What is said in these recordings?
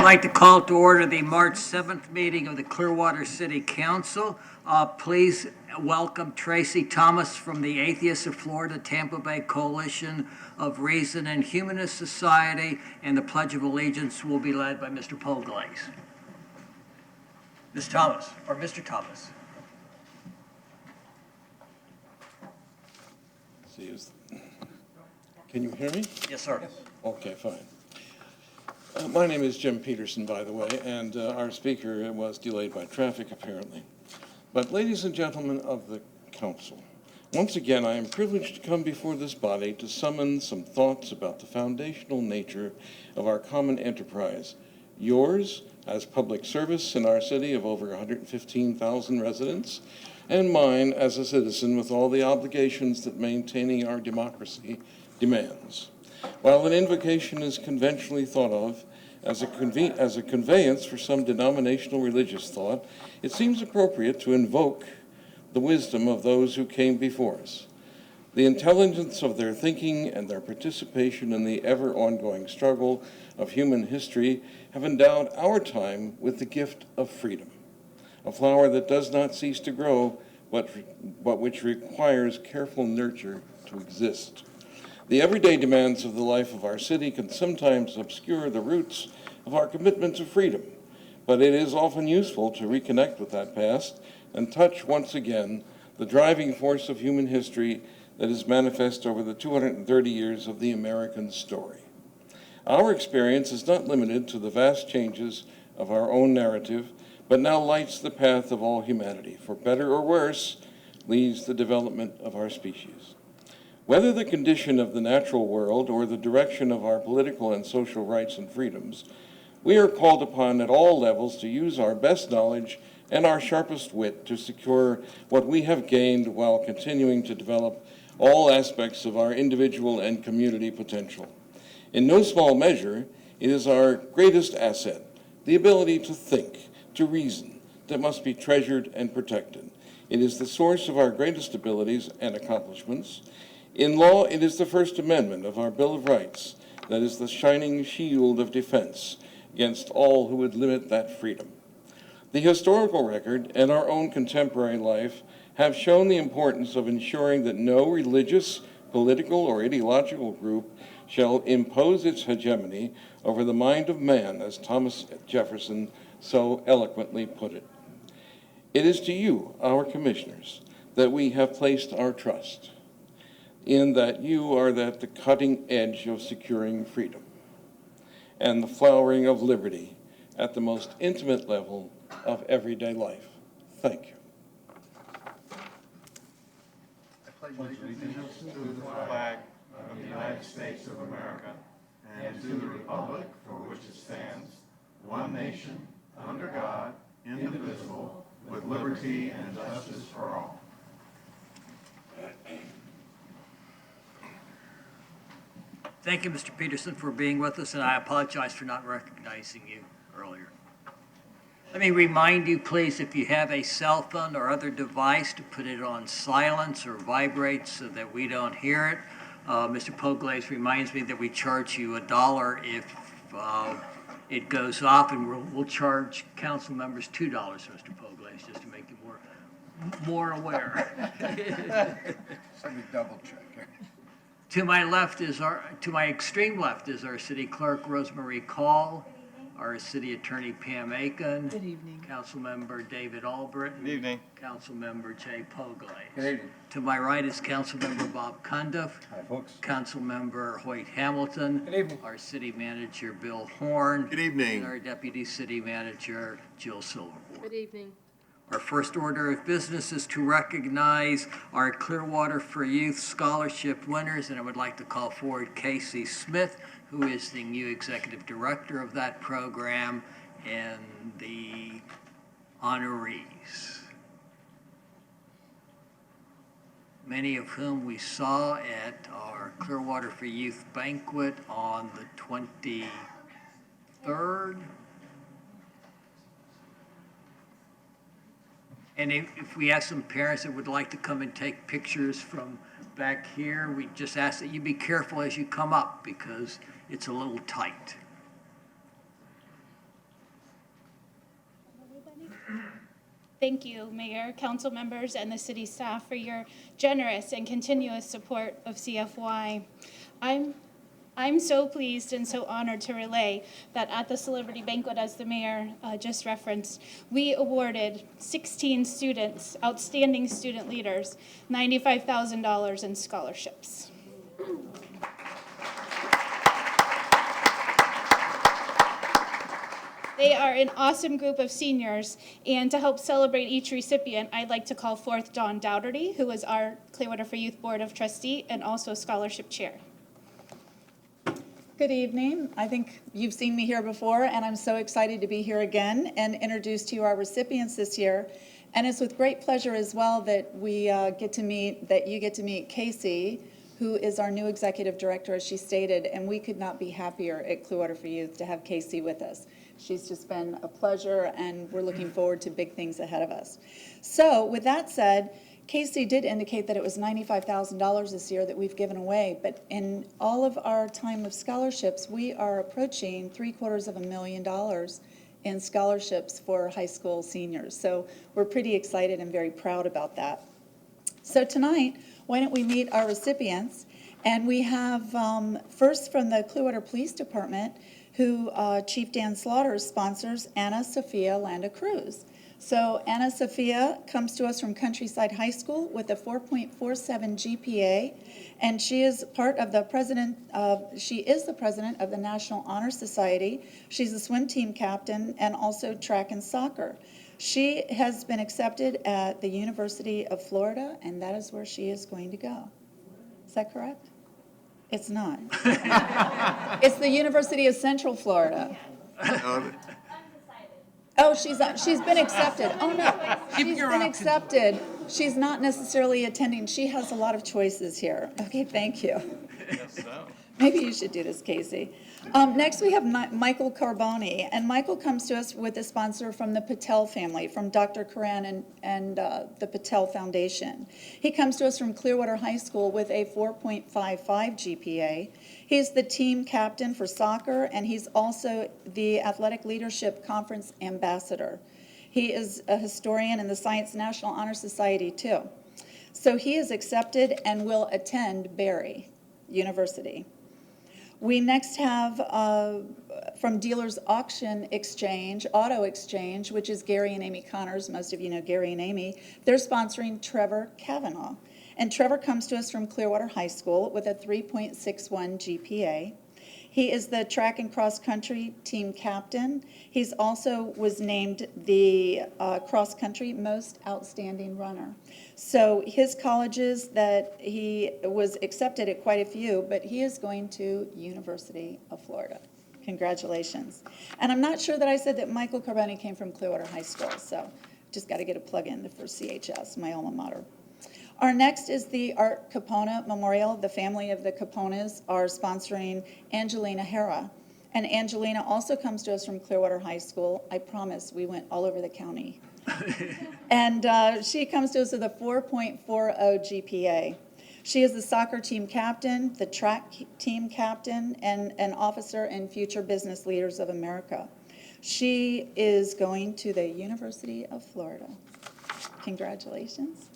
like to call to order the March 7th meeting of the Clearwater City Council. Please welcome Tracy Thomas from the Atheists of Florida Tampa Bay Coalition of Reason and Humanist Society, and the Pledge of Allegiance will be led by Mr. Poglaze. Ms. Thomas, or Mr. Thomas. Can you hear me? Yes, sir. Okay, fine. My name is Jim Peterson, by the way, and our speaker was delayed by traffic, apparently. But ladies and gentlemen of the council, once again, I am privileged to come before this body to summon some thoughts about the foundational nature of our common enterprise, yours as public service in our city of over 115,000 residents, and mine as a citizen with all the obligations that maintaining our democracy demands. While an invocation is conventionally thought of as a conveyance for some denominational religious thought, it seems appropriate to invoke the wisdom of those who came before us. The intelligence of their thinking and their participation in the ever-ongoing struggle of human history have endowed our time with the gift of freedom, a flower that does not cease to grow, but which requires careful nurture to exist. The everyday demands of the life of our city can sometimes obscure the roots of our commitment to freedom, but it is often useful to reconnect with that past and touch once again the driving force of human history that is manifest over the 230 years of the American story. Our experience is not limited to the vast changes of our own narrative, but now lights the path of all humanity. For better or worse, leads the development of our species. Whether the condition of the natural world or the direction of our political and social rights and freedoms, we are called upon at all levels to use our best knowledge and our sharpest wit to secure what we have gained while continuing to develop all aspects of our individual and community potential. In no small measure, it is our greatest asset, the ability to think, to reason, that must be treasured and protected. It is the source of our greatest abilities and accomplishments. In law, it is the First Amendment of our Bill of Rights that is the shining shield of defense against all who would limit that freedom. The historical record and our own contemporary life have shown the importance of ensuring that no religious, political, or ideological group shall impose its hegemony over the mind of man, as Thomas Jefferson so eloquently put it. It is to you, our commissioners, that we have placed our trust, in that you are at the cutting edge of securing freedom and the flowering of liberty at the most intimate level of everyday life. Thank you. I pledge allegiance to the flag of the United States of America and to the republic for which it stands, one nation, under God, indivisible, with liberty and justice for all. Thank you, Mr. Peterson, for being with us, and I apologize for not recognizing you earlier. Let me remind you, please, if you have a cell phone or other device, to put it on silence or vibrate so that we don't hear it. Mr. Poglaze reminds me that we charge you $1 if it goes off, and we'll charge council members $2, Mr. Poglaze, just to make you more aware. Let me double check. To my extreme left is our city clerk, Rosemary Call, our city attorney, Pam Aiken. Good evening. Councilmember David Albritton. Good evening. Councilmember Jay Poglaze. Good evening. To my right is Councilmember Bob Cundiff. Hi, folks. Councilmember Hoyt Hamilton. Good evening. Our city manager, Bill Horn. Good evening. And our deputy city manager, Jill Silverboard. Good evening. Our first order of business is to recognize our Clearwater for Youth Scholarship winners, and I would like to call forward Casey Smith, who is the new executive director of that program, and the honorees, many of whom we saw at our Clearwater for Youth banquet on the 23rd. And if we have some parents that would like to come and take pictures from back here, we just ask that you be careful as you come up because it's a little tight. Thank you, Mayor, council members, and the city staff for your generous and continuous support of CFY. I'm so pleased and so honored to relay that at the celebrity banquet, as the mayor just referenced, we awarded 16 students, outstanding student leaders, $95,000 in scholarships. They are an awesome group of seniors, and to help celebrate each recipient, I'd like to call forth Dawn Dowderty, who is our Clearwater for Youth Board of Trustee and also Scholarship Chair. Good evening. I think you've seen me here before, and I'm so excited to be here again and introduce to you our recipients this year. And it's with great pleasure as well that you get to meet Casey, who is our new executive director, as she stated, and we could not be happier at Clearwater for Youth to have Casey with us. She's just been a pleasure, and we're looking forward to big things ahead of us. So with that said, Casey did indicate that it was $95,000 this year that we've given away, but in all of our time of scholarships, we are approaching $750,000 in scholarships for high school seniors. So we're pretty excited and very proud about that. So tonight, why don't we meet our recipients? And we have first from the Clearwater Police Department, who Chief Dan Slaughter sponsors, Anna Sophia Landa Cruz. So Anna Sophia comes to us from Countryside High School with a 4.47 GPA, and she is the president of the National Honor Society. She's a swim team captain and also track and soccer. She has been accepted at the University of Florida, and that is where she is going to go. Is that correct? It's not. It's the University of Central Florida. Oh, she's been accepted. Oh, no, she's been accepted. She's not necessarily attending. She has a lot of choices here. Okay, thank you. Yes, so. Maybe you should do this, Casey. Next, we have Michael Carboni, and Michael comes to us with a sponsor from the Patel family, from Dr. Karan and the Patel Foundation. He comes to us from Clearwater High School with a 4.55 GPA. He's the team captain for soccer, and he's also the Athletic Leadership Conference ambassador. He is a historian in the Science National Honor Society, too. So he is accepted and will attend Barry University. We next have from Dealers Auto Exchange, which is Gary and Amy Connors. Most of you know Gary and Amy. They're sponsoring Trevor Kavanaugh. And Trevor comes to us from Clearwater High School with a 3.61 GPA. He is the track and cross country team captain. He's also was named the cross country most outstanding runner. So his colleges that he was accepted at quite a few, but he is going to University of Florida. Congratulations. And I'm not sure that I said that Michael Carboni came from Clearwater High School, so just got to get a plug in for CHS, my alma mater. Our next is the Art Capona Memorial. The family of the Caponas are sponsoring Angelina Hera. And Angelina also comes to us from Clearwater High School. I promise, we went all over the county. And she comes to us with a 4.40 GPA. She is the soccer team captain, the track team captain, and an officer in Future Business Leaders of America. She is going to the University of Florida. Congratulations.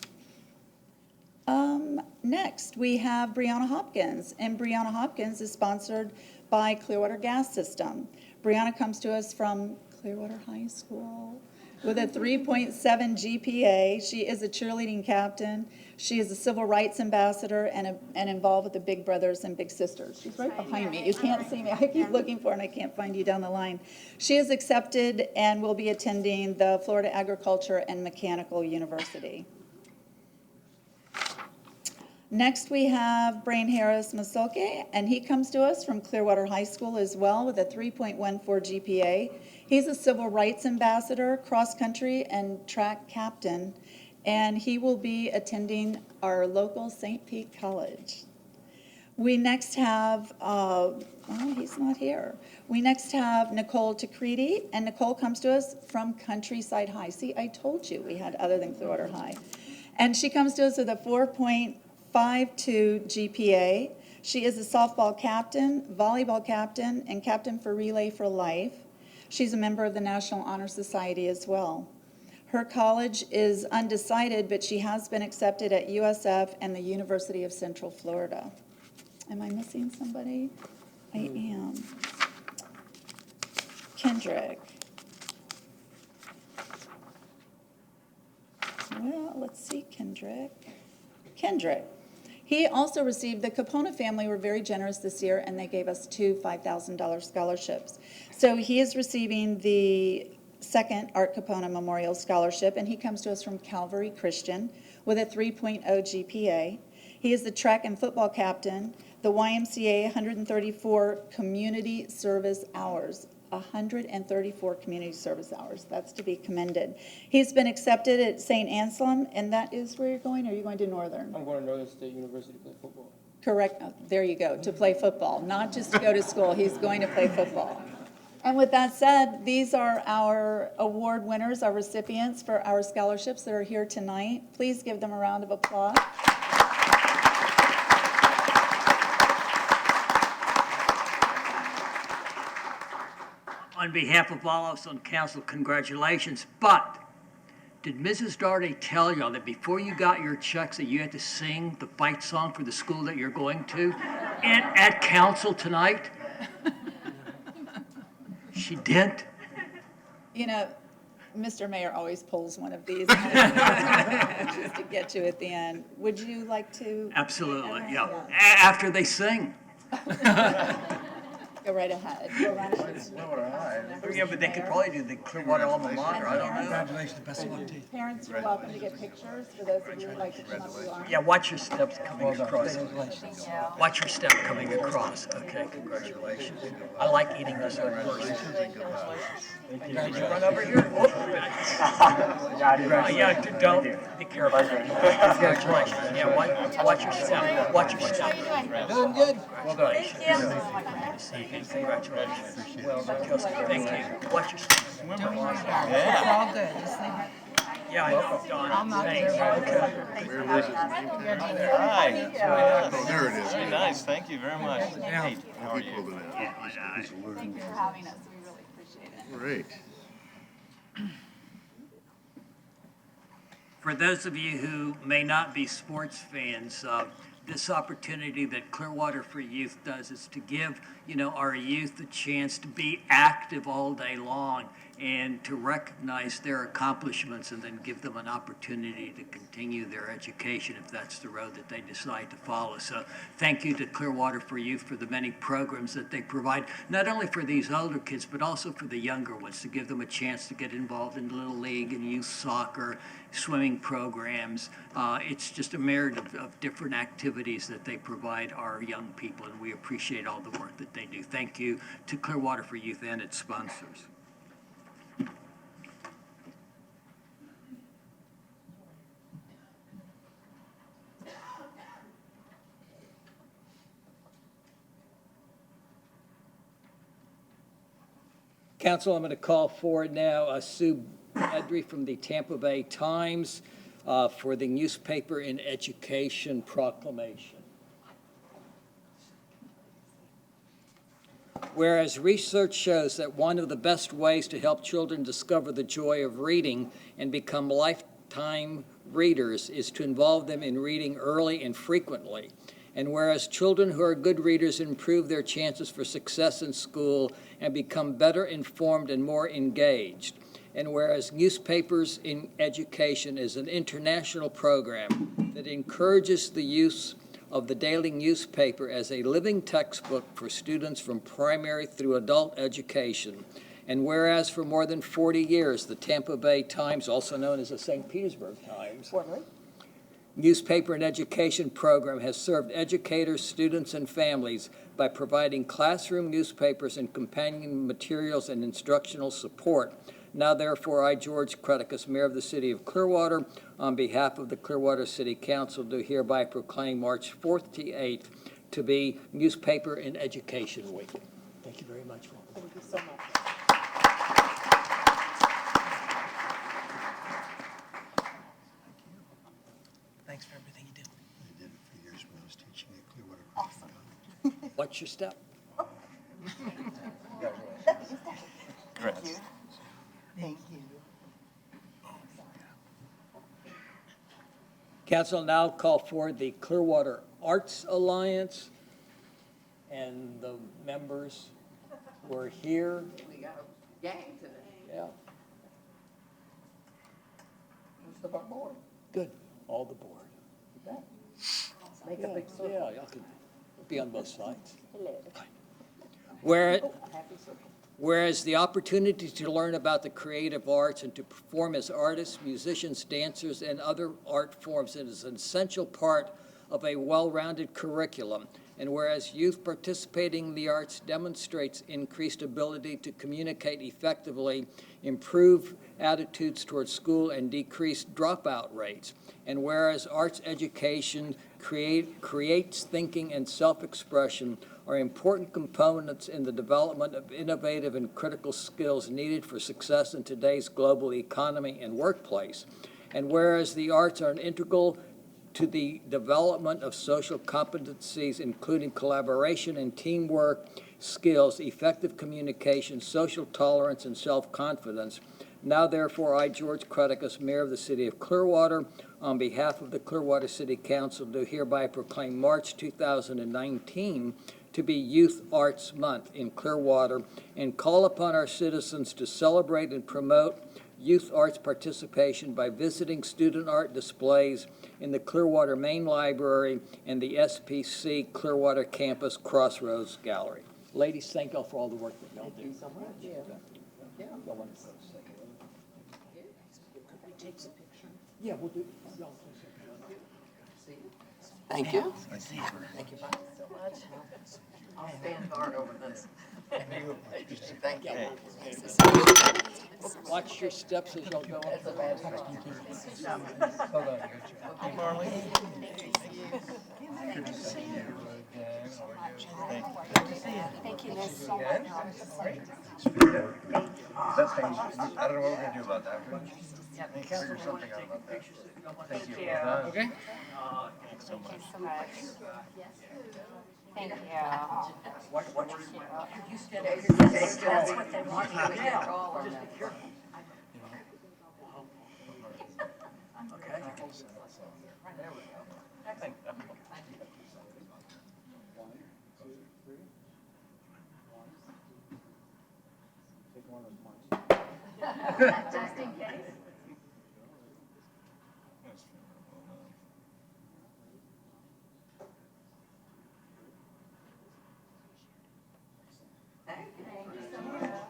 Next, we have Brianna Hopkins, and Brianna Hopkins is sponsored by Clearwater Gas System. Brianna comes to us from Clearwater High School with a 3.7 GPA. She is a cheerleading captain. She is a civil rights ambassador and involved with the Big Brothers and Big Sisters. She's right behind me. You can't see me. I keep looking for her and I can't find you down the line. She is accepted and will be attending the Florida Agriculture and Mechanical University. Next, we have Brain Harris Masoke, and he comes to us from Clearwater High School as well with a 3.14 GPA. He's a civil rights ambassador, cross-country, and track captain, and he will be attending our local St. Pete College. We next have, he's not here. We next have Nicole Tacridi, and Nicole comes to us from Countryside High. See, I told you we had other than Clearwater High. And she comes to us with a 4.52 GPA. She is a softball captain, volleyball captain, and captain for Relay for Life. She's a member of the National Honor Society as well. Her college is undecided, but she has been accepted at USF and the University of Central Florida. Am I missing somebody? I am. Kendrick. Well, let's see, Kendrick. He also received, the Capona family were very generous this year, and they gave us 2 $5,000 scholarships. So he is receiving the second Art Capona Memorial Scholarship, and he comes to us from Calvary Christian with a 3.0 GPA. He is the track and football captain, the YMCA 134 community service hours. 134 community service hours. That's to be commended. He's been accepted at St. Anselm, and that is where you're going, or are you going to Northern? I'm going to Northern State University to play football. Correct. Oh, there you go, to play football, not just to go to school. He's going to play football. And with that said, these are our award winners, our recipients for our scholarships that are here tonight. Please give them a round of applause. On behalf of all of us on council, congratulations. But did Mrs. Darty tell y'all that before you got your checks that you had to sing the fight song for the school that you're going to and at council tonight? She didn't? You know, Mr. Mayor always pulls one of these just to get you at the end. Would you like to? Absolutely, yeah. After they sing. Go right ahead. Go right ahead. Yeah, but they could probably do the Clearwater alma mater, I don't know. Congratulations, best of luck to you. Parents, you're welcome to get pictures for those of you who'd like to come up to the arm. Yeah, watch your steps coming across. Congratulations. Watch your step coming across. Okay, congratulations. I like eating this one first. Did you run over here? Oh. Yeah, don't, be careful. Congratulations. Yeah, watch your step, watch your step. Doing good. Well done. Congratulations. Well done, Kelsey. Thank you. Watch your step. It's all good. Just think. Yeah, I know, Don. Thanks. Okay. Hi. There it is. Very nice, thank you very much. Hey, how are you? Thank you for having us. We really appreciate it. Great. For those of you who may not be sports fans, this opportunity that Clearwater for Youth does is to give, our youth a chance to be active all day long and to recognize their accomplishments and then give them an opportunity to continue their education if that's the road that they decide to follow. So thank you to Clearwater for Youth for the many programs that they provide, not only for these older kids, but also for the younger ones, to give them a chance to get involved in Little League and youth soccer, swimming programs. It's just a myriad of different activities that they provide our young people, and we appreciate all the work that they do. Thank you to Clearwater for Youth and its sponsors. Council, I'm going to call forward now Sue Edry from the Tampa Bay Times for the newspaper and education proclamation. Whereas research shows that one of the best ways to help children discover the joy of reading and become lifetime readers is to involve them in reading early and frequently. And whereas children who are good readers improve their chances for success in school and become better informed and more engaged. And whereas Newspapers in Education is an international program that encourages the use of the daily newspaper as a living textbook for students from primary through adult education. And whereas for more than 40 years, the Tampa Bay Times, also known as the St. Petersburg Times, Newspaper and Education program has served educators, students, and families by providing classroom newspapers and companion materials and instructional support. Now, therefore, I, George Creticus, Mayor of the City of Clearwater, on behalf of the Clearwater City Council, do hereby proclaim March 4th to 8th to be Newspaper and Education Week. Thank you very much. Thank you so much. Thanks for everything you did. I did it for years when I was teaching at Clearwater. Awesome. What's your step? Congrats. Thank you. Council now call for the Clearwater Arts Alliance and the members who are here. We got a gang today. Yeah, Most of our board. good, all the board. Make a Yeah, big circle. yeah, y'all can be on both sides. Hello. Where, Oh, a happy circle. Whereas the opportunity to learn about the creative arts and to perform as artists, musicians, dancers, and other art forms is an essential part of a well-rounded curriculum. And whereas youth participating in the arts demonstrates increased ability to communicate effectively, improve attitudes towards school, and decrease dropout rates. And whereas arts education creates thinking and self-expression are important components in the development of innovative and critical skills needed for success in today's global economy and workplace. And whereas the arts are an integral to the development of social competencies, including collaboration and teamwork skills, effective communication, social tolerance, and self-confidence. Now, therefore, I, George Creticus, Mayor of the City of Clearwater, on behalf of the Clearwater City Council, do hereby proclaim March 2019 to be Youth Arts Month in Clearwater and call upon our citizens to celebrate and promote youth arts participation by visiting student art displays in the Clearwater Main Library and the SPC Clearwater Campus Crossroads Gallery. Ladies, thank y'all for all the work that y'all do. Thank you so much. Yeah. Yeah. Y'all want to go second? Yeah, we'll do. y'all- Thank you. Thank you so much. I'll stand guard over this. Thank you. Watch your steps as y'all go. That's a bad thing. Hey, Marlene. Thank you guys so much. That's things, I don't know what we're gonna do about that. Figure something out about that. Thank you. Okay. Thank you so much. Thank you. That's what they want you to get all of them. Okay. Just in case. Thank you. Thank you so much.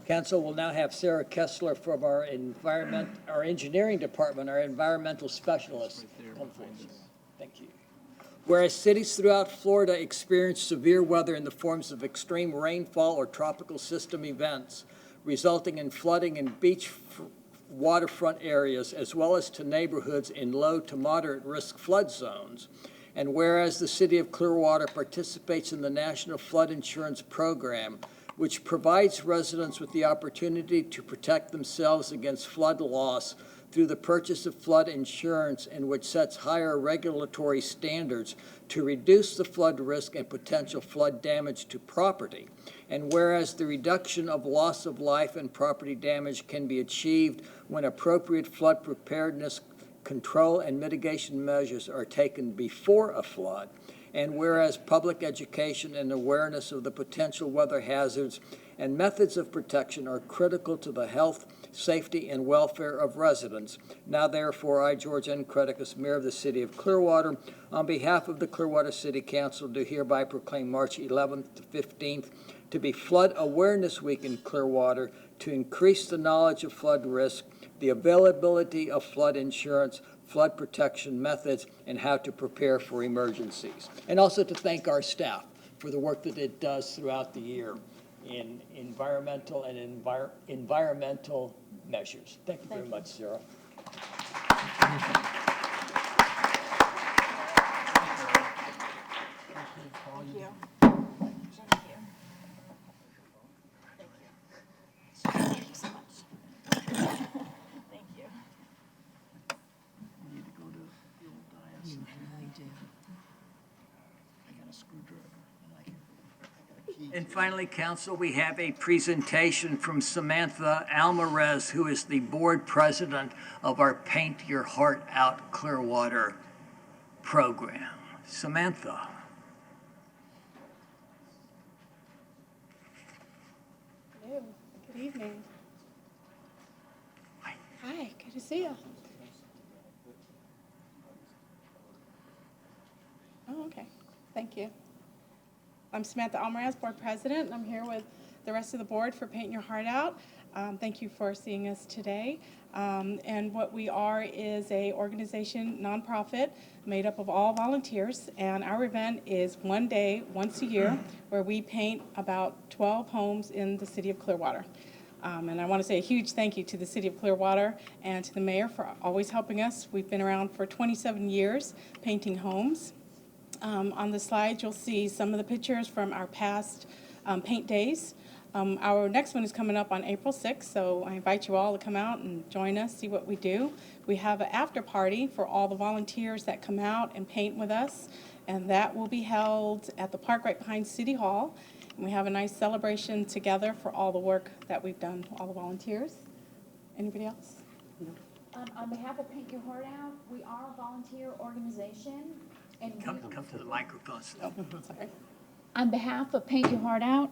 Council will now have Sarah Kessler from our engineering department, our environmental specialist. Come forward. Thank you. Whereas cities throughout Florida experience severe weather in the forms of extreme rainfall or tropical system events, resulting in flooding in beach waterfront areas, as well as to neighborhoods in low to moderate risk flood zones. And whereas the City of Clearwater participates in the National Flood Insurance Program, which provides residents with the opportunity to protect themselves against flood loss through the purchase of flood insurance, and which sets higher regulatory standards to reduce the flood risk and potential flood damage to property. And whereas the reduction of loss of life and property damage can be achieved when appropriate flood preparedness, control, and mitigation measures are taken before a flood. And whereas public education and awareness of the potential weather hazards and methods of protection are critical to the health, safety, and welfare of residents. Now, therefore, I, George N. Creticus, Mayor of the City of Clearwater, on behalf of the Clearwater City Council, do hereby proclaim March 11th to 15th to be Flood Awareness Week in Clearwater to increase the knowledge of flood risk, the availability of flood insurance, flood protection methods, and how to prepare for emergencies. And also to thank our staff for the work that it does throughout the year in environmental and environmental measures. Thank you very much, Sarah. Thank you. Thank you so much. Thank you. And finally, council, we have a presentation from Samantha Alvarez, who is the board president of our Paint Your Heart Out Clearwater program. Samantha. Hello, good evening. Hi, good to see you. Oh, okay, thank you. I'm Samantha Almaraz, Board President, and I'm here with the rest of the board for Paint Your Heart Out. Thank you for seeing us today. And what we are is a organization, nonprofit, made up of all volunteers, and our event is one day, once a year, where we paint about 12 homes in the city of Clearwater. And I want to say a huge thank you to the city of Clearwater and to the mayor for always helping us. We've been around for 27 years painting homes. On the slide, you'll see some of the pictures from our past paint days. Our next one is coming up on April 6th, so I invite you all to come out and join us, see what we do. We have an after party for all the volunteers that come out and paint with us, and that will be held at the park right behind City Hall. And we have a nice celebration together for all the work that we've done, all the volunteers. Anybody else? On behalf of Paint Your Heart Out, we are a volunteer organization. And Come to the microphone. Oh, sorry. on behalf of Paint Your Heart Out,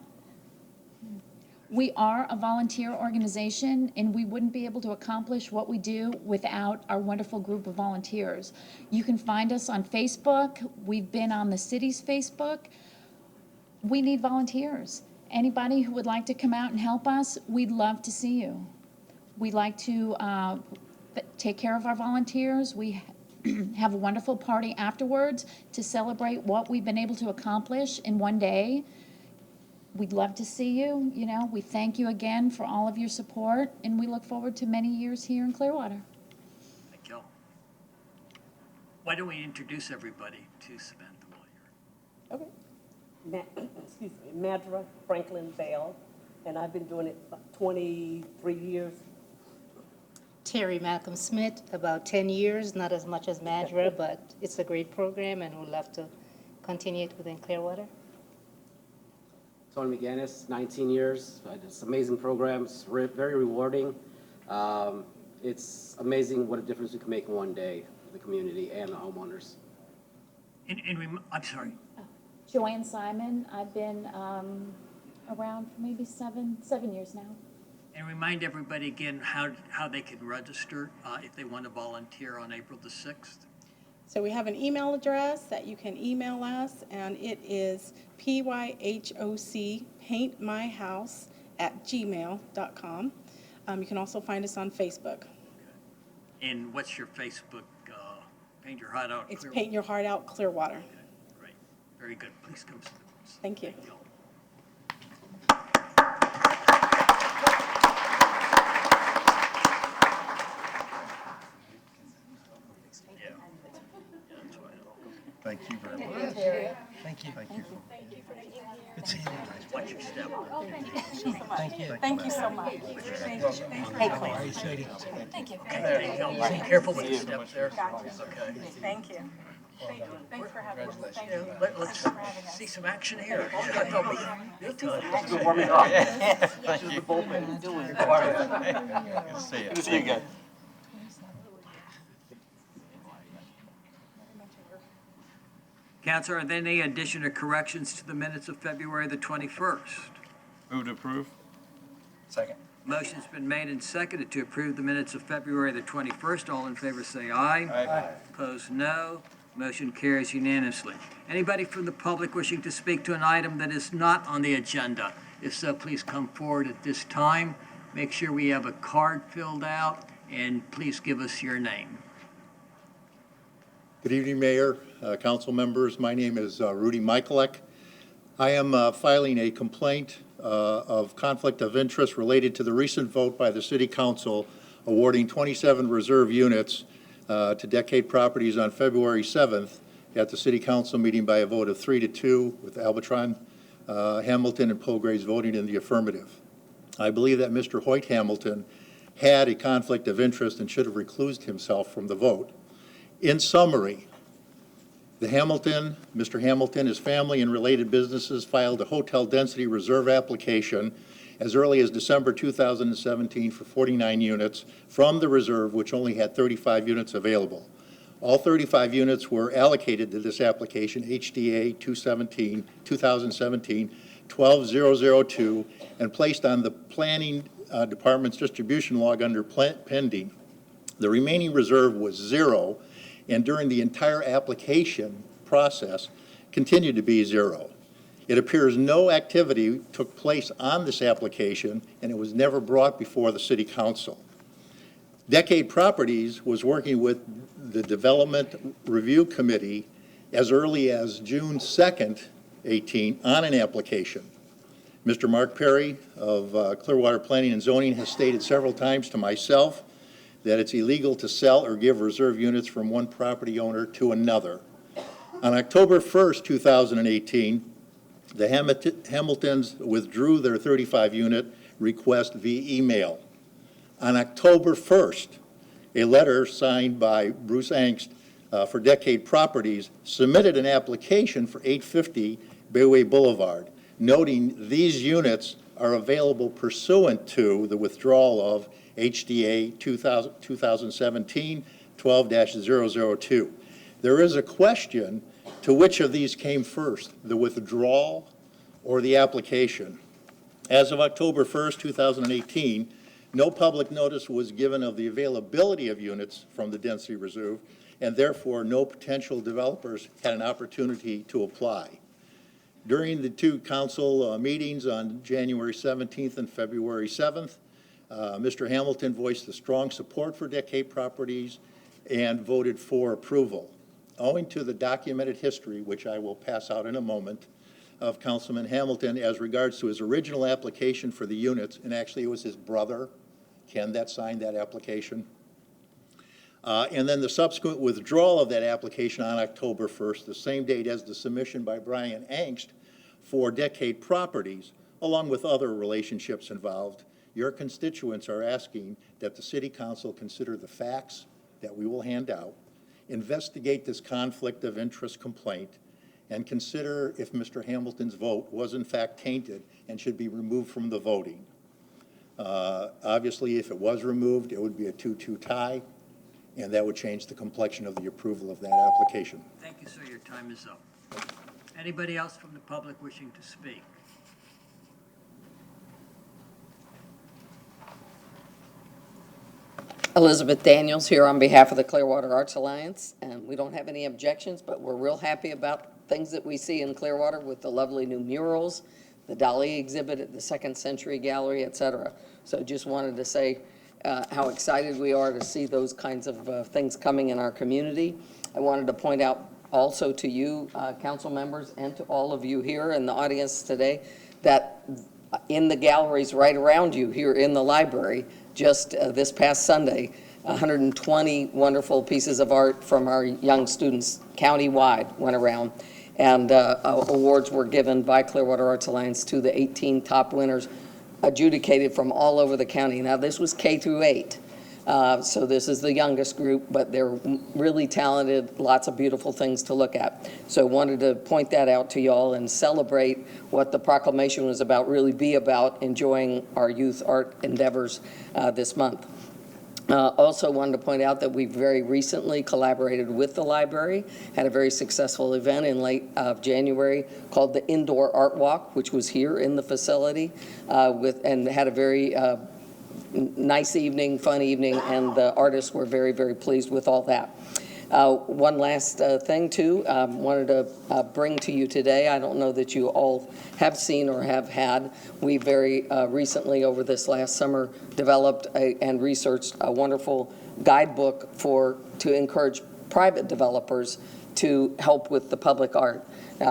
we are a volunteer organization, and we wouldn't be able to accomplish what we do without our wonderful group of volunteers. You can find us on Facebook. We've been on the city's Facebook. We need volunteers. Anybody who would like to come out and help us, we'd love to see you. We like to take care of our volunteers. We have a wonderful party afterwards to celebrate what we've been able to accomplish in one day. We'd love to see you. You know, we thank you again for all of your support, and we look forward to many years here in Clearwater. Thank you. Why don't we introduce everybody to Samantha while you're... Okay. Excuse me, Madra Franklin Bell, and I've been doing it about 23 years. Terry Malcolm Smith, about 10 years, not as much as Madra, but it's a great program, and we'd love to continue it within Clearwater. Tony McGinnis, 19 years. It's an amazing program. It's very rewarding. It's amazing what a difference we can make in one day for the community and the homeowners. I'm sorry. Joanne Simon, I've been around for maybe seven years now. And remind everybody again how they can register if they want to volunteer on April the 6th. So we have an email address that you can email us, and it is pyhoc paintmyhouse@gmail.com. You can also find us on Facebook. And what's your Facebook? Paint Your Heart Out? It's Paint Your Heart Out Clearwater. Okay, great. Very good. Please come. Thank you. Thank you very much. Thank you. Thank you. Good seeing you. Watch your step. Thank you. Thank you so much. Thank you. Hey, Clay. All right, sweetie. Thank you. Okay, be careful with the steps there. Okay. Thank you. Thanks for having us. Thank you. Let's see some action here. I thought we done. Good warming up. Thank you. Good to see you again. Council, are there any addition or corrections to the minutes of February the 21st? Move to approve. Second. Motion's been made and seconded to approve the minutes of February the 21st. All in favor say aye. Aye. Opposed, no. Motion carries unanimously. Anybody from the public wishing to speak to an item that is not on the agenda? If so, please come forward at this time. Make sure we have a card filled out, and please give us your name. Good evening, Mayor, council members. My name is Rudy Michalek. I am filing a complaint of conflict of interest related to the recent vote by the City Council awarding 27 reserve units to Decade Properties on February 7th at the City Council meeting by a vote of 3-2 with Albitron, Hamilton, and Pograves voting in the affirmative. I believe that Mr. Hoyt Hamilton had a conflict of interest and should have reclused himself from the vote. In summary, Mr. Hamilton, his family, and related businesses filed a hotel density reserve application as early as December 2017 for 49 units from the reserve, which only had 35 units available. All 35 units were allocated to this application, HDA 2017-12002, and placed on the Planning Department's distribution log under pending. The remaining reserve was 0, and during the entire application process continued to be 0. It appears no activity took place on this application, and it was never brought before the City Council. Decade Properties was working with the Development Review Committee as early as June 2nd, 18, on an application. Mr. Mark Perry of Clearwater Planning and Zoning has stated several times to myself that it's illegal to sell or give reserve units from one property owner to another. On October 1st, 2018, the Hamiltons withdrew their 35-unit request via email. On October 1st, a letter signed by Bruce Angst for Decade Properties submitted an application for 850 Bayway Boulevard, noting these units are available pursuant to the withdrawal of HDA 2017-12-002. There is a question to which of these came first, the withdrawal or the application. As of October 1st, 2018, no public notice was given of the availability of units from the density reserve, and therefore no potential developers had an opportunity to apply. During the two council meetings on January 17th and February 7th, Mr. Hamilton voiced a strong support for Decade Properties and voted for approval. Owing to the documented history, which I will pass out in a moment, of Councilman Hamilton as regards to his original application for the units, and actually it was his brother, Ken, that signed that application. And then the subsequent withdrawal of that application on October 1st, the same date as the submission by Brian Angst for Decade Properties, along with other relationships involved. Your constituents are asking that the City Council consider the facts that we will hand out, investigate this conflict of interest complaint, and consider if Mr. Hamilton's vote was in fact tainted and should be removed from the voting. Obviously, if it was removed, it would be a 2-2 tie, and that would change the complexion of the approval of that application. Thank you, sir. Your time is up. Anybody else from the public wishing to speak? Elizabeth Daniels here on behalf of the Clearwater Arts Alliance, and we don't have any objections, but we're real happy about things that we see in Clearwater with the lovely new murals, the Dali exhibit at the Second Century Gallery, et cetera. So just wanted to say how excited we are to see those kinds of things coming in our community. I wanted to point out also to you, council members, and to all of you here in the audience today, that in the galleries right around you here in the library, just this past Sunday, 120 wonderful pieces of art from our young students countywide went around, and awards were given by Clearwater Arts Alliance to the 18 top winners adjudicated from all over the county. Now, this was K through 8, so this is the youngest group, but they're really talented, lots of beautiful things to look at. So wanted to point that out to y'all and celebrate what the proclamation was about, really be about enjoying our youth art endeavors this month. Also wanted to point out that we very recently collaborated with the library, had a very successful event in late January called the Indoor Art Walk, which was here in the facility, and had a very nice evening, fun evening, and the artists were very, very pleased with all that. One last thing, too, wanted to bring to you today. I don't know that you all have seen or have had. We very recently, over this last summer, developed and researched a wonderful guidebook to encourage private developers to help with the public art.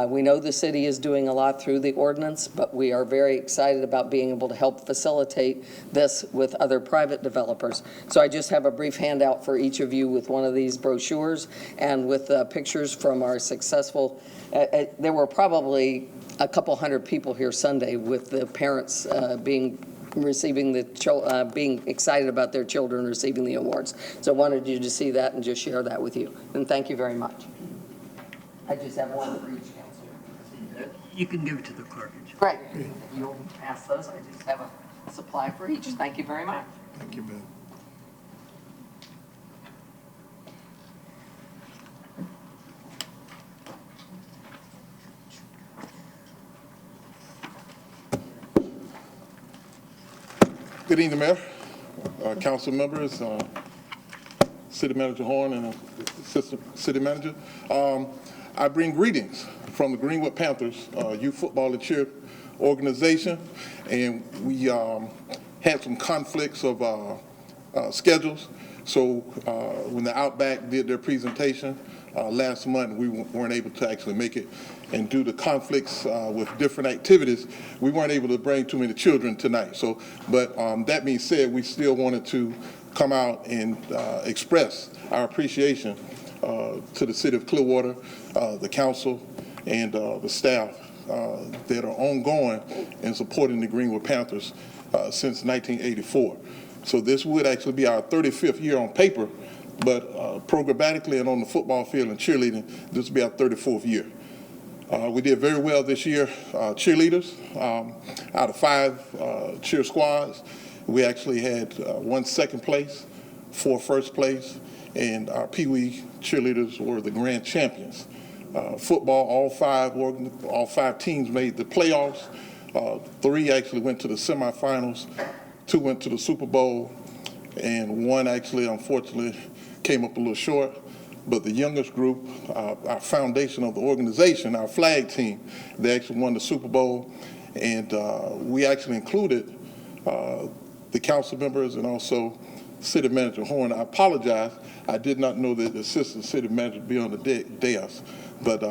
We know the city is doing a lot through the ordinance, but we are very excited about being able to help facilitate this with other private developers. So I just have a brief handout for each of you with one of these brochures and with pictures from our successful, there were probably a couple hundred people here Sunday with the parents being excited about their children receiving the awards. So I wanted you to see that and just share that with you. And thank you very much. I just have one for each council. You can give it to the clerk. Great. If you'll pass those, I just have a supply for each. Thank you very much. Thank you, Ben. Good evening, Mayor, council members, City Manager Horn, and Assistant City Manager. I bring greetings from the Greenwood Panthers Youth Football and Cheer Organization, and we had some conflicts of schedules. So when the Outback did their presentation last month, we weren't able to actually make it. And due to conflicts with different activities, we weren't able to bring too many children tonight. So, but that being said, we still wanted to come out and express our appreciation to the City of Clearwater, the council, and the staff that are ongoing in supporting the Greenwood Panthers since 1984. So this would actually be our 35th year on paper, but programmatically and on the football field and cheerleading, this will be our 34th year. We did very well this year, cheerleaders. Out of 5 cheer squads, we actually had 1 second place, 4 first place, and our Pee Wee cheerleaders were the grand champions. Football, all five teams made the playoffs. 3 actually went to the semifinals, 2 went to the Super Bowl, and 1 actually, unfortunately, came up a little short. But the youngest group, our foundation of the organization, our flag team, they actually won the Super Bowl. And we actually included the council members and also City Manager Horn. I apologize. I did not know that the Assistant City Manager would be on the dais. But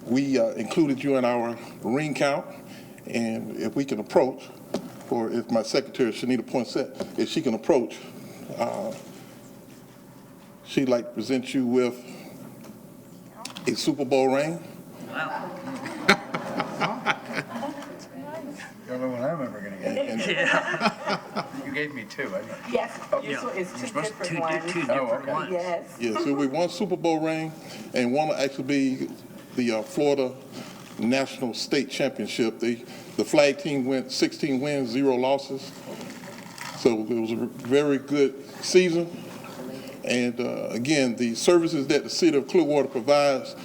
we included you in our ring count. And if we can approach, or if my secretary, Shanita Poinsett, if she can approach, she'd like to present you with a Super Bowl ring. Wow. Don't know when I'm ever going to get it. Yeah. You gave me 2, I know. Yes, Yeah. it's 2 supposed to- different ones. Two different okay. ones. Yes. Yeah, so we won Super Bowl ring, and one will actually be the Florida National State Championship. The flag team went 16 wins, 0 losses. So it was a very good season. And again, the services that the City of Clearwater provides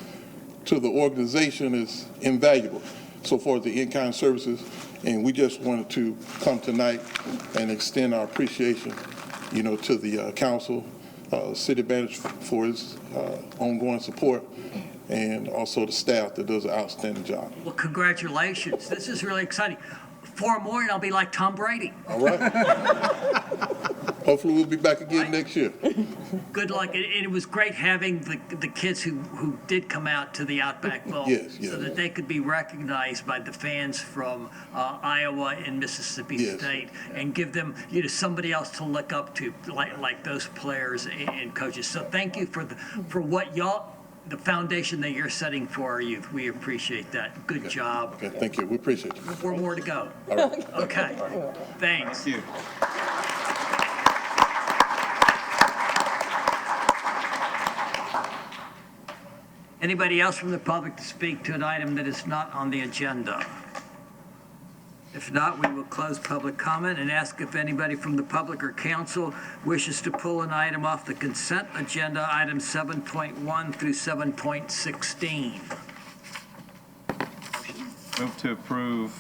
to the organization is invaluable so far as the in-kind services. And we just wanted to come tonight and extend our appreciation, to the council, city manager for his ongoing support, and also the staff that does an outstanding job. Well, congratulations. This is really exciting. 4 more and I'll be like Tom Brady. All right. Hopefully we'll be back again next year. Good luck. And it was great having the kids who did come out to the Outback Bowl Yes. so that they could be recognized by the fans from Iowa and Mississippi State and give them somebody else to look up to like those players and coaches. So thank you for what the foundation that you're setting for our youth. We appreciate that. Good job. Okay, thank you. We appreciate you. 4 more to go. All right. Okay. Thanks. Thank you. Anybody else from the public to speak to an item that is not on the agenda? If not, we will close public comment and ask if anybody from the public or council wishes to pull an item off the consent agenda, items 7.1 through 7.16. Move to approve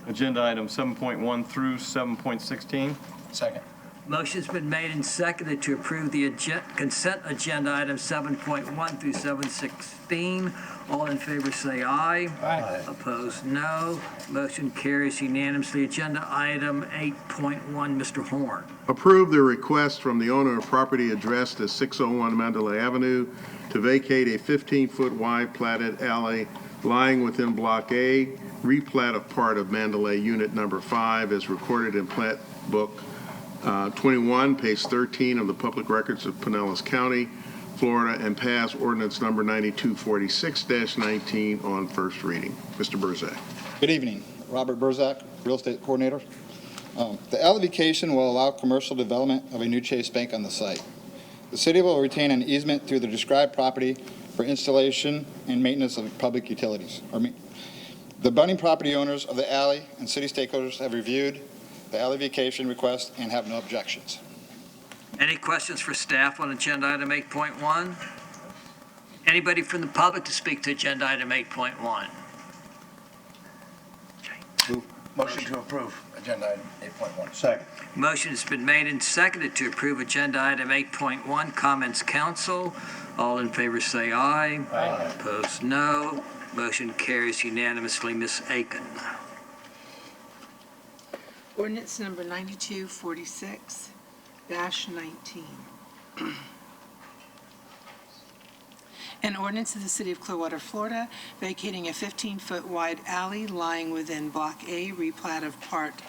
agenda item 7.1 through 7.16. Second. Motion's been made and seconded to approve the consent agenda items 7.1 through 7.16. All in favor say aye. Aye. Opposed, no. Motion carries unanimously. Agenda item 8.1, Mr. Horn. Approve the request from the owner of property addressed as 601 Mandalay Avenue to vacate a 15-foot wide platted alley lying within Block A, replat of part of Mandalay Unit Number 5 as recorded in Plat Book 21, page 13 of the Public Records of Pinellas County, Florida, and pass ordinance number 9246-19 on first reading. Mr. Burzak. Good evening. Robert Burzak, Real Estate Coordinator. The allocation will allow commercial development of a new Chase Bank on the site. The city will retain an easement through the described property for installation and maintenance of public utilities. The abutting property owners of the alley and city stakeholders have reviewed the alley vacation request and have no objections. Any questions for staff on agenda item 8.1? Anybody from the public to speak to agenda item 8.1? Motion to approve agenda item 8.1. Second. Motion has been made and seconded to approve agenda item 8.1. Comments, council? All in favor say aye. Aye. Opposed, no. Motion carries unanimously. Ms. Aiken. Ordinance number 9246-19. An ordinance of the City of Clearwater, Florida, vacating a 15-foot wide alley lying within Block A, replat of part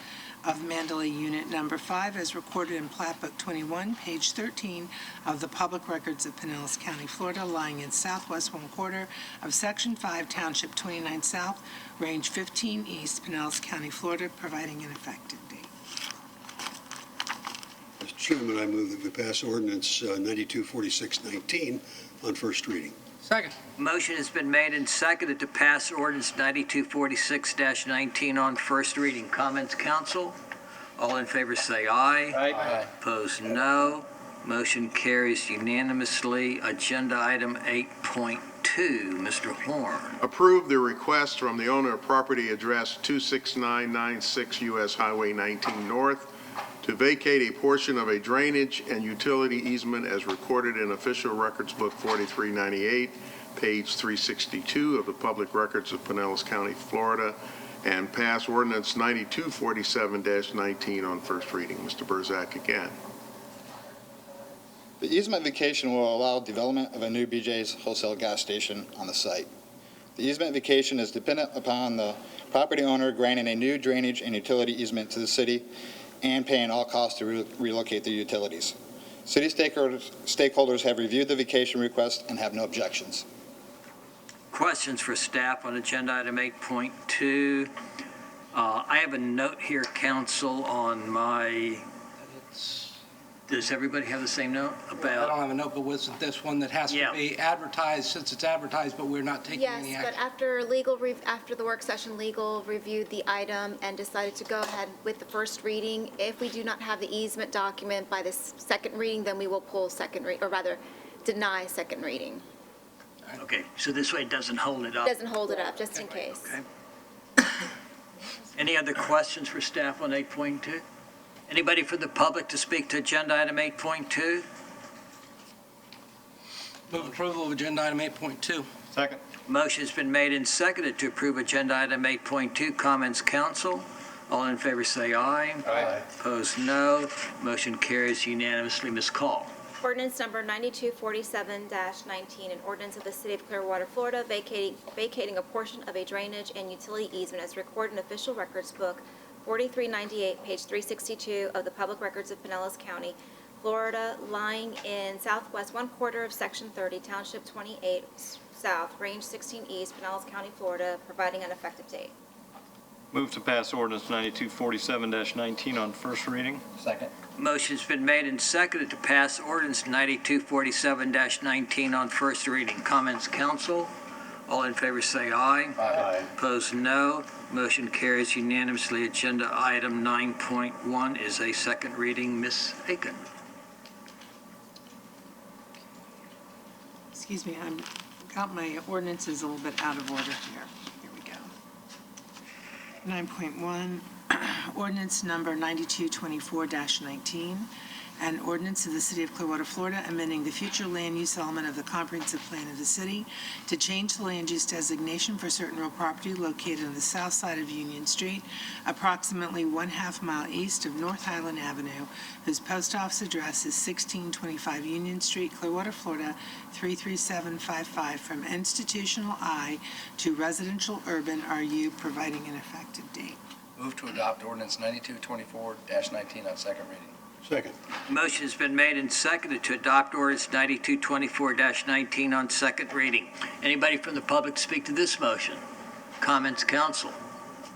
of Mandalay Unit Number 5 as recorded in Plat Book 21, page 13 of the Public Records of Pinellas County, Florida, lying in southwest one quarter of Section 5, Township 29 South, Range 15 East, Pinellas County, Florida, providing an effective date. Mr. Chairman, I move that we pass ordinance 9246-19 on first reading. Second. Motion has been made and seconded to pass ordinance 9246-19 on first reading. Comments, council? All in favor say aye. Aye. Opposed, no. Motion carries unanimously. Agenda item 8.2, Mr. Horn. Approve the request from the owner of property address 26996 U.S. Highway 19 North to vacate a portion of a drainage and utility easement as recorded in Official Records Book 4398, page 362 of the Public Records of Pinellas County, Florida, and pass ordinance 9247-19 on first reading. Mr. Burzak again. The easement vacation will allow development of a new BJ's wholesale gas station on the site. The easement vacation is dependent upon the property owner granting a new drainage and utility easement to the city and paying all costs to relocate the utilities. City stakeholders have reviewed the vacation request and have no objections. Questions for staff on agenda item 8.2. I have a note here, council, on my, does everybody have the same note I about? don't have a note, but wasn't this one that has to be advertised, since it's advertised, but we're not taking any Yes, action? but after the work session, legal reviewed the item and decided to go ahead with the first reading. If we do not have the easement document by the second reading, then we will pull or rather, deny second reading. Okay, so this way it doesn't hold it up. Doesn't hold it up, just in case. Okay. Any other questions for staff on 8.2? Anybody from the public to speak to agenda item 8.2? Move approval of agenda item 8.2. Second. Motion has been made and seconded to approve agenda item 8.2. Comments, council? All in favor say aye. Aye. Opposed, no. Motion carries unanimously. Ms. Call. Ordinance number 9247-19, an ordinance of the City of Clearwater, Florida, vacating a portion of a drainage and utility easement as recorded in Official Records Book 4398, page 362 of the Public Records of Pinellas County, Florida, lying in southwest one quarter of Section 30, Township 28 South, Range 16 East, Pinellas County, Florida, providing an effective date. Move to pass ordinance 9247-19 on first reading. Second. Motion's been made and seconded to pass ordinance 9247-19 on first reading. Comments, council? All in favor say aye. Aye. Opposed, no. Motion carries unanimously. Agenda item 9.1 is a second reading. Ms. Aiken. Excuse me, I've got my ordinances a little bit out of order here. Here we go. 9.1, ordinance number 9224-19, an ordinance of the City of Clearwater, Florida, amending the future land use element of the comprehensive plan of the city to change the land use designation for certain real property located on the south side of Union Street, approximately 1/2 mile east of North Highland Avenue, whose post office address is 1625 Union Street, Clearwater, Florida, 33755, from institutional I to residential urban RU, providing an effective date. Move to adopt ordinance 9224-19 on second reading. Second. Motion has been made and seconded to adopt ordinance 9224-19 on second reading. Anybody from the public to speak to this motion? Comments, council?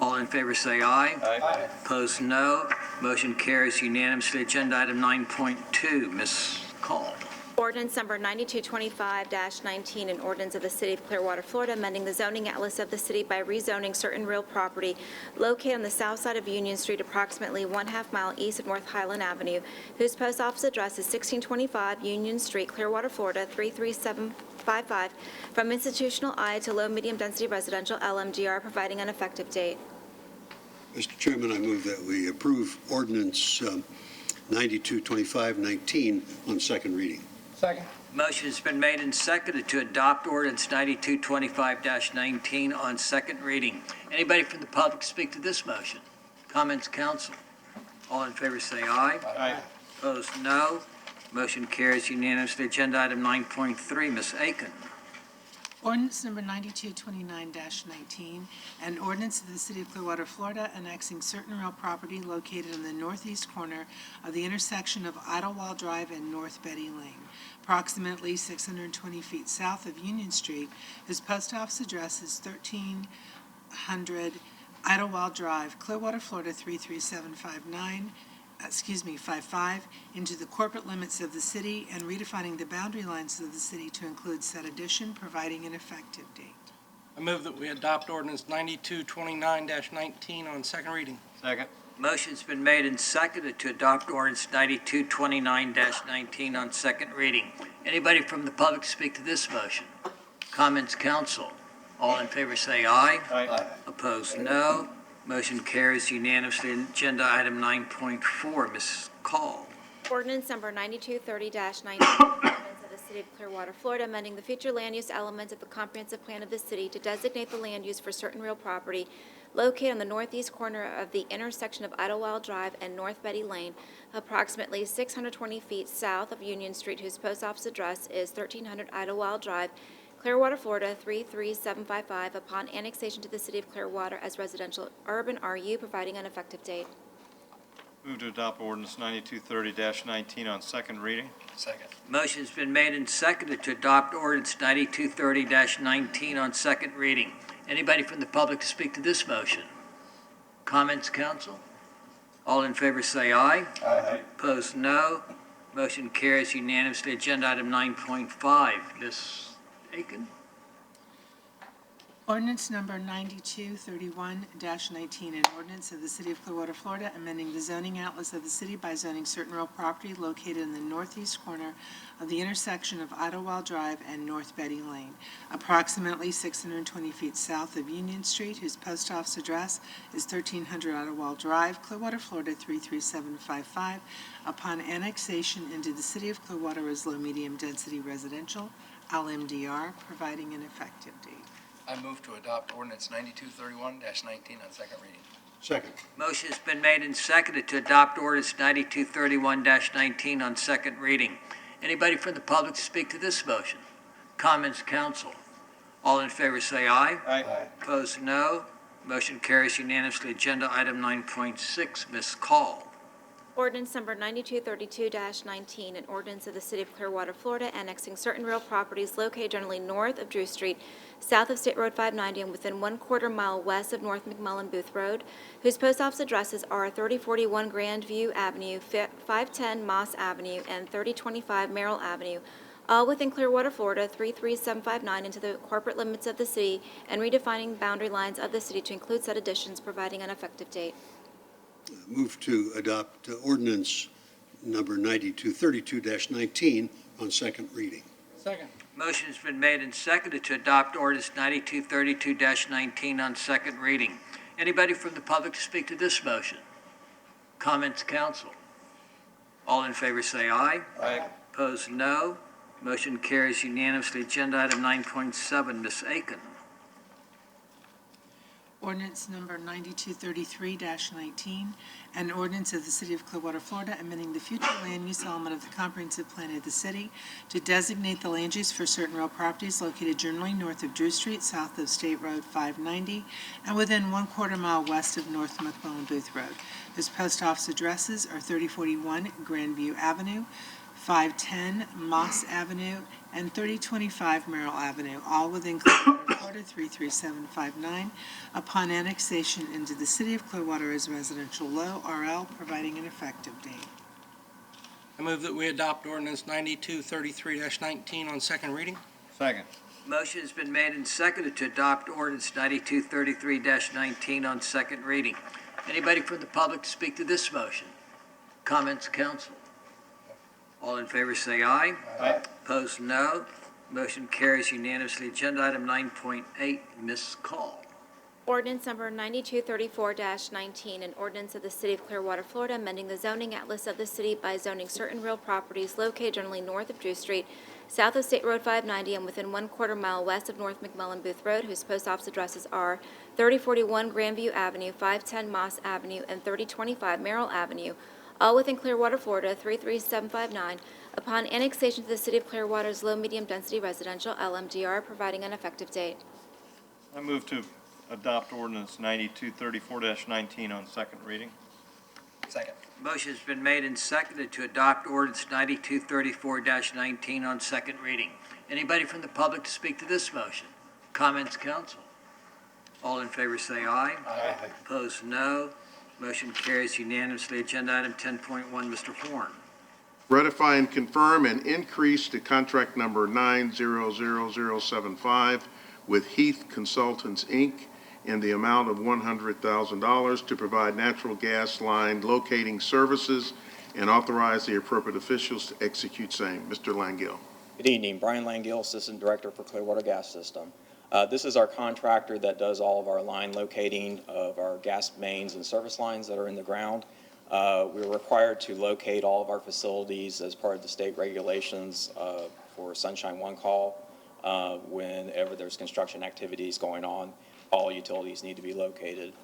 All in favor say aye. Aye. Opposed, no. Motion carries unanimously. Agenda item 9.2, Ms. Call. Ordinance number 9225-19, an ordinance of the City of Clearwater, Florida, amending the zoning atlas of the city by rezoning certain real property located on the south side of Union Street, approximately 1/2 mile east of North Highland Avenue, whose post office address is 1625 Union Street, Clearwater, Florida, 33755, from institutional I to low-medium density residential LMDR, providing an effective date. Mr. Chairman, I move that we approve ordinance 9225-19 on second reading. Second. Motion has been made and seconded to adopt ordinance 9225-19 on second reading. Anybody from the public speak to this motion? Comments, council? All in favor say aye. Aye. Opposed, no. Motion carries unanimously. Agenda item 9.3, Ms. Aiken. Ordinance number 9229-19, an ordinance of the City of Clearwater, Florida, annexing certain real property located in the northeast corner of the intersection of Idlewild Drive and North Betty Lane, approximately 620 feet south of Union Street, whose post office address is 1300 Idlewild Drive, Clearwater, Florida 33755, into the corporate limits of the city and redefining the boundary lines of the city to include said addition, providing an effective date. I move that we adopt ordinance 9229-19 on second reading. Second. Motion's been made and seconded to adopt ordinance 9229-19 on second reading. Anybody from the public speak to this motion? Comments, council? All in favor say aye. Aye. Opposed, no. Motion carries unanimously. Agenda item 9.4, Ms. Call. Ordinance number 9230-19, ordinance of the City of Clearwater, Florida, amending the future land use element of the comprehensive plan of the city to designate the land use for certain real property located on the northeast corner of the intersection of Idlewild Drive and North Betty Lane, approximately 620 feet south of Union Street, whose post office address is 1300 Idlewild Drive, Clearwater, Florida 33755, upon annexation to the City of Clearwater as residential urban RU, providing an effective date. Move to adopt ordinance 9230-19 on second reading. Second. Motion's been made and seconded to adopt ordinance 9230-19 on second reading. Anybody from the public to speak to this motion? Comments, council? All in favor say aye. Aye. Opposed, no. Motion carries unanimously. Agenda item 9.5, Ms. Aiken. Ordinance number 9231-19, an ordinance of the City of Clearwater, Florida, amending the zoning atlas of the city by zoning certain real property located in the northeast corner of the intersection of Idlewild Drive and North Betty Lane, approximately 620 feet south of Union Street, whose post office address is 1300 Idlewild Drive, Clearwater, Florida 33755, upon annexation into the City of Clearwater as low-medium density residential, LMDR, providing an effective date. I move to adopt ordinance 9231-19 on second reading. Second. Motion has been made and seconded to adopt ordinance 9231-19 on second reading. Anybody from the public to speak to this motion? Comments, council? All in favor say aye. Aye. Opposed, no. Motion carries unanimously. Agenda item 9.6, Ms. Call. Ordinance number 9232-19, an ordinance of the City of Clearwater, Florida, annexing certain real properties located generally north of Drew Street, south of State Road 590, and within 1/4 mile west of North McMullen Booth Road, whose post office addresses are 3041 Grandview Avenue, 510 Moss Avenue, and 3025 Merrill Avenue, all within Clearwater, Florida 33759, into the corporate limits of the city, and redefining boundary lines of the city to include said additions, providing an effective date. Move to adopt ordinance number 9232-19 on second reading. Second. Motion has been made and seconded to adopt ordinance 9232-19 on second reading. Anybody from the public to speak to this motion? Comments, council? All in favor say aye. Aye. Opposed, no. Motion carries unanimously. Agenda item 9.7, Ms. Aiken. Ordinance number 9233-19, an ordinance of the City of Clearwater, Florida, amending the future land use element of the comprehensive plan of the city to designate the land use for certain real properties located generally north of Drew Street, south of State Road 590, and within 1/4 mile west of North McMullen Booth Road, whose post office addresses are 3041 Grandview Avenue, 510 Moss Avenue, and 3025 Merrill Avenue, all within Clearwater, Florida 33759, upon annexation into the City of Clearwater as residential low RL, providing an effective date. I move that we adopt ordinance 9233-19 on second reading. Second. Motion has been made and seconded to adopt ordinance 9233-19 on second reading. Anybody from the public to speak to this motion? Comments, council? All in favor say aye. Aye. Opposed, no. Motion carries unanimously. Agenda item 9.8, Ms. Call. Ordinance number 9234-19, an ordinance of the City of Clearwater, Florida, amending the zoning atlas of the city by zoning certain real properties located generally north of Drew Street, south of State Road 590, and within 1/4 mile west of North McMillan Booth Road, whose post office addresses are 3041 Grandview Avenue, 510 Moss Avenue, and 3025 Merrill Avenue, all within Clearwater, Florida, 33759, upon annexation to the City of Clearwater's low-medium density residential, LMDR, providing an effective date. I move to adopt ordinance 9234-19 on second reading. Second. Motion has been made and seconded to adopt ordinance 9234-19 on second reading. Anybody from the public to speak to this motion? Comments, council? All in favor say aye. Aye. Opposed, no. Motion carries unanimously. Agenda item 10.1, Mr. Horn. Ratify and confirm an increase to contract number 900075 with Heath Consultants, Inc. in the amount of $100,000 to provide natural gas line locating services and authorize the appropriate officials to execute same. Mr. Langill. Good evening. Brian Langill, Assistant Director for Clearwater Gas System. This is our contractor that does all of our line locating of our gas mains and service lines that are in the ground. We're required to locate all of our facilities as part of the state regulations for Sunshine One Call. Whenever there's construction activities going on, all utilities need to be located.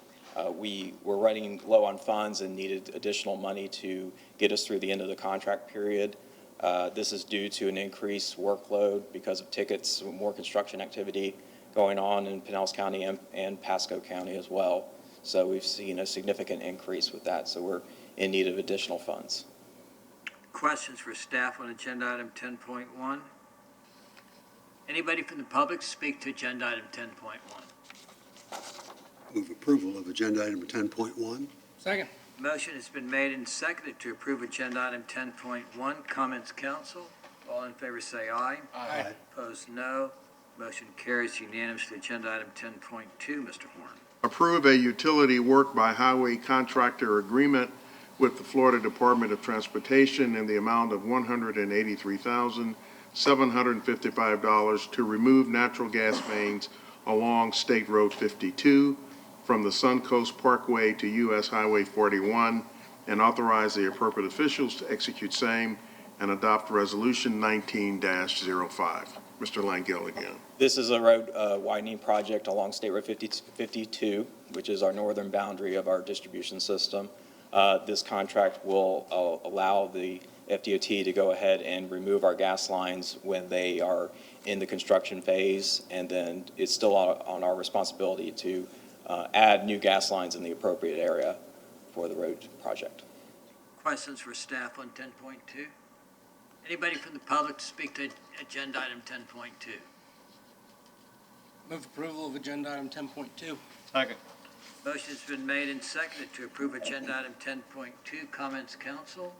We were running low on funds and needed additional money to get us through the end of the contract period. This is due to an increased workload because of tickets, more construction activity going on in Pinellas County and Pasco County as well. So we've seen a significant increase with that. So we're in need of additional funds. Questions for staff on agenda item 10.1? Anybody from the public speak to agenda item 10.1? Move approval of agenda item 10.1. Second. Motion has been made and seconded to approve agenda item 10.1. Comments, council? All in favor say aye. Aye. Opposed, no. Motion carries unanimously. Agenda item 10.2, Mr. Horn. Approve a utility work by highway contractor agreement with the Florida Department of Transportation in the amount of $183,755 to remove natural gas mains along State Road 52 from the Suncoast Parkway to U.S. Highway 41 and authorize the appropriate officials to execute same and adopt Resolution 19-05. Mr. Langill again. This is a road widening project along State Road 52, which is our northern boundary of our distribution system. This contract will allow the FDOT to go ahead and remove our gas lines when they are in the construction phase, and then it's still on our responsibility to add new gas lines in the appropriate area for the road project. Questions for staff on 10.2? Anybody from the public to speak to agenda item 10.2? Move approval of agenda item 10.2. Second. Motion has been made and seconded to approve agenda item 10.2. Comments, council?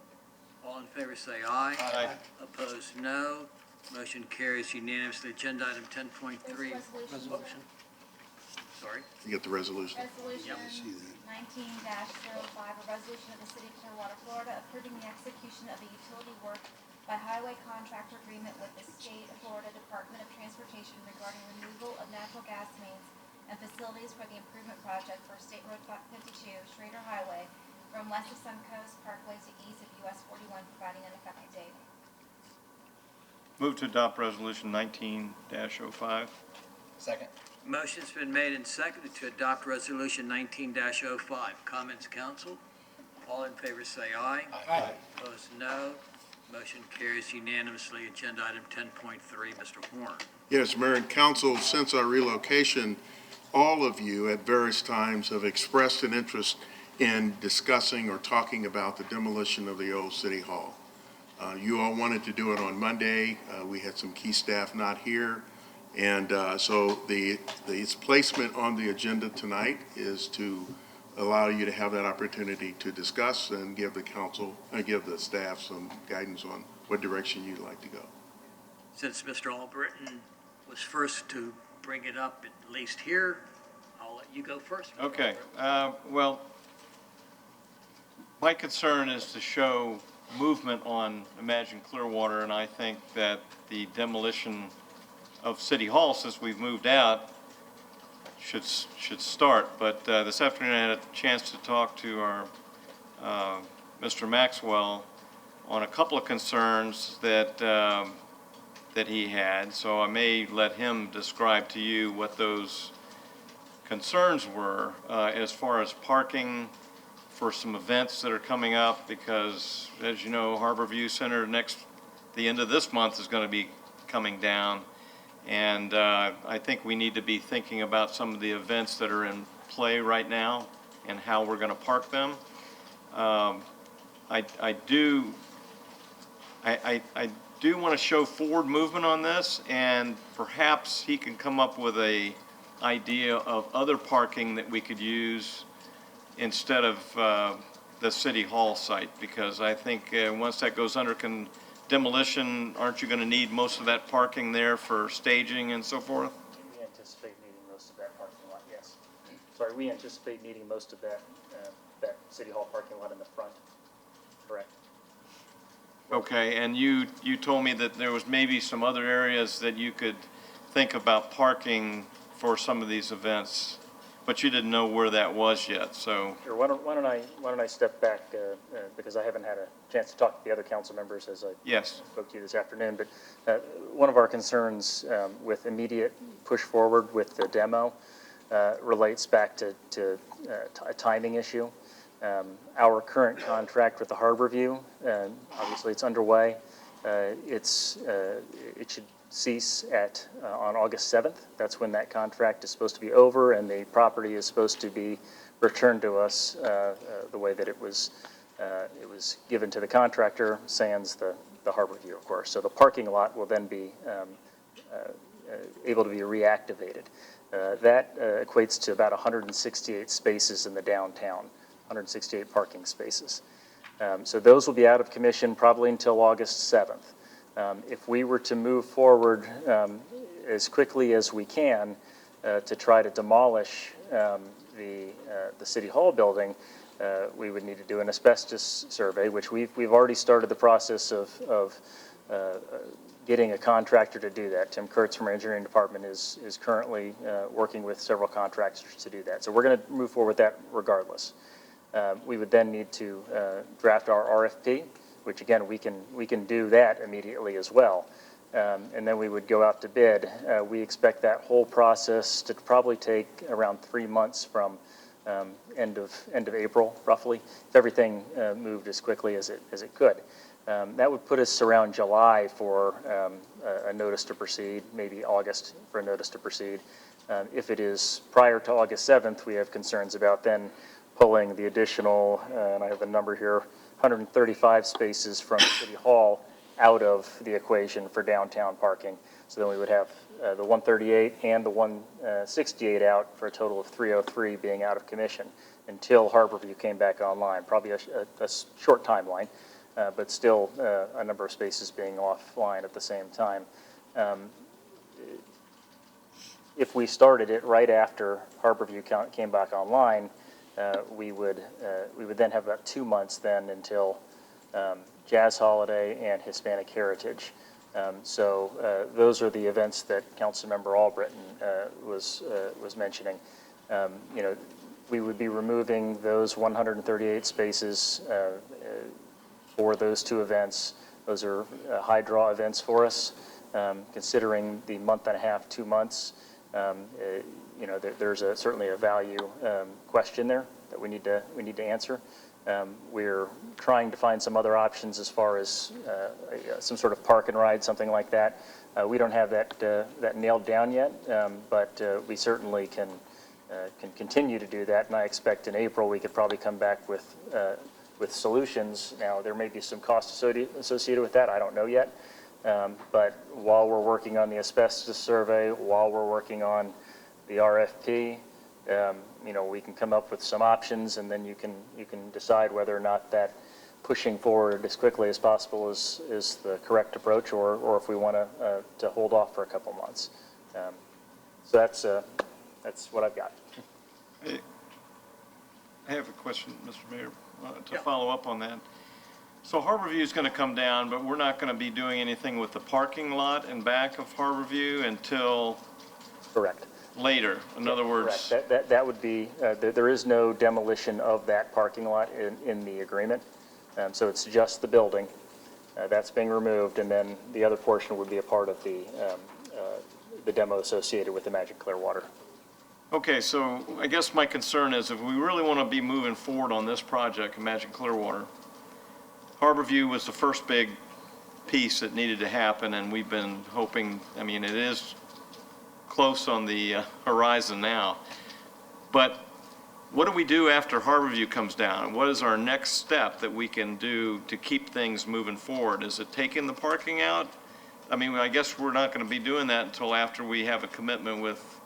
All in favor say aye. Aye. Opposed, no. Motion carries unanimously. Agenda item 10.3. Resolution. Sorry. You get the resolution. Resolution 19-05, a resolution of the City of Clearwater, Florida, approving the execution of a utility work by highway contractor agreement with the State of Florida Department of Transportation regarding removal of natural gas mains and facilities for the improvement project for State Road 52, Schrader Highway, from west of Suncoast Parkway to east of US 41, providing an effective date. Move to adopt Resolution 19-05. Second. Motion's been made and seconded to adopt Resolution 19-05. Comments, council? All in favor say aye. Aye. Opposed, no. Motion carries unanimously. Agenda item 10.3, Mr. Horn. Yes, Mayor and Council, since our relocation, all of you at various times have expressed an interest in discussing or talking about the demolition of the old City Hall. You all wanted to do it on Monday. We had some key staff not here. And so its placement on the agenda tonight is to allow you to have that opportunity to discuss and give the council, give the staff some guidance on what direction you'd like to go. Since Mr. Albritton was first to bring it up, at least here, I'll let you go first. Mr. Okay, Albritton. well, my concern is to show movement on Imagine Clearwater, and I think that the demolition of City Hall, since we've moved out, should start. But this afternoon I had a chance to talk to our Mr. Maxwell on a couple of concerns that that he had. So I may let him describe to you what those concerns were as far as parking for some events that are coming up, because as you know, Harbor View Center the end of this month is going to be coming down. And I think we need to be thinking about some of the events that are in play right now and how we're going to park them. I do want to show forward movement on this, and perhaps he can come up with a idea of other parking that we could use instead of the City Hall site, because I think once that goes under demolition, aren't you going to need most of that parking there for staging and so forth? We anticipate needing most of that parking lot, yes. Sorry, we anticipate needing most of that City Hall parking lot in the front, correct? Okay, and you told me that there was maybe some other areas that you could think about parking for some of these events, but you didn't know where that was yet, so. Sure, why don't I step back, because I haven't had a chance to talk to the other council members as I spoke to you this afternoon, but one of our concerns with immediate push forward with the demo relates back to a timing issue. Our current contract with the Harbor View, obviously it's underway. It should cease on August 7th. That's when that contract is supposed to be over, and the property is supposed to be returned to us the way that it was given to the contractor, sans the Harbor View, of course. So the parking lot will then be able to be reactivated. That equates to about 168 spaces in the downtown, 168 parking spaces. So those will be out of commission probably until August 7th. If we were to move forward as quickly as we can to try to demolish the City Hall building, we would need to do an asbestos survey, which we've already started the process of getting a contractor to do that. Tim Kurtz from our engineering department is currently working with several contractors to do that. So we're going to move forward with that regardless. We would then need to draft our RFP, which again, we can do that immediately as well. And then we would go out to bid. We expect that whole process to probably take around 3 months from end of April, roughly, if everything moved as quickly as it could. That would put us around July for a notice to proceed, maybe August for a notice to proceed. If it is prior to August 7th, we have concerns about then pulling the additional, and I have the number here, 135 spaces from City Hall out of the equation for downtown parking. So then we would have the 138 and the 168 out for a total of 303 being out of commission until Harbor View came back online. Probably a short timeline, but still a number of spaces being offline at the same time. If we started it right after Harbor View came back online, we would then have about 2 months then until Jazz Holiday and Hispanic Heritage. So those are the events that Councilmember Albritton was mentioning. You know, we would be removing those 138 spaces for those two events. Those are high draw events for us, considering the month and a half, 2 months. You know, there's certainly a value question there that we need to answer. We're trying to find some other options as far as some sort of park and ride, something like that. We don't have that nailed down yet, but we certainly can continue to do that. And I expect in April we could probably come back with solutions. Now there may be some cost associated with that. I don't know yet. But while we're working on the asbestos survey, while we're working on the RFP, we can come up with some options, and then you can decide whether or not that pushing forward as quickly as possible is the correct approach, or if we want to hold off for a couple months. So that's what I've got. I have a question, Mr. Mayor, to follow up on that. So Harborview is going to come down, but we're not going to be doing anything with the parking lot in back of Harborview until Correct. later. In other words, Correct. That would be, there is no demolition of that parking lot in the agreement. So it's just the building. That's being removed, and then the other portion would be a part of the demo associated with Imagine Clearwater. okay, so I guess my concern is if we really want to be moving forward on this project, Imagine Clearwater, Harborview was the first big piece that needed to happen, and we've been hoping, I mean, it is close on the horizon now. But what do we do after Harborview comes down? What is our next step that we can do to keep things moving forward? Is it taking the parking out? I mean, I guess we're not going to be doing that until after we have a commitment with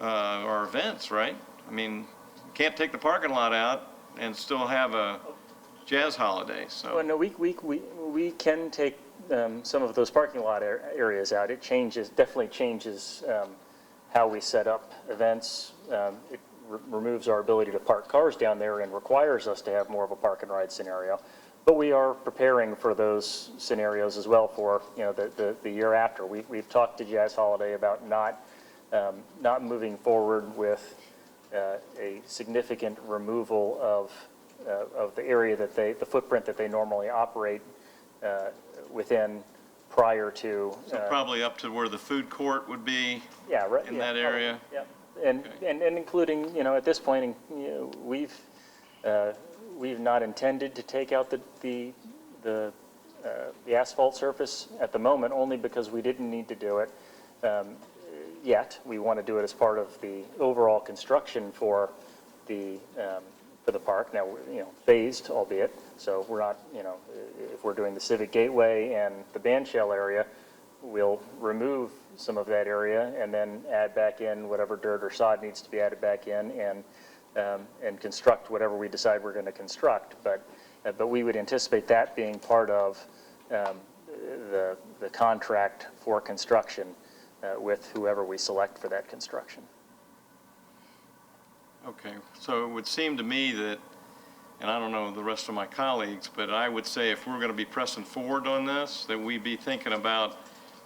our events, right? I mean, can't take the parking lot out and still have a jazz holiday, so. Well, no, we can take some of those parking lot areas out. It definitely changes how we set up events. It removes our ability to park cars down there and requires us to have more of a park and ride scenario. But we are preparing for those scenarios as well for, the year after. We've talked to Jazz Holiday about not moving forward with a significant removal of the area the footprint that they normally operate within prior to. So probably up to where the food court would be. Yeah, right. In that area. Yeah. And including, at this point, we've not intended to take out the asphalt surface at the moment, only because we didn't need to do it yet. We want to do it as part of the overall construction for the park. Now, phased, albeit. So we're not, if we're doing the Civic Gateway and the band shell area, we'll remove some of that area and then add back in whatever dirt or sod needs to be added back in and construct whatever we decide we're going to construct. But we would anticipate that being part of the contract for construction with whoever we select for that construction. Okay, so it would seem to me that, and I don't know the rest of my colleagues, but I would say if we're going to be pressing forward on this, that we be thinking about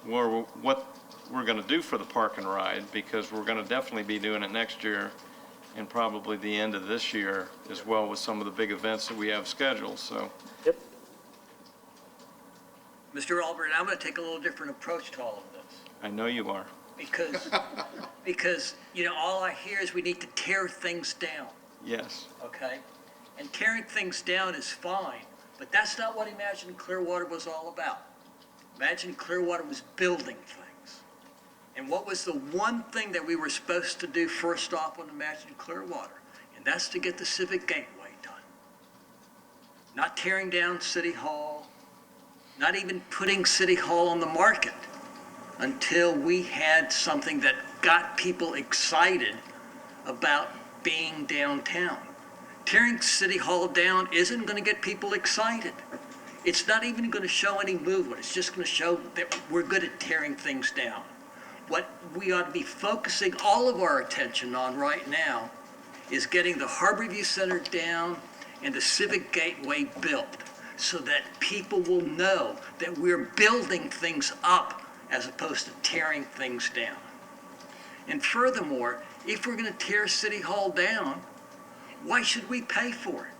what we're going to do for the park and ride, because we're going to definitely be doing it next year and probably the end of this year as well with some of the big events that we have scheduled, so. Yep. Mr. Albert, I'm going to take a little different approach to all of this. I know you are. Because all I hear is we need to tear things down. Yes. Okay? And tearing things down is fine, but that's not what Imagine Clearwater was all about. Imagine Clearwater was building things. And what was the one thing that we were supposed to do first off on Imagine Clearwater? And that's to get the Civic Gateway done. Not tearing down City Hall, not even putting City Hall on the market until we had something that got people excited about being downtown. Tearing City Hall down isn't going to get people excited. It's not even going to show any movement. It's just going to show that we're good at tearing things down. What we ought to be focusing all of our attention on right now is getting the Harborview Center down and the Civic Gateway built so that people will know that we're building things up as opposed to tearing things down. And furthermore, if we're going to tear City Hall down, why should we pay for it?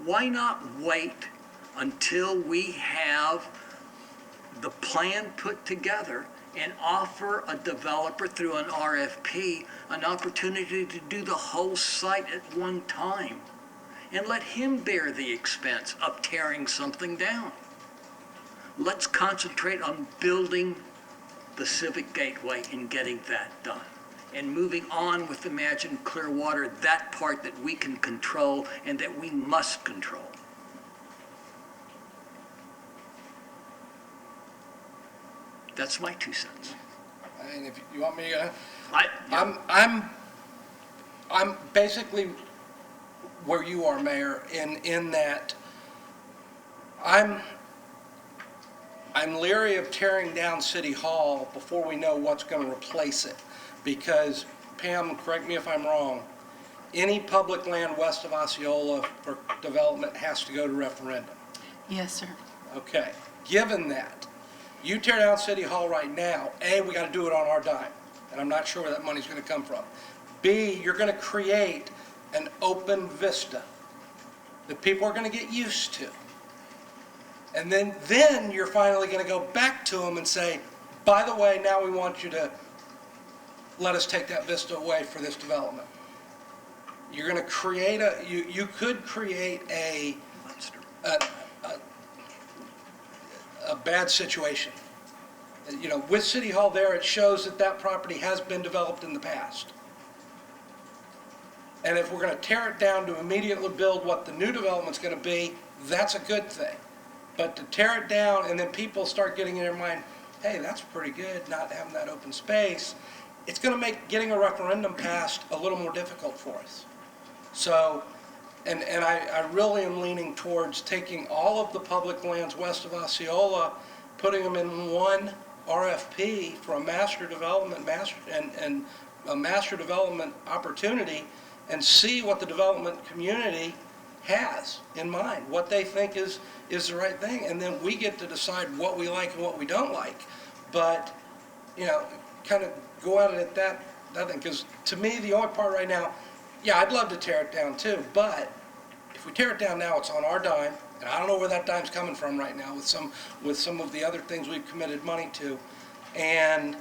Why not wait until we have the plan put together and offer a developer through an RFP an opportunity to do the whole site at one time and let him bear the expense of tearing something down? Let's concentrate on building the Civic Gateway and getting that done. And moving on with Imagine Clearwater, that part that we can control and that we must control. That's my 2 cents. mean, if you want me to, I'm basically where you are, Mayor, in that I'm leery of tearing down City Hall before we know what's going to replace it. Because, Pam, correct me if I'm wrong, any public land west of Osceola for development has to go to referendum. Yes, sir. Okay, given that, you tear down City Hall right now, A, we got to do it on our dime, and I'm not sure where that money's going to come from. B, you're going to create an open vista that people are going to get used to. And then you're finally going to go back to them and say, by the way, now we want you to let us take that vista away for this development. You're going to create you could create a bad situation. You know, with City Hall there, it shows that that property has been developed in the past. And if we're going to tear it down to immediately build what the new development's going to be, that's a good thing. But to tear it down and then people start getting in their mind, hey, that's pretty good, not having that open space, it's going to make getting a referendum passed a little more difficult for us. So, and I really am leaning towards taking all of the public lands west of Osceola, putting them in one RFP for a master development and a master development opportunity, and see what the development community has in mind, what they think is the right thing, and then we get to decide what we like and what we don't like. But, you know, kind of go at it at that thing, because to me, the only part right now, yeah, I'd love to tear it down too, but if we tear it down now, it's on our dime, and I don't know where that dime's coming from right now with some of the other things we've committed money to, and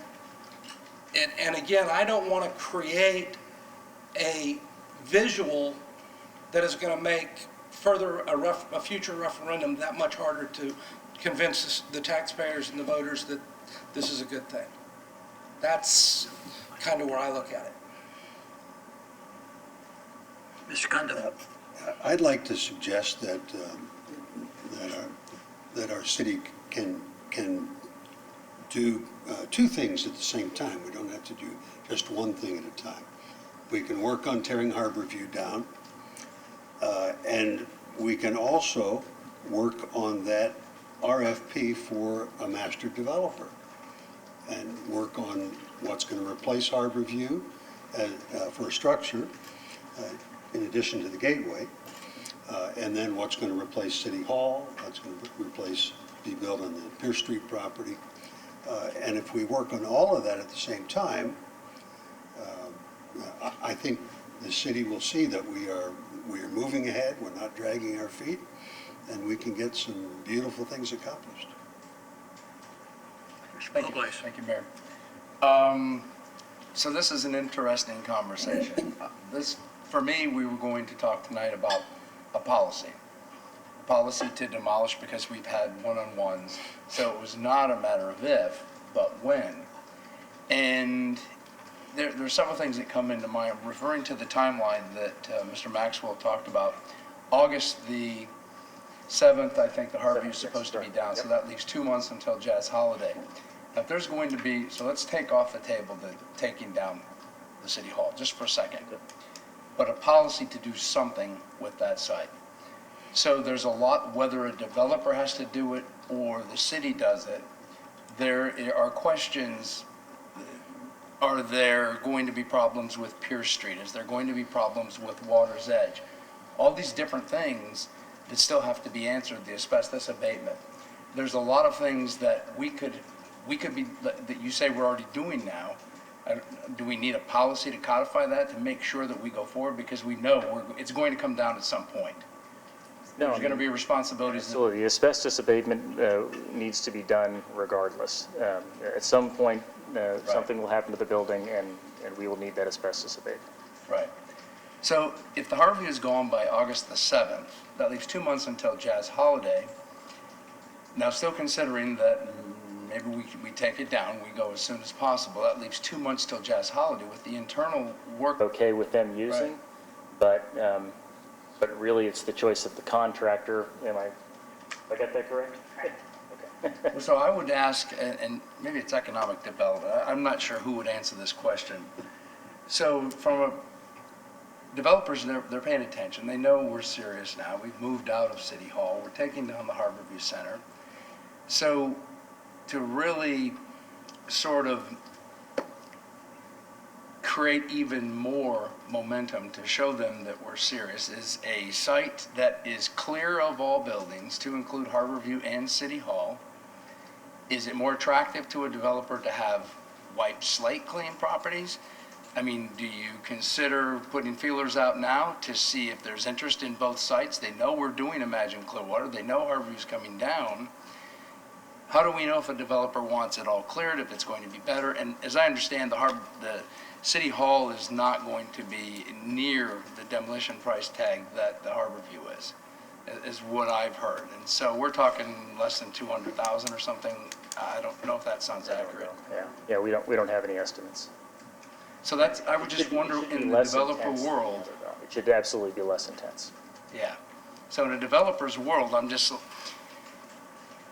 again, I don't want to create a visual that is going to make further a future referendum that much harder to convince the taxpayers and the voters that this is a good thing. That's kind of where I look at it. Mr. Condon. I'd like to suggest that that our city can do two things at the same time. We don't have to do just one thing at a time. We can work on tearing Harborview down, and we can also work on that RFP for a master developer and work on what's going to replace Harborview for a structure in addition to the gateway, and then what's going to replace City Hall, what's going to be built on the Pierce Street property. And if we work on all of that at the same time, I think the city will see that we are moving ahead, we're not dragging our feet, and we can get some beautiful things accomplished. Thank you, Mayor. So this is an interesting conversation. For me, we were going to talk tonight about a policy to demolish, because we've had one-on-ones. So it was not a matter of if, but when. And there's several things that come into mind, referring to the timeline that Mr. Maxwell talked about. August the 7th, I think the Harborview is supposed to be down, so that leaves 2 months until Jazz Holiday. Now, if there's going to be, so let's take off the table the taking down the City Hall, just for a second, but a policy to do something with that site. So there's a lot, whether a developer has to do it or the city does it, there are questions. Are there going to be problems with Pierce Street? Is there going to be problems with Water's Edge? All these different things that still have to be answered, the asbestos abatement. There's a lot of things that we could be, that you say we're already doing now. Do we need a policy to codify that to make sure that we go forward? Because we know it's going to come down at some point. No, There's going to be responsibilities. Absolutely. The asbestos abatement needs to be done regardless. At some point, something will happen to the building, and we will need that asbestos abated. Right. So if the Harborview is gone by August the 7th, that leaves 2 months until Jazz Holiday. Now, still considering that maybe we take it down, we go as soon as possible, that leaves 2 months till Jazz Holiday with the internal work. Okay with them using, right. But really it's the choice of the contractor. I got that correct? Okay. So I would ask, and maybe it's economic development, I'm not sure who would answer this question. So from a developers, they're paying attention. They know we're serious now. We've moved out of City Hall. We're taking down the Harborview Center. So to really sort of create even more momentum to show them that we're serious is a site that is clear of all buildings, to include Harborview and City Hall. Is it more attractive to a developer to have wiped slate clean properties? I mean, do you consider putting feelers out now to see if there's interest in both sites? They know we're doing Imagine Clearwater. They know Harborview's coming down. How do we know if a developer wants it all cleared, if it's going to be better? And as I understand, the City Hall is not going to be near the demolition price tag that the Harborview is what I've heard. And so we're talking less than 200,000 or something. I don't know if that sounds accurate. Yeah, we don't have any estimates. So that's, I would just wonder in the developer world. It should absolutely be less intense. Yeah. So in a developer's world, I'm just,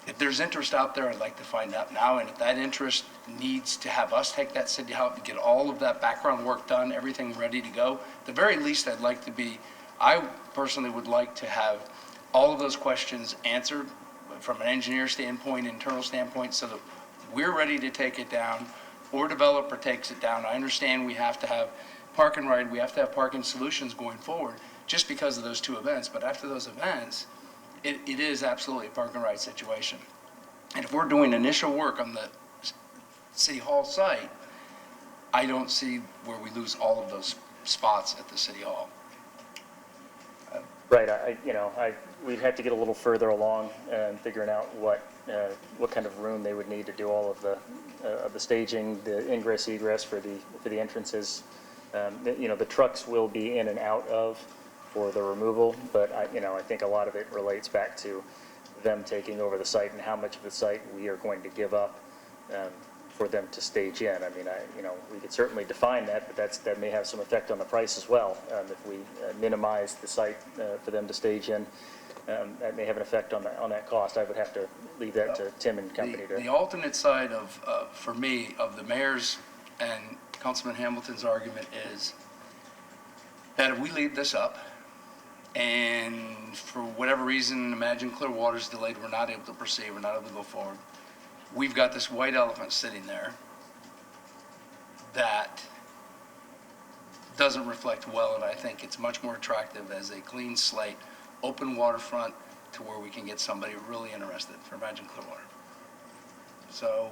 if there's interest out there, I'd like to find out now. And if that interest needs to have us take that City Hall, get all of that background work done, everything ready to go, at the very least, I'd like to be, I personally would like to have all of those questions answered from an engineer standpoint, internal standpoint, so that we're ready to take it down, or developer takes it down. I understand we have to have park and ride, we have to have parking solutions going forward just because of those two events. But after those events, it is absolutely a park and ride situation. And if we're doing initial work on the City Hall site, I don't see where we lose all of those spots at the City Hall. Right, we'd have to get a little further along in figuring out what kind of room they would need to do all of the staging, the ingress egress for the entrances. The trucks will be in and out of for the removal, but I think a lot of it relates back to them taking over the site and how much of the site we are going to give up for them to stage in. I mean, we could certainly define that, but that may have some effect on the price as well. If we minimize the site for them to stage in, that may have an effect on that cost. I would have to leave that to Tim and company. The alternate side for me, of the mayor's and Councilman Hamilton's argument is that if we leave this up, and for whatever reason, Imagine Clearwater's delayed, we're not able to proceed, we're not able to go forward, we've got this white elephant sitting there that doesn't reflect well, and I think it's much more attractive as a clean slate, open waterfront, to where we can get somebody really interested for Imagine Clearwater. So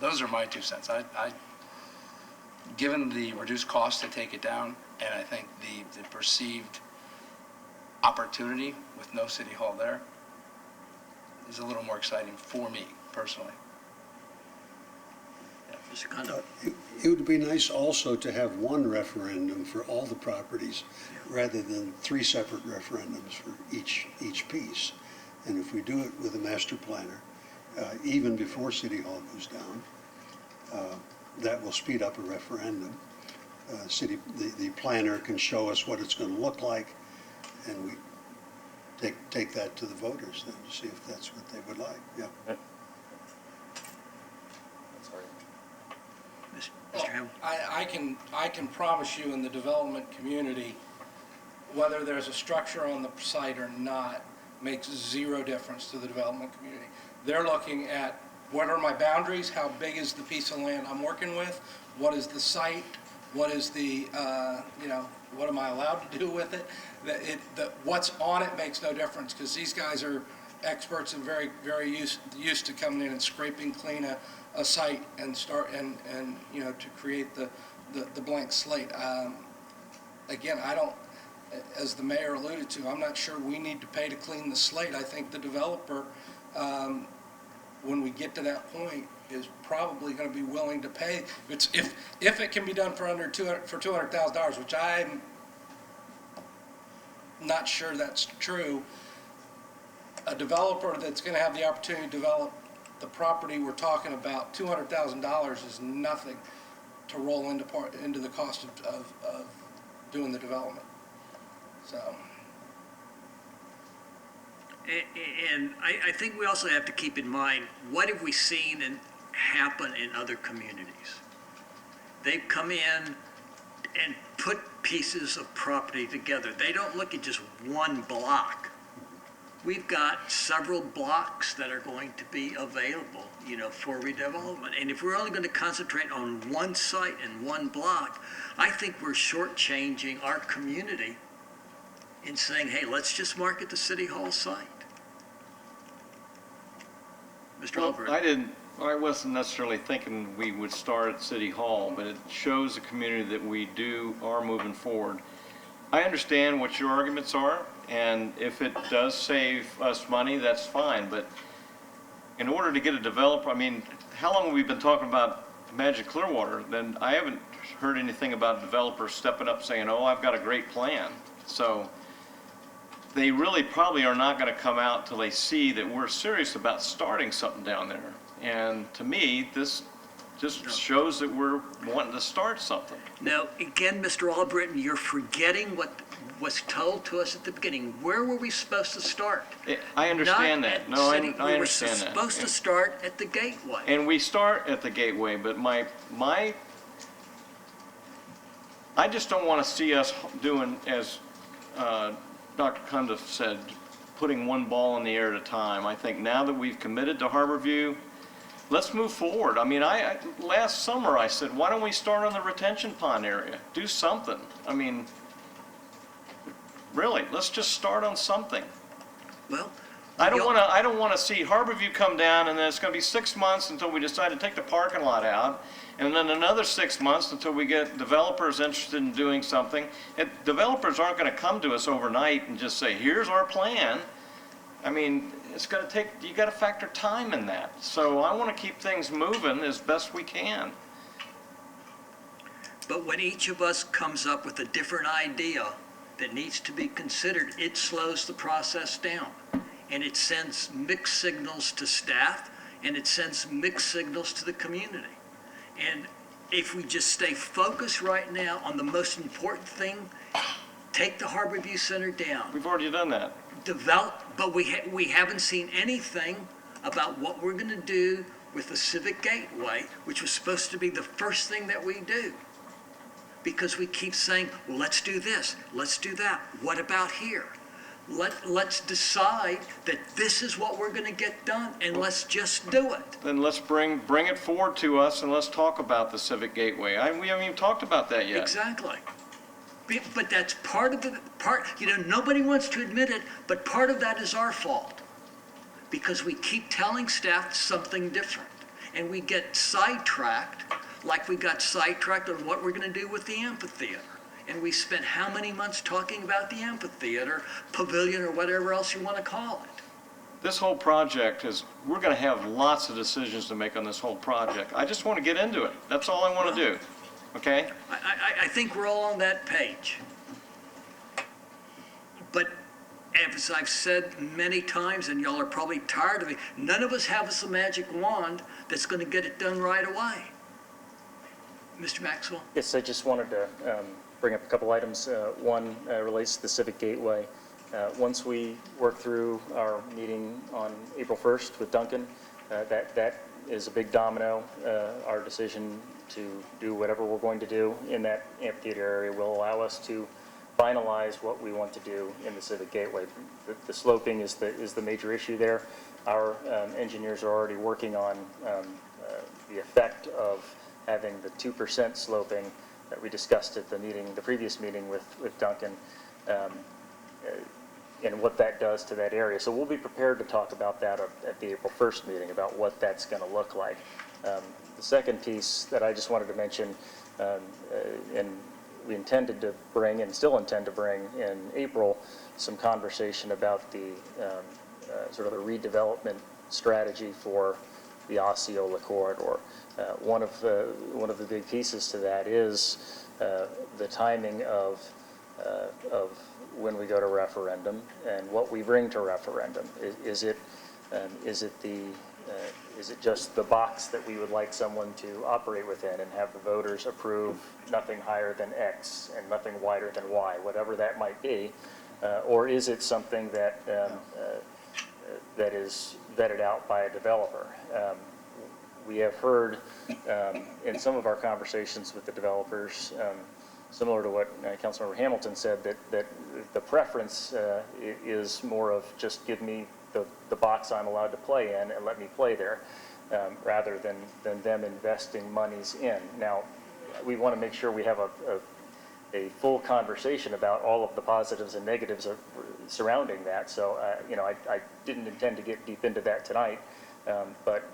those are my 2 cents. Given the reduced cost to take it down, and I think the perceived opportunity with no City Hall there is a little more exciting for me personally. It would be nice also to have one referendum for all the properties rather than 3 separate referendums for each piece. And if we do it with a master planner, even before City Hall goes down, that will speed up a referendum. The planner can show us what it's going to look like, and we take that to the voters then to see if that's what they would like. Yeah. Mr. Hamilton? I can promise you in the development community, whether there's a structure on the site or not makes 0 difference to the development community. They're looking at what are my boundaries, how big is the piece of land I'm working with, what is the site, what is the, what am I allowed to do with it? What's on it makes no difference, because these guys are experts and very used to coming in and scraping clean a site and start and to create the blank slate. Again, I don't, as the mayor alluded to, I'm not sure we need to pay to clean the slate. I think the developer, when we get to that point, is probably going to be willing to pay. If it can be done for $200,000, which I'm not sure that's true. A developer that's going to have the opportunity to develop the property we're talking about, $200,000 is nothing to roll into the cost of doing the development. So. And I think we also have to keep in mind, what have we seen happen in other communities? They've come in and put pieces of property together. They don't look at just one block. We've got several blocks that are going to be available, for redevelopment. And if we're only going to concentrate on one site and one block, I think we're shortchanging our community in saying, hey, let's just market the City Hall site. Mr. Albert. I wasn't necessarily thinking we would start at City Hall, but it shows the community that we are moving forward. I understand what your arguments are, and if it does save us money, that's fine, but in order to get a developer, how long have we been talking about Magic Clearwater? Then I haven't heard anything about developers stepping up saying, oh, I've got a great plan. So they really probably are not going to come out till they see that we're serious about starting something down there. And to me, this just shows that we're wanting to start something. Now, again, Mr. Albritton, you're forgetting what was told to us at the beginning. Where were we supposed to start? I understand that. No, I understand that. We were supposed to start at the gateway. And we start at the gateway, but I just don't want to see us doing, as Dr. Cundiff said, putting one ball in the air at a time. I think now that we've committed to Harborview, let's move forward. Last summer I said, why don't we start on the retention pond area? Do something. Really, let's just start on something. Well, I don't want to see Harborview come down and then it's going to be 6 months until we decide to take the parking lot out, and then another 6 months until we get developers interested in doing something. And developers aren't going to come to us overnight and just say, here's our plan. It's going to take, you got to factor time in that. So I want to keep things moving as best we can. But when each of us comes up with a different idea that needs to be considered, it slows the process down. And it sends mixed signals to staff, and it sends mixed signals to the community. And if we just stay focused right now on the most important thing, take the Harborview Center down. We've already done that. But we haven't seen anything about what we're going to do with the Civic Gateway, which was supposed to be the first thing that we do. Because we keep saying, well, let's do this, let's do that. What about here? Let's decide that this is what we're going to get done, and let's just do it. Then let's bring it forward to us and let's talk about the Civic Gateway. We haven't even talked about that yet. Exactly. But that's part of nobody wants to admit it, but part of that is our fault. Because we keep telling staff something different. And we get sidetracked, like we got sidetracked on what we're going to do with the amphitheater. And we spent how many months talking about the amphitheater, pavilion, or whatever else you want to call it. This whole project we're going to have lots of decisions to make on this whole project. I just want to get into it. That's all I want to do. Okay? I think we're all on that page. But as I've said many times, and y'all are probably tired of me, none of us have a magic wand that's going to get it done right away. Mr. Maxwell? Yes, I just wanted to bring up a couple items. One relates to the Civic Gateway. Once we work through our meeting on April 1st with Duncan, that is a big domino. Our decision to do whatever we're going to do in that amphitheater area will allow us to finalize what we want to do in the Civic Gateway. The sloping is the major issue there. Our engineers are already working on the effect of having the 2% sloping that we discussed at the previous meeting with Duncan, and what that does to that area. So we'll be prepared to talk about that at the April 1st meeting, about what that's going to look like. The second piece that I just wanted to mention, and we intended to bring and still intend to bring in April, some conversation about the sort of the redevelopment strategy for the Osceola corridor. One of the big pieces to that is the timing of when we go to referendum and what we bring to referendum. Is it just the box that we would like someone to operate within and have the voters approve nothing higher than X and nothing wider than Y, whatever that might be? Or is it something that that is vetted out by a developer. We have heard in some of our conversations with the developers, similar to what Councilmember Hamilton said, that the preference is more of just give me the box I'm allowed to play in and let me play there, rather than them investing monies in. Now, we want to make sure we have a full conversation about all of the positives and negatives surrounding that. So, I didn't intend to get deep into that tonight, but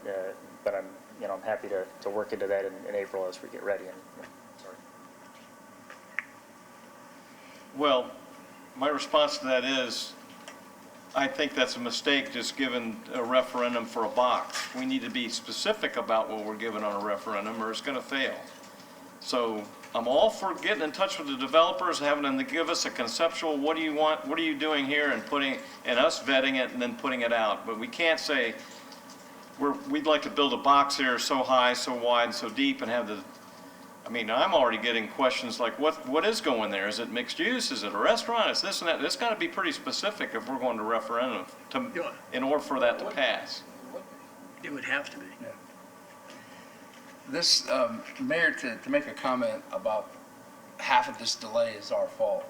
I'm happy to work into that in April as we get ready. Sorry. Well, my response to that is, I think that's a mistake, just giving a referendum for a box. We need to be specific about what we're giving on a referendum, or it's going to fail. So I'm all for getting in touch with the developers, having them to give us a conceptual, what do you want, what are you doing here, and us vetting it and then putting it out. But we can't say, we'd like to build a box here so high, so wide, so deep, and have I'm already getting questions like, what is going there? Is it mixed use? Is it a restaurant? Is this and that? It's got to be pretty specific if we're going to referendum in order for that to pass. It would have to be. Yeah. This, Mayor, to make a comment about half of this delay is our fault.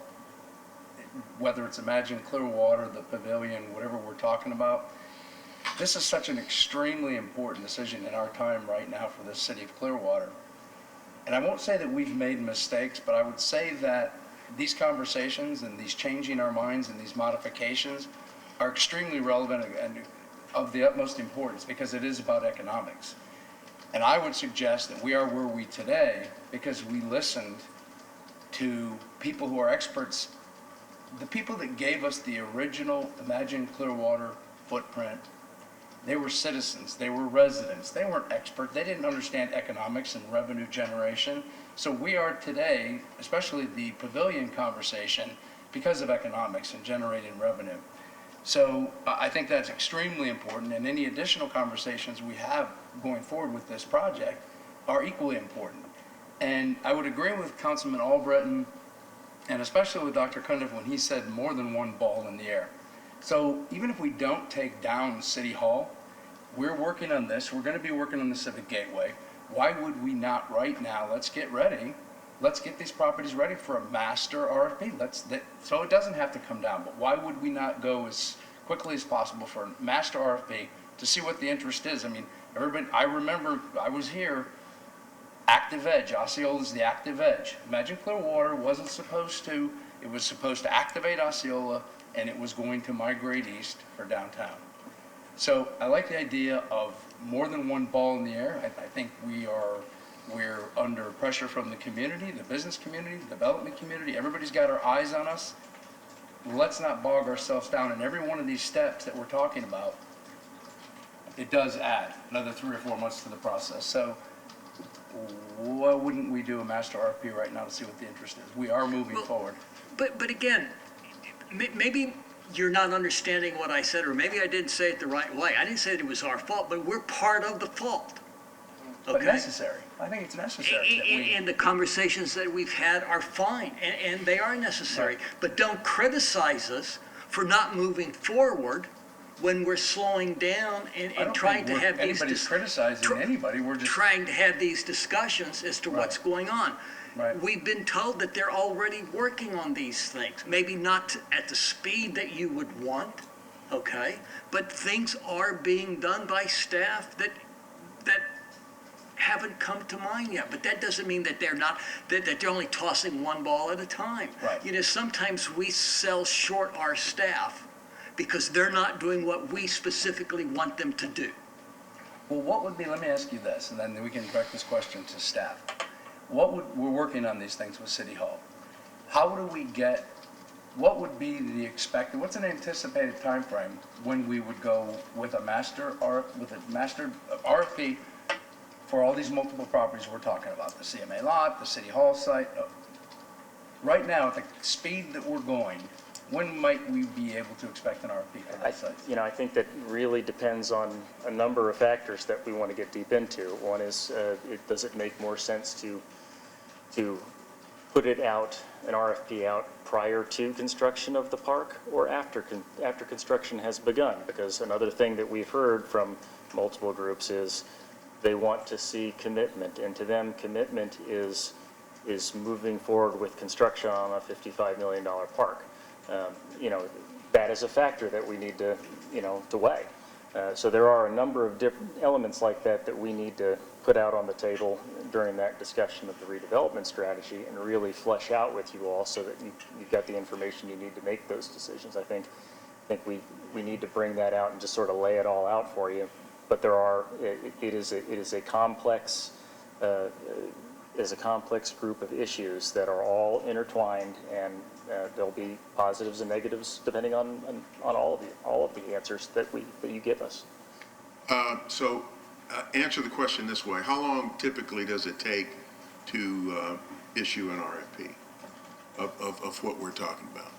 Whether it's Imagine Clearwater, the pavilion, whatever we're talking about, this is such an extremely important decision in our time right now for the city of Clearwater. And I won't say that we've made mistakes, but I would say that these conversations and these changing our minds and these modifications are extremely relevant and of the utmost importance, because it is about economics. And I would suggest that we are where we today because we listened to people who are experts, the people that gave us the original Imagine Clearwater footprint. They were citizens, they were residents, they weren't experts, they didn't understand economics and revenue generation. So we are today, especially the pavilion conversation, because of economics and generating revenue. So I think that's extremely important, and any additional conversations we have going forward with this project are equally important. And I would agree with Councilman Albritton, and especially with Dr. Cundiff when he said more than one ball in the air. So even if we don't take down City Hall, we're working on this. We're going to be working on the Civic Gateway. Why would we not right now? Let's get ready. Let's get these properties ready for a master RFP. So it doesn't have to come down. But why would we not go as quickly as possible for a master RFP to see what the interest is? I mean, everybody. I remember I was here. Active Edge. Osceola is the active edge. Imagine Clearwater wasn't supposed to. It was supposed to activate Osceola, and it was going to migrate east for downtown. So I like the idea of more than one ball in the air. I think we're under pressure from the community, the business community, the development community. Everybody's got our eyes on us. Let's not bog ourselves down in every one of these steps that we're talking about. It does add another 3 or 4 months to the process. So why wouldn't we do a master RFP right now to see what the interest is? We are moving forward. But again, maybe you're not understanding what I said, or maybe I didn't say it the right way. I didn't say that it was our fault, but we're part of the fault. But necessary. I think it's necessary. And the conversations that we've had are fine, and they are necessary. Right. But don't criticize us for not moving forward when we're slowing down and trying to have these. Anybody's criticizing anybody. We're just trying to have these discussions as to what's going on. Right. We've been told that they're already working on these things, maybe not at the speed that you would want, okay? But things are being done by staff that haven't come to mind yet. But that doesn't mean that they're not, that they're only tossing one ball at a time. Right. You know, sometimes we sell short our staff because they're not doing what we specifically want them to do. Well, what would be, let me ask you this, and then we can direct this question to staff. We're working on these things with City Hall. How do we get, what would be the expected, what's an anticipated time frame when we would go with a master RFP for all these multiple properties we're talking about, the CMA lot, the City Hall site? Right now, at the speed that we're going, when might we be able to expect an RFP for that site? I think that really depends on a number of factors that we want to get deep into. One is, does it make more sense to put it out, an RFP out prior to construction of the park or after construction has begun. Because another thing that we've heard from multiple groups is they want to see commitment, and to them, commitment is moving forward with construction on a $55 million park. That is a factor that we need to, to weigh. So there are a number of different elements like that we need to put out on the table during that discussion of the redevelopment strategy and really flesh out with you all so that you've got the information you need to make those decisions. I think we need to bring that out and just sort of lay it all out for you. But it is a complex group of issues that are all intertwined, and there'll be positives and negatives depending on all of the answers that you give us. Answer the question this way. How long typically does it take to issue an RFP of what we're talking about?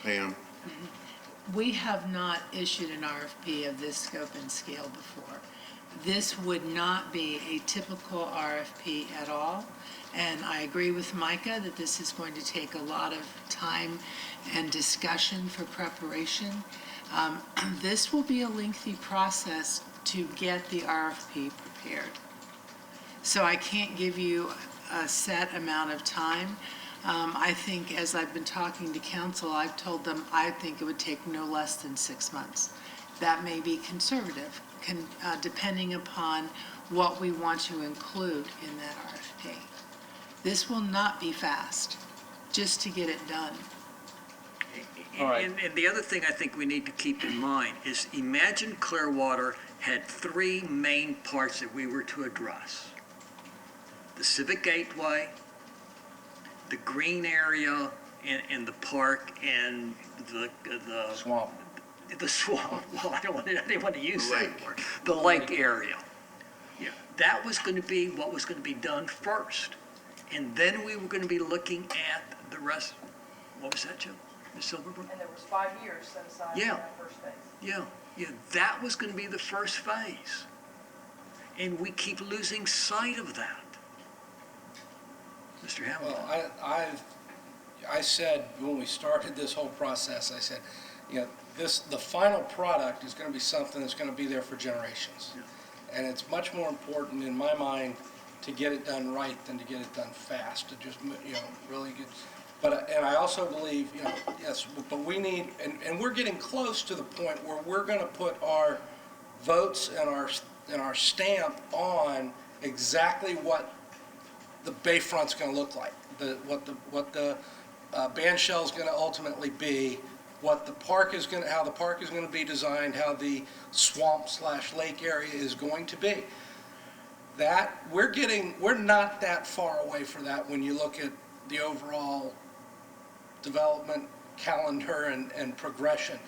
Pam? We have not issued an RFP of this scope and scale before. This would not be a typical RFP at all. And I agree with Micah that this is going to take a lot of time and discussion for preparation. This will be a lengthy process to get the RFP prepared. So I can't give you a set amount of time. I think as I've been talking to council, I've told them I think it would take no less than 6 months. That may be conservative, depending upon what we want to include in that RFP. This will not be fast, just to get it done. And the other thing I think we need to keep in mind is imagine Clearwater had 3 main parts that we were to address. The Civic Gateway, the green area in the park, and the swamp. The swamp. Well, I didn't want to use that word. The lake area. Yeah, that was going to be what was going to be done first, and then we were going to be looking at the rest. What was that, Joe? Ms. Silverberg? And there was 5 years set aside for that first phase. Yeah, that was going to be the first phase, and we keep losing sight of that. Mr. Hamilton. Well, I said when we started this whole process, I said, the final product is going to be something that's going to be there for generations. Yeah. And it's much more important in my mind to get it done right than to get it done fast, to just, really get. And I also believe, yes, but we need, and we're getting close to the point where we're going to put our votes and our stamp on exactly what the bayfront's going to look like, what the band shell's going to ultimately be, what the park is going to, how the park is going to be designed, how the swamp/lake area is going to be. That we're not that far away from that when you look at the overall development calendar and progression.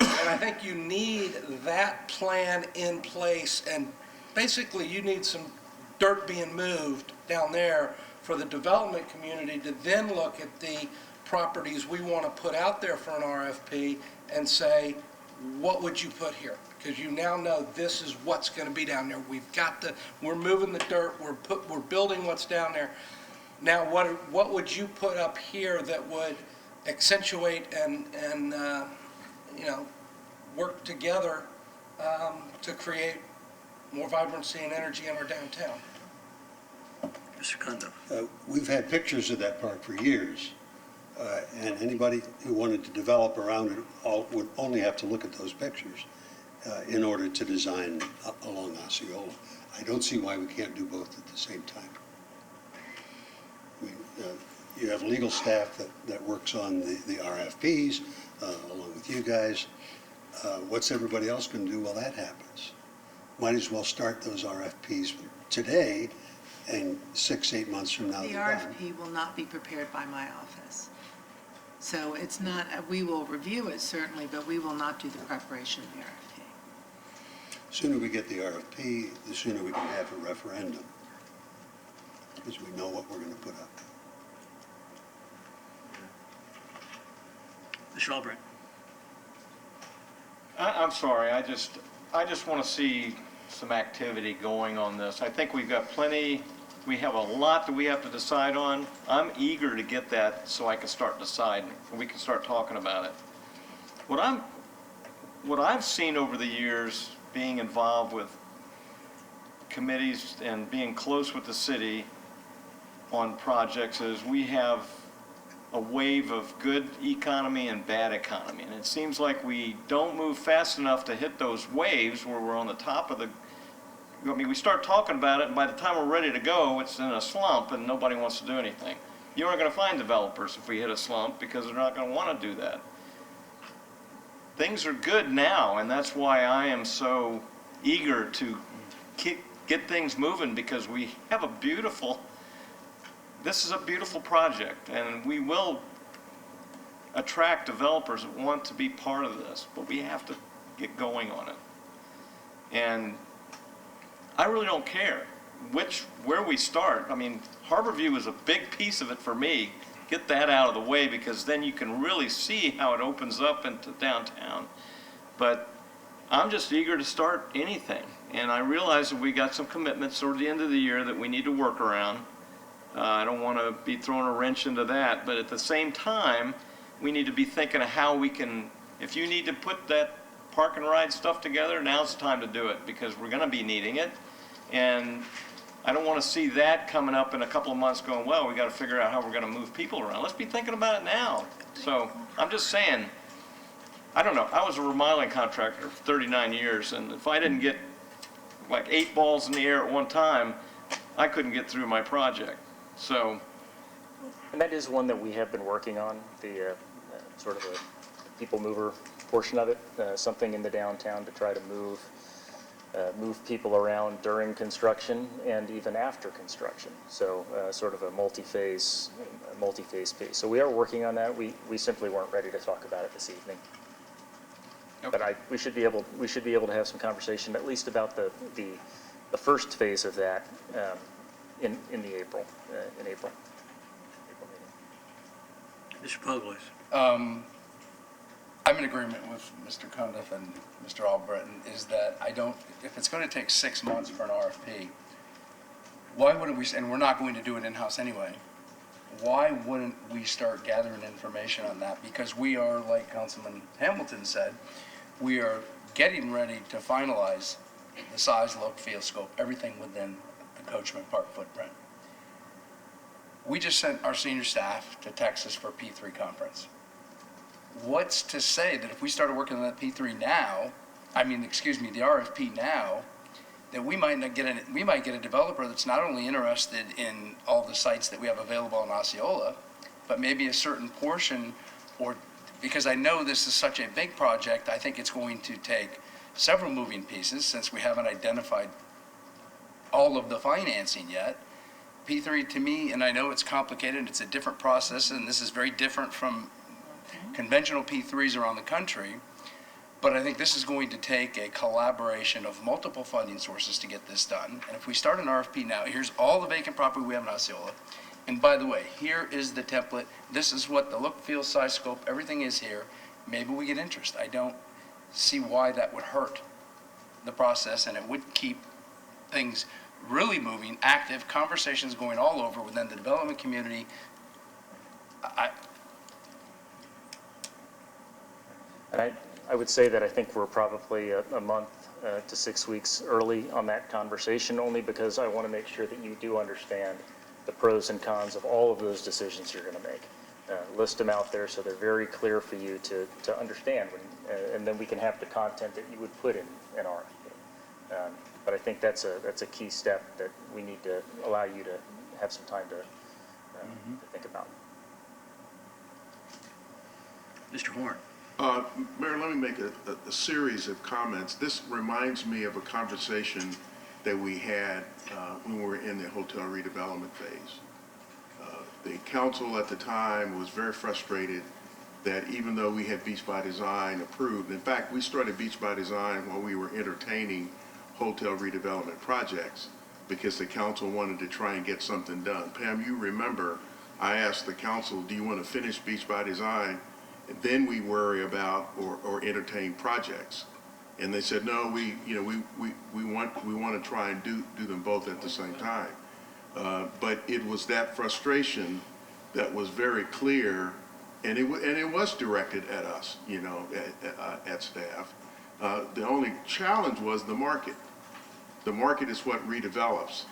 And I think you need that plan in place, and basically you need some dirt being moved down there for the development community to then look at the properties we want to put out there for an RFP and say, what would you put here? Because you now know this is what's going to be down there. We're moving the dirt, we're building what's down there. Now, what would you put up here that would accentuate and work together to create more vibrancy and energy in our downtown? Mr. Kondo. We've had pictures of that park for years, and anybody who wanted to develop around it would only have to look at those pictures in order to design along Osceola. I don't see why we can't do both at the same time. You have legal staff that works on the RFPs along with you guys. What's everybody else going to do while that happens? Might as well start those RFPs today, and 6-8 months from now The RFP will not be prepared by my office. So it's not, we will review it certainly, but we will not do the preparation of the RFP. The sooner we get the RFP, the sooner we can have a referendum, because we know what we're going to put up. Mr. Albrecht. I'm sorry, I just want to see some activity going on this. I think we've got plenty We have a lot that we have to decide on. I'm eager to get that so I can start deciding, and we can start talking about it. What I've seen over the years, being involved with committees and being close with the city on projects, is we have a wave of good economy and bad economy. And it seems like we don't move fast enough to hit those waves where we're on the top of the, I mean, we start talking about it, and by the time we're ready to go, it's in a slump and nobody wants to do anything. You aren't going to find developers if we hit a slump, because they're not going to want to do that. Things are good now, and that's why I am so eager to get things moving, because we have a beautiful, this is a beautiful project, and we will attract developers that want to be part of this, but we have to get going on it. And I really don't care where we start. I mean, Harborview is a big piece of it for me. Get that out of the way, because then you can really see how it opens up into downtown. But I'm just eager to start anything. And I realize that we got some commitments toward the end of the year that we need to work around. I don't want to be throwing a wrench into that, but at the same time, we need to be thinking of how we can, if you need to put that park and ride stuff together, now's the time to do it, because we're going to be needing it. And I don't want to see that coming up in a couple of months going, well, we got to figure out how we're going to move people around. Let's be thinking about it now. So I'm just saying, I don't know. I was a remodeling contractor for 39 years, and if I didn't get like 8 balls in the air at one time, I couldn't get through my project. So, And that is one that we have been working on, the sort of a people mover portion of it, something in the downtown to try to move people around during construction and even after construction. So sort of a multi-phase piece. So we are working on that. We simply weren't ready to talk about it this evening. Okay. But we should be able to have some conversation at least about the first phase of that in April meeting. Mr. Pogles. I'm in agreement with Mr. Cundiff and Mr. Albritton, is that if it's going to take 6 months for an RFP, why wouldn't we, and we're not going to do it in-house anyway, why wouldn't we start gathering information on that? Because we are, like Councilman Hamilton said, we are getting ready to finalize the size, look, feel, scope, everything within the Coachman Park footprint. We just sent our senior staff to Texas for P3 conference. What's to say that if we started working on that P3 now, the RFP now, that we might get a developer that's not only interested in all the sites that we have available in Osceola, but maybe a certain portion, or because I know this is such a big project, I think it's going to take several moving pieces since we haven't identified all of the financing yet. P3 to me, and I know it's complicated, it's a different process, and this is very different from conventional P3s around the country, but I think this is going to take a collaboration of multiple funding sources to get this done. And if we start an RFP now, here's all the vacant property we have in Osceola, and by the way, here is the template, this is what the look, feel, size, scope, everything is here. Maybe we get interest. I don't see why that would hurt the process, and it would keep things really moving, active, conversations going all over within the development community. And I would say that I think we're probably a month to 6 weeks early on that conversation, only because I want to make sure that you do understand the pros and cons of all of those decisions you're going to make. List them out there so they're very clear for you to understand, and then we can have the content that you would put in an RFP. But I think that's a key step that we need to allow you to have some time to think about. Mr. Horn. Mayor, let me make a series of comments. This reminds me of a conversation that we had when we were in the hotel redevelopment phase. The council at the time was very frustrated that even though we had Beach by Design approved, in fact, we started Beach by Design while we were entertaining hotel redevelopment projects because the council wanted to try and get something done. Pam, you remember I asked the council, do you want to finish Beach by Design and then we worry about or entertain projects? And they said, no, we want to try and do them both at the same time. But it was that frustration that was very clear, and it was directed at us, you know, at staff. The only challenge was the market. The market is what redevelops.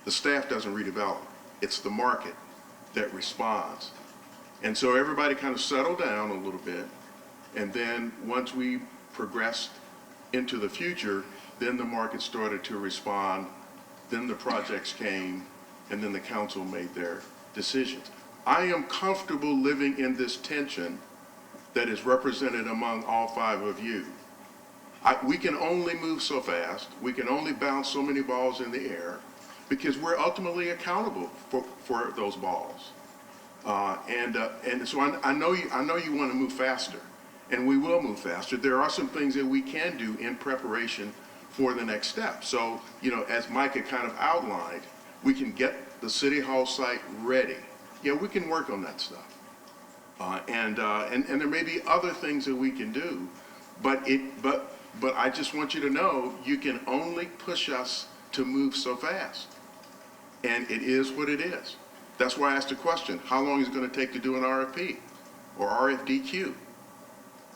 The staff doesn't redevelop. It's the market that responds. And so everybody kind of settled down a little bit, and then once we progressed into the future, then the market started to respond, then the projects came, and then the council made their decisions. I am comfortable living in this tension that is represented among all 5 of you. We can only move so fast, we can only bounce so many balls in the air, because we're ultimately accountable for those balls. And so I know you want to move faster, and we will move faster. There are some things that we can do in preparation for the next step. So, you know, as Mike had kind of outlined, we can get the City Hall site ready. Yeah, we can work on that stuff. And there may be other things that we can do, but I just want you to know, you can only push us to move so fast. And it is what it is. That's why I asked the question, how long is it going to take to do an RFP or RFDQ?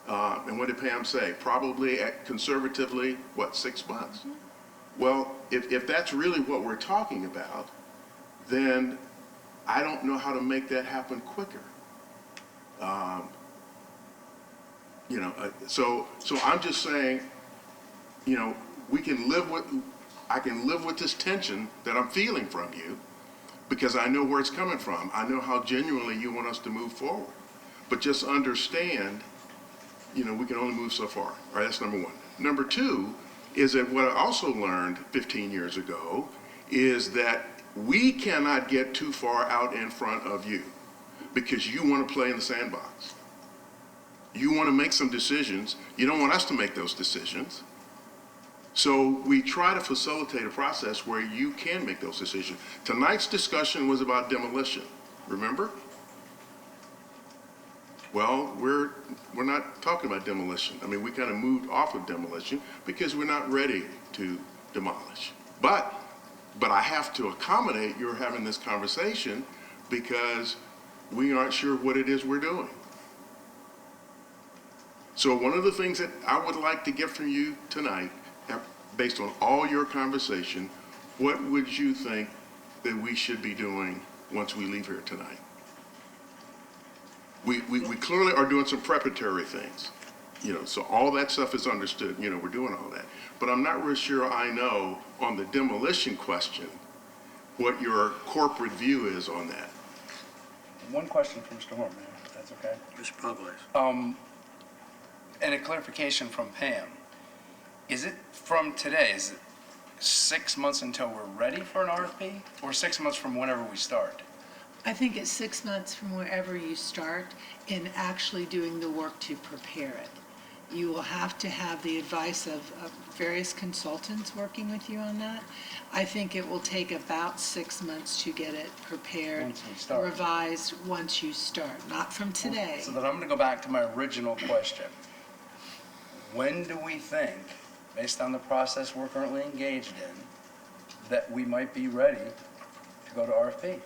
And what did Pam say? Probably conservatively, what, 6 months? Well, if that's really what we're talking about, then I don't know how to make that happen quicker. You know, so I'm just saying, you know, I can live with this tension that I'm feeling from you, because I know where it's coming from. I know how genuinely you want us to move forward. But just understand, you know, we can only move so far. All right, that's number 1. Number 2 is that what I also learned 15 years ago is that we cannot get too far out in front of you, because you want to play in the sandbox. You want to make some decisions. You don't want us to make those decisions. So we try to facilitate a process where you can make those decisions. Tonight's discussion was about demolition, remember? Well, we're not talking about demolition. I mean, we kind of moved off of demolition because we're not ready to demolish. But I have to accommodate your having this conversation, because we aren't sure what it is we're doing. So one of the things that I would like to get from you tonight, based on all your conversation, what would you think that we should be doing once we leave here tonight? We clearly are doing some preparatory things, you know, so all that stuff is understood, you know, we're doing all that. But I'm not real sure I know on the demolition question what your corporate view is on that. One question for Mr. Horman, if that's okay. Mr. Puglace. And a clarification from Pam. Is it from today, is it 6 months until we're ready for an RFP, or 6 months from whenever we start? I think it's 6 months from wherever you start in actually doing the work to prepare it. You will have to have the advice of various consultants working with you on that. I think it will take about 6 months to get it prepared, Once we start. revised once you start, not from today. So then I'm going to go back to my original question. When do we think, based on the process we're currently engaged in, that we might be ready to go to RFP?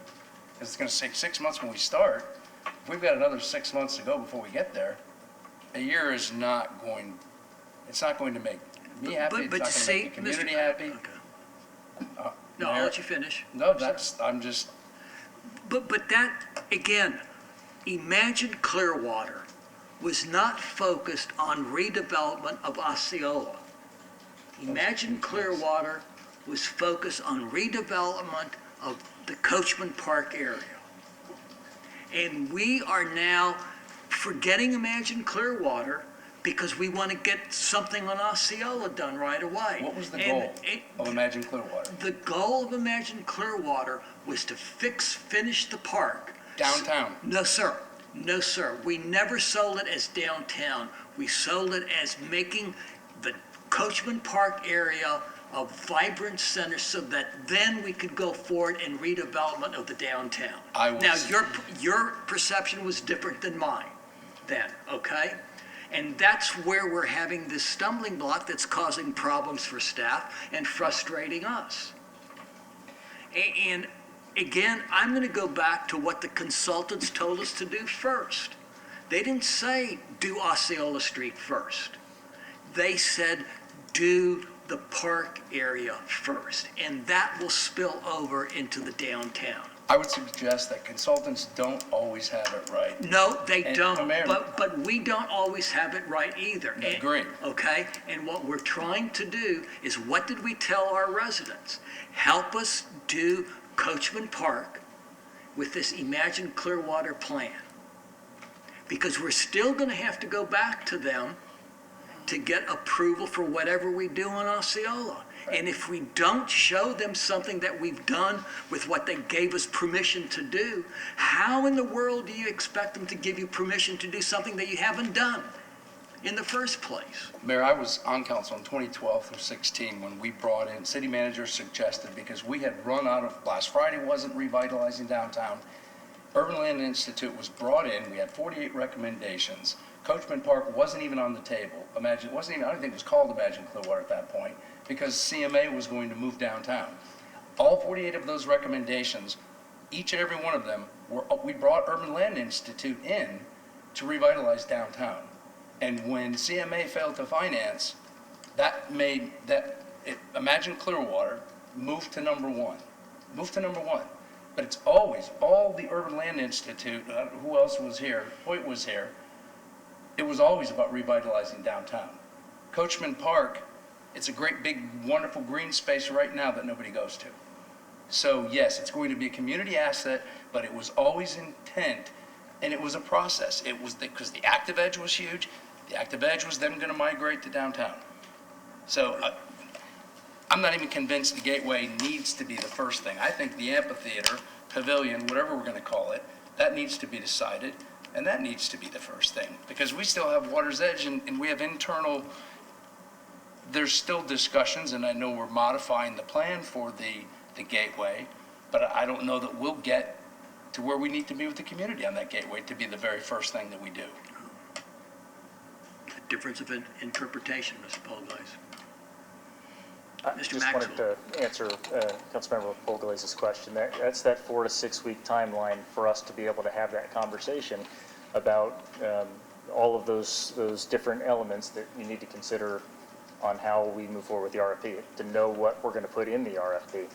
Because it's going to take 6 months when we start. If we've got another 6 months to go before we get there, a year is not going, it's not going to make me happy, it's not going to make the community happy. No, I'll let you finish. No, I'm just. But that, again, imagine Clearwater was not focused on redevelopment of Osceola. Imagine Clearwater was focused on redevelopment of the Coachman Park area. And we are now forgetting Imagine Clearwater because we want to get something on Osceola done right away. What was the goal of Imagine Clearwater? The goal of Imagine Clearwater was to finish the park. Downtown? No, sir. No, sir. We never sold it as downtown. We sold it as making the Coachman Park area a vibrant center so that then we could go forward in redevelopment of the downtown. Now, your perception was different than mine then, okay? And that's where we're having this stumbling block that's causing problems for staff and frustrating us. And again, I'm going to go back to what the consultants told us to do first. They didn't say do Osceola Street first. They said do the park area first, and that will spill over into the downtown. I would suggest that consultants don't always have it right. No, they And, don't, Mayor- but we don't always have it right either. Agreed. Okay, and what we're trying to do is, what did we tell our residents? Help us do Coachman Park with this Imagine Clearwater plan. Because we're still gonna have to go back to them to get approval for whatever we do in Osceola. And if we don't show them something that we've done with what they gave us permission to do, how in the world do you expect them to give you permission to do something that you haven't done in the first place? Mayor, I was on council in 2012 through 16 when we brought in, city manager suggested, because we had run out of, last Friday wasn't revitalizing downtown. Urban Land Institute was brought in, we had 48 recommendations. Coachman Park wasn't even on the table. Imagine, it wasn't even, I don't think it was called Imagine Clearwater at that point, because CMA was going to move downtown. All 48 of those recommendations, each and every one of them, we brought Urban Land Institute in to revitalize downtown. And when CMA failed to finance, that made Imagine Clearwater move to number one. But it's always, all the Urban Land Institute, who else was here? Hoyt was here. It was always about revitalizing downtown. Coachman Park, it's a great big wonderful green space right now that nobody goes to. So yes, it's going to be a community asset, but it was always intent, and it was a process. It was because the active edge was huge. The active edge was them going to migrate to downtown. So I'm not even convinced the Gateway needs to be the first thing. I think the amphitheater, pavilion, whatever we're going to call it, that needs to be decided, and that needs to be the first thing. Because we still have Water's Edge, and we have internal, there's still discussions, and I know we're modifying the plan for the Gateway, but I don't know that we'll get to where we need to be with the community on that Gateway to be the very first thing that we do. A difference of interpretation, Mr. Polglaze. I Mr. just wanted to answer Councilmember Polglaze's question. That's that 4 to 6 week timeline for us to be able to have that conversation about all of those different elements that you need to consider on how we move forward with the RFP, to know what we're going to put in the RFP.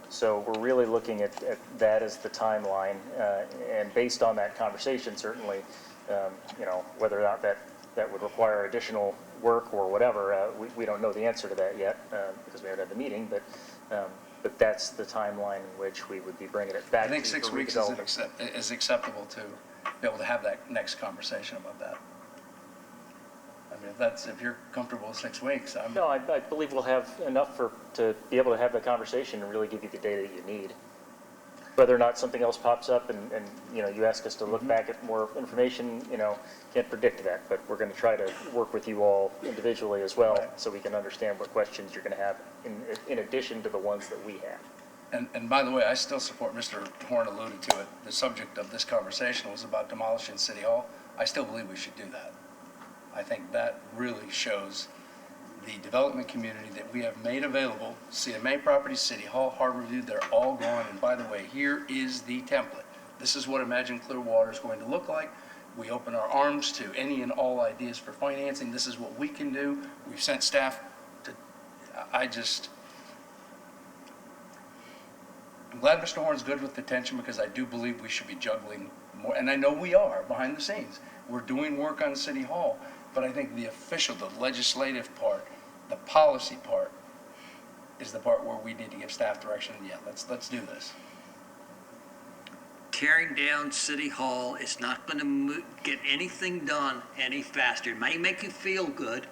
So we're really looking at that as the timeline, and based on that conversation, certainly, whether or not that would require additional work or whatever, we don't know the answer to that yet because we haven't had the meeting, but that's the timeline in which we would be bringing it back. I think 6 weeks is acceptable to be able to have that next conversation about that. I mean, if you're comfortable with 6 weeks, No, I believe we'll have enough to be able to have the conversation and really give you the data that you need. Whether or not something else pops up and you ask us to look back at more information, can't predict that, but we're going to try to work with you all individually as well, so we can understand what questions you're going to have in addition to the ones that we have. And by the way, I still support, Mr. Horn alluded to it, the subject of this conversation was about demolishing City Hall. I still believe we should do that. I think that really shows the development community that we have made available. CMA properties, City Hall, Harborview, they're all gone. And by the way, here is the template. This is what Imagine Clearwater is going to look like. We open our arms to any and all ideas for financing. This is what we can do. We've sent staff to, I'm glad Mr. Horn's good with the tension, because I do believe we should be juggling more. And I know we are behind the scenes. We're doing work on City Hall. But I think the official, the legislative part, the policy part, is the part where we need to give staff direction. Yeah, let's do this. Tearing down City Hall is not going to get anything done any faster. It may make you feel good,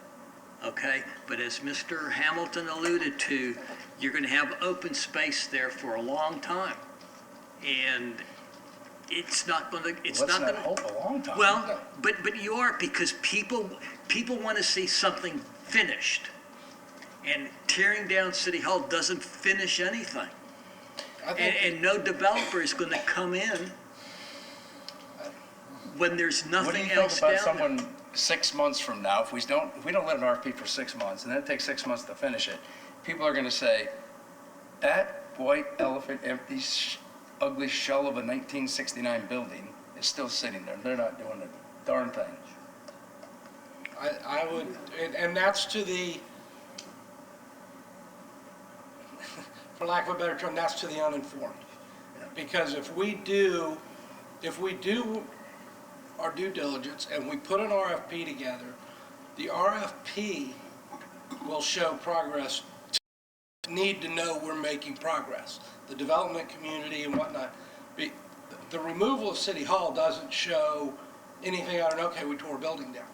okay? But as Mr. Hamilton alluded to, you're going to have open space there for a long time. And it's not going to. It's Let's not going to hope a long time. Well, but you are, because people want to see something finished, and tearing down City Hall doesn't finish anything. And no developer is going to come in when there's nothing else down there. What do you think about someone 6 months from now, if we don't let an RFP for 6 months, and then it takes 6 months to finish it, people are going to say, that white elephant, empty, ugly shell of a 1969 building is still sitting there. They're not doing a darn thing. I would, and that's to the, for lack of a better term, that's to the uninformed. Because if we do our due diligence and we put an RFP together, the RFP will show progress. Need to know we're making progress. The development community and whatnot. The removal of City Hall doesn't show anything out of, okay, we tore a building down.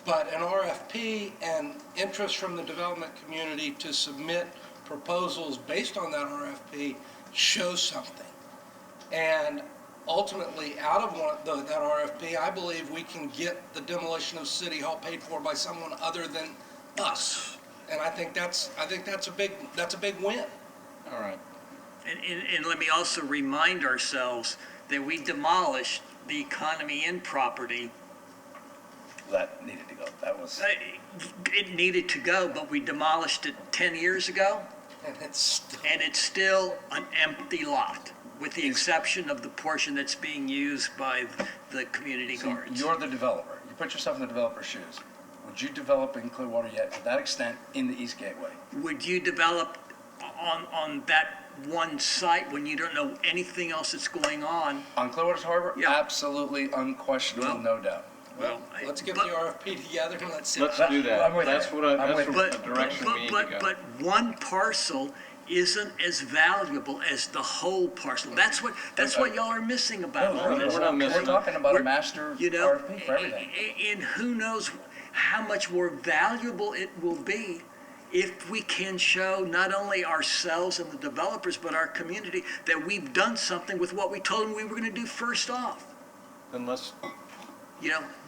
But an RFP and interest from the development community to submit proposals based on that RFP shows something. And ultimately, out of that RFP, I believe we can get the demolition of City Hall paid for by someone other than us. And I think that's a big win. All right. And let me also remind ourselves that we demolished the Economy Inn property. That needed to go. That was. It needed to go, but we demolished it 10 years ago. And it's still an empty lot, with the exception of the portion that's being used by the community gardens. You're the developer. You put yourself in the developer's shoes. Would you develop in Clearwater yet to that extent in the East Gateway? Would you develop on that one site when you don't know anything else that's going on? On Clearwater's Harbor? Yeah. Absolutely, unquestionable, no doubt. Well, let's get the RFP together and let's see. Let's do that. That's the direction we need to go. But one parcel isn't as valuable as the whole parcel. That's what y'all are missing about all this. We're not missing. We're talking about a master RFP for everything. And who knows how much more valuable it will be if we can show not only ourselves and the developers, but our community that we've done something with what we told them we were going to do first off. Then let's.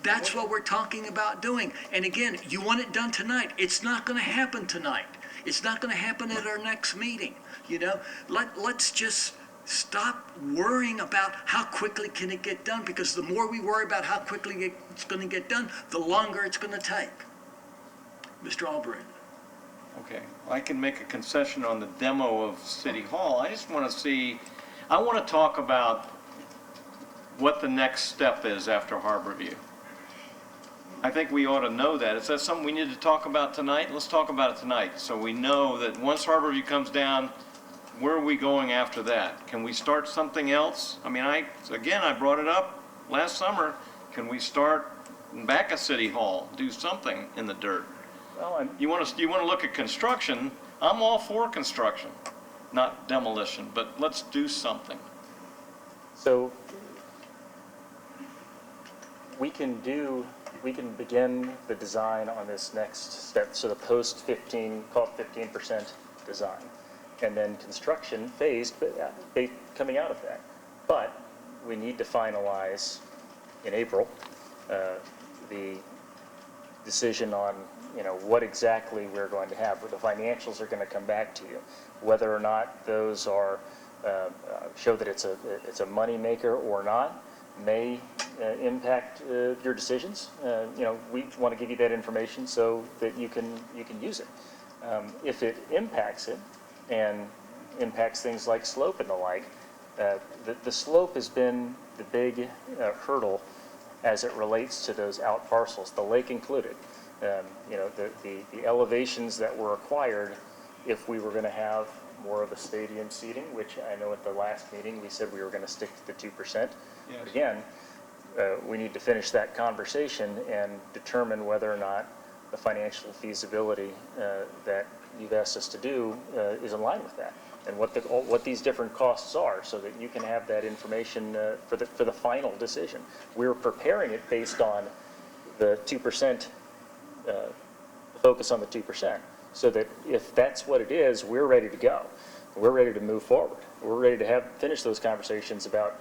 That's what we're talking about doing. And again, you want it done tonight. It's not going to happen tonight. It's not going to happen at our next meeting. Let's just stop worrying about how quickly can it get done, because the more we worry about how quickly it's going to get done, the longer it's going to take. Mr. Albright. Okay, I can make a concession on the demo of City Hall. I just want to talk about what the next step is after Harborview. I think we ought to know that. Is that something we need to talk about tonight? Let's talk about it tonight, so we know that once Harborview comes down, where are we going after that? Can we start something else? I mean, I brought it up last summer. Can we start back at City Hall, do something in the dirt? Well, you want to look at construction? I'm all for construction, not demolition, but let's do something. So we can begin the design on this next step, so the post-15, call it 15% design, and then construction phased coming out of that. But we need to finalize in April the decision on what exactly we're going to have. The financials are going to come back to you, whether or not those are show that it's a money maker or not may impact your decisions. We want to give you that information so that you can use it. If it impacts it and impacts things like slope and the like, the slope has been the big hurdle as it relates to those out parcels, the lake included. The elevations that were required if we were going to have more of a stadium seating, which I know at the last meeting we said we were going to stick to the 2%. Yes. But again, we need to finish that conversation and determine whether or not the financial feasibility that you've asked us to do is in line with that, and what these different costs are, so that you can have that information for the final decision. We're preparing it based on the 2%, focus on the 2%, so that if that's what it is, we're ready to go. We're ready to move forward. We're ready to finish those conversations about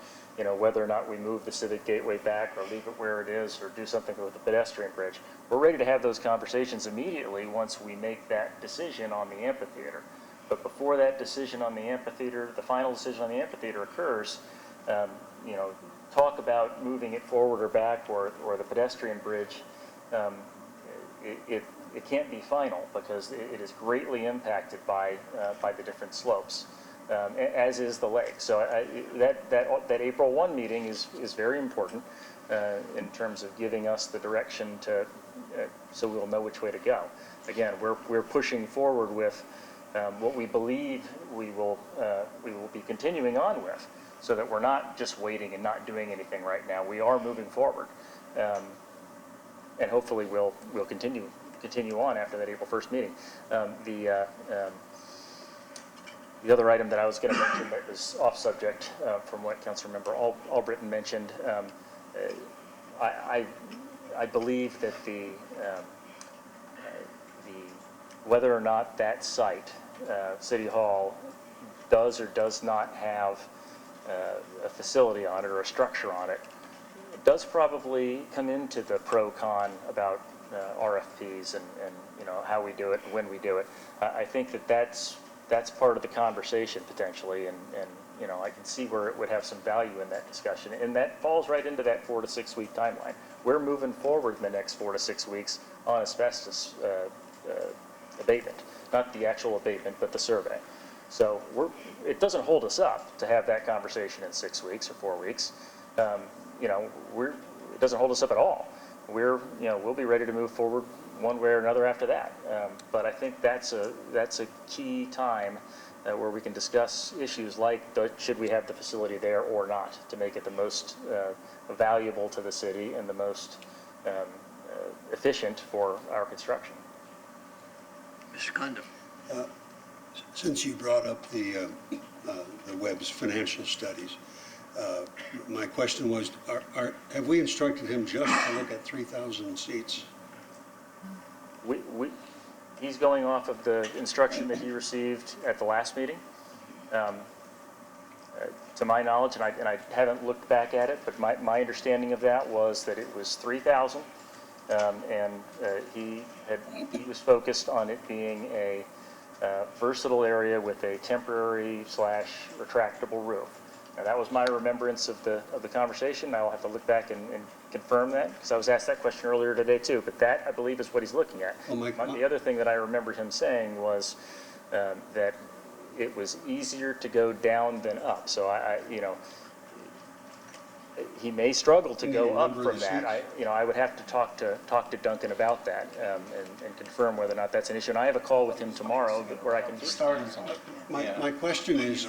whether or not we move the Civic Gateway back or leave it where it is or do something with the pedestrian bridge. We're ready to have those conversations immediately once we make that decision on the amphitheater. But before that decision on the amphitheater, the final decision on the amphitheater occurs, talk about moving it forward or back or the pedestrian bridge, it can't be final because it is greatly impacted by the different slopes. as is the lake. So that April 1 meeting is very important in terms of giving us the direction to, so we'll know which way to go. Again, we're pushing forward with what we believe we will be continuing on with, so that we're not just waiting and not doing anything right now. We are moving forward, and hopefully we'll continue on after that April 1st meeting. The other item that I was going to mention that was off subject from what Councilmember Albritton mentioned, I believe that whether or not that site, City Hall, does or does not have a facility on it or a structure on it, does probably come into the pro-con about RFPs and how we do it and when we do it. I think that's part of the conversation potentially, and I can see where it would have some value in that discussion, and that falls right into that 4 to 6 week timeline. We're moving forward in the next 4 to 6 weeks on asbestos abatement, not the actual abatement, but the survey. So it doesn't hold us up to have that conversation in 6 weeks or 4 weeks. It doesn't hold us up at all. We'll be ready to move forward one way or another after that. But I think that's a key time where we can discuss issues like should we have the facility there or not, to make it the most valuable to the city and the most efficient for our construction. Mr. Condon. Since you brought up the Webb's financial studies, my question was, have we instructed him just to look at 3,000 seats? He's going off of the instruction that he received at the last meeting. To my knowledge, and I haven't looked back at it, but my understanding of that was that it was 3,000, and he was focused on it being a versatile area with a temporary / retractable roof. Now, that was my remembrance of the conversation. I'll have to look back and confirm that, because I was asked that question earlier today too, but that, I believe, is what he's looking at. The other thing that I remember him saying was that it was easier to go down than up. So he may struggle to go up from that. I would have to talk to Duncan about that and confirm whether or not that's an issue. And I have a call with him tomorrow where I can start. My question is,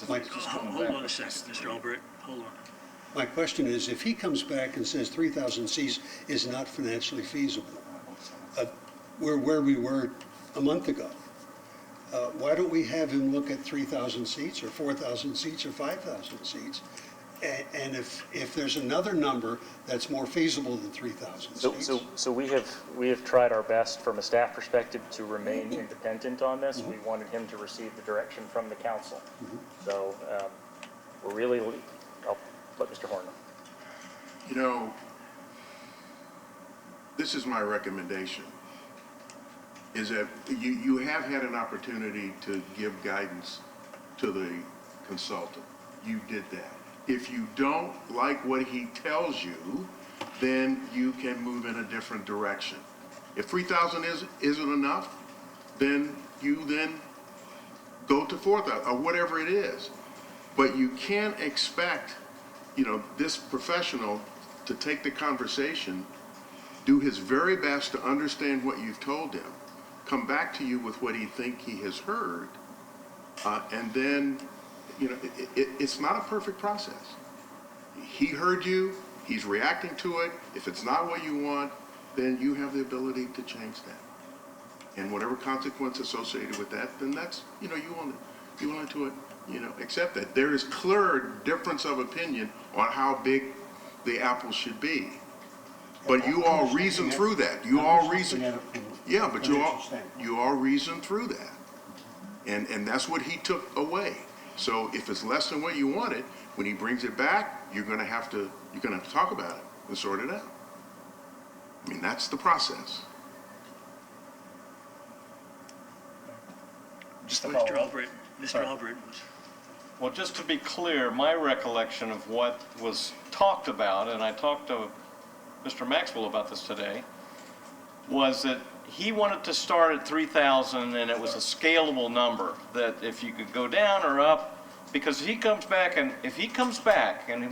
Hold on a second, Mr. Albert. Hold on. My question is, if he comes back and says 3,000 seats is not financially feasible, we're where we were a month ago. Why don't we have him look at 3,000 seats or 4,000 seats or 5,000 seats? And if there's another number that's more feasible than 3,000 seats. So we have tried our best from a staff perspective to remain independent on this. We wanted him to receive the direction from the council. So I'll let Mr. Horn know. This is my recommendation, is that you have had an opportunity to give guidance to the consultant. You did that. If you don't like what he tells you, then you can move in a different direction. If 3,000 isn't enough, then you go to 4,000 or whatever it is. But you can't expect, this professional to take the conversation, do his very best to understand what you've told him, come back to you with what he has heard, and then, it's not a perfect process. He heard you, he's reacting to it. If it's not what you want, then you have the ability to change that. And whatever consequence associated with that, then that's, you want to accept that. There is clear difference of opinion on how big the apple should be. But you all reason through that. You all reason through that. And that's what he took away. So if it's less than what you wanted, when he brings it back, you're going to have to talk about it and sort it out. I mean, that's the process. Mr. Albert. Well, just to be clear, my recollection of what was talked about, and I talked to Mr. Maxwell about this today, was that he wanted to start at 3,000 and it was a scalable number, that if you could go down or up, because if he comes back and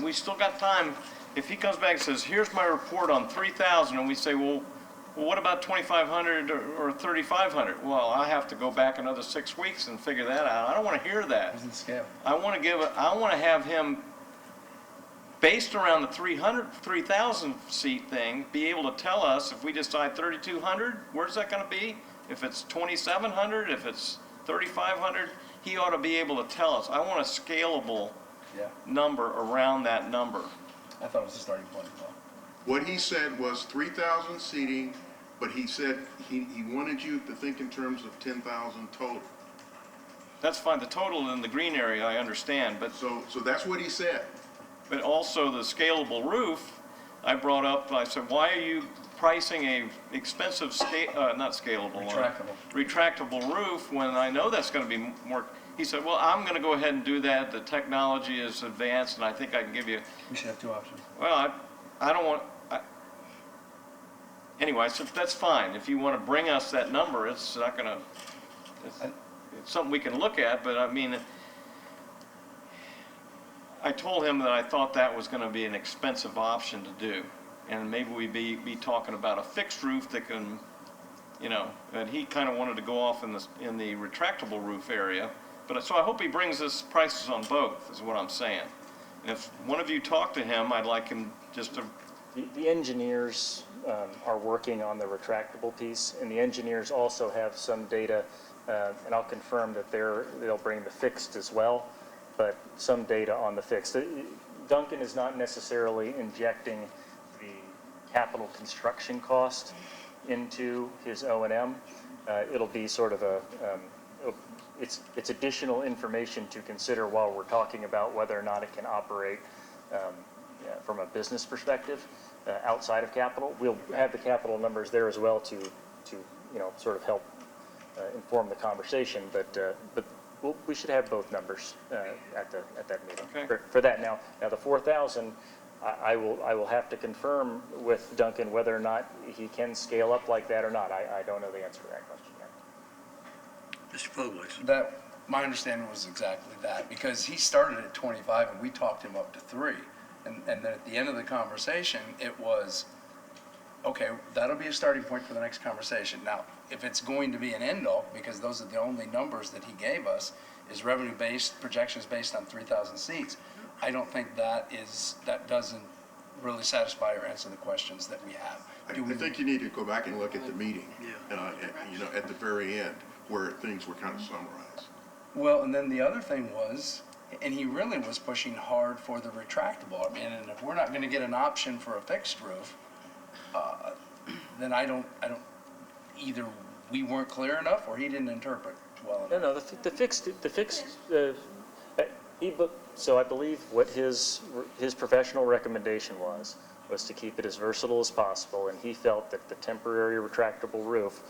we still got time, if he comes back and says, here's my report on 3,000, and we say, well, what about 2,500 or 3,500? Well, I have to go back another 6 weeks and figure that out. I don't want to hear that. I want to have him, based around the 3,000 seat thing, be able to tell us if we decide 3,200, where's that going to be? If it's 2,700, if it's 3,500, he ought to be able to tell us. I want a scalable number around that number. I thought it was a starting point as well. What he said was 3,000 seating, but he said he wanted you to think in terms of 10,000 total. That's fine. The total in the green area, I understand, but so that's what he said. But also the scalable roof, I brought up. I said, why are you pricing a expensive retractable roof when I know that's going to be more? He said, well, I'm going to go ahead and do that. The technology is advanced, and I think I can give you. We should have two options. Well, I don't want. Anyway, so that's fine. If you want to bring us that number, it's not going to. It's something we can look at, but I mean, I told him that I thought that was going to be an expensive option to do, and maybe we'd be talking about a fixed roof that can, and he kind of wanted to go off in the retractable roof area. But so I hope he brings us prices on both, is what I'm saying. And if one of you talk to him, I'd like him just to. The engineers are working on the retractable piece, and the engineers also have some data, and I'll confirm that they'll bring the fixed as well, but some data on the fixed. Duncan is not necessarily injecting the capital construction cost into his O&M. It'll be sort of it's additional information to consider while we're talking about whether or not it can operate from a business perspective outside of capital. We'll have the capital numbers there as well to sort of help inform the conversation, but we should have both numbers at that meeting. Okay. For that. Now the 4,000, I will have to confirm with Duncan whether or not he can scale up like that or not. I don't know the answer to that question yet. Mr. Fogler. My understanding was exactly that, because he started at 25 and we talked him up to 3. And then at the end of the conversation, it was, okay, that'll be a starting point for the next conversation. Now, if it's going to be an end-all, because those are the only numbers that he gave us, is revenue-based, projections based on 3,000 seats, I don't think that doesn't really satisfy or answer the questions that we have. I think you need to go back and look at the meeting, at the very end, where things were kind of summarized. Well, and then the other thing was, and he really was pushing hard for the retractable. I mean, and if we're not going to get an option for a fixed roof, then I don't either we weren't clear enough or he didn't interpret well enough. No, the fixed. So I believe what his professional recommendation was to keep it as versatile as possible, and he felt that the temporary retractable roof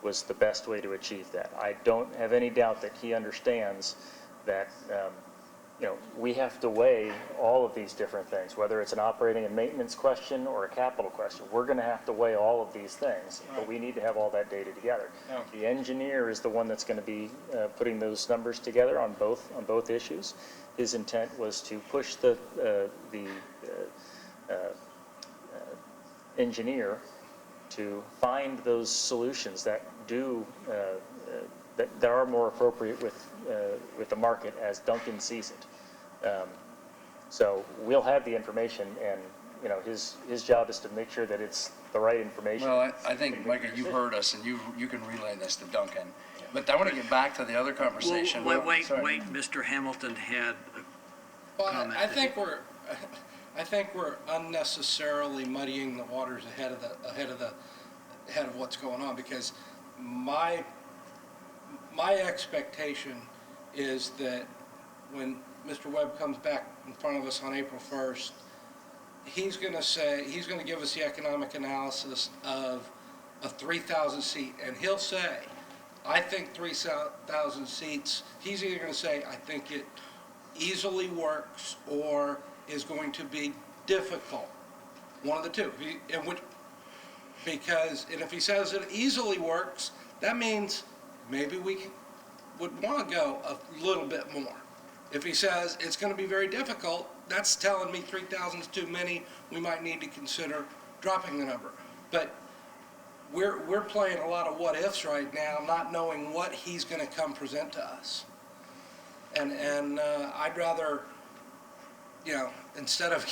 was the best way to achieve that. I don't have any doubt that he understands that we have to weigh all of these different things, whether it's an operating and maintenance question or a capital question. We're going to have to weigh all of these things, but we need to have all that data together. Yeah. The engineer is the one that's going to be putting those numbers together on both issues. His intent was to push the engineer to find those solutions that that are more appropriate with the market as Duncan sees it. So we'll have the information, and his job is to make sure that it's the right information. Well, I think, Micah, you've heard us, and you can relay this to Duncan. But I want to get back to the other conversation. Wait, Mr. Hamilton had a comment. I think we're unnecessarily muddying the waters ahead of what's going on, because my expectation is that when Mr. Webb comes back in front of us on April 1st, he's going to give us the economic analysis of a 3,000 seat, and he'll say, I think 3,000 seats, he's either going to say, I think it easily works or is going to be difficult. One of the two. Because, and if he says it easily works, that means maybe we would want to go a little bit more. If he says it's going to be very difficult, that's telling me 3,000 is too many. We might need to consider dropping the number. But we're playing a lot of what ifs right now, not knowing what he's going to come present to us. And I'd rather, you know, instead of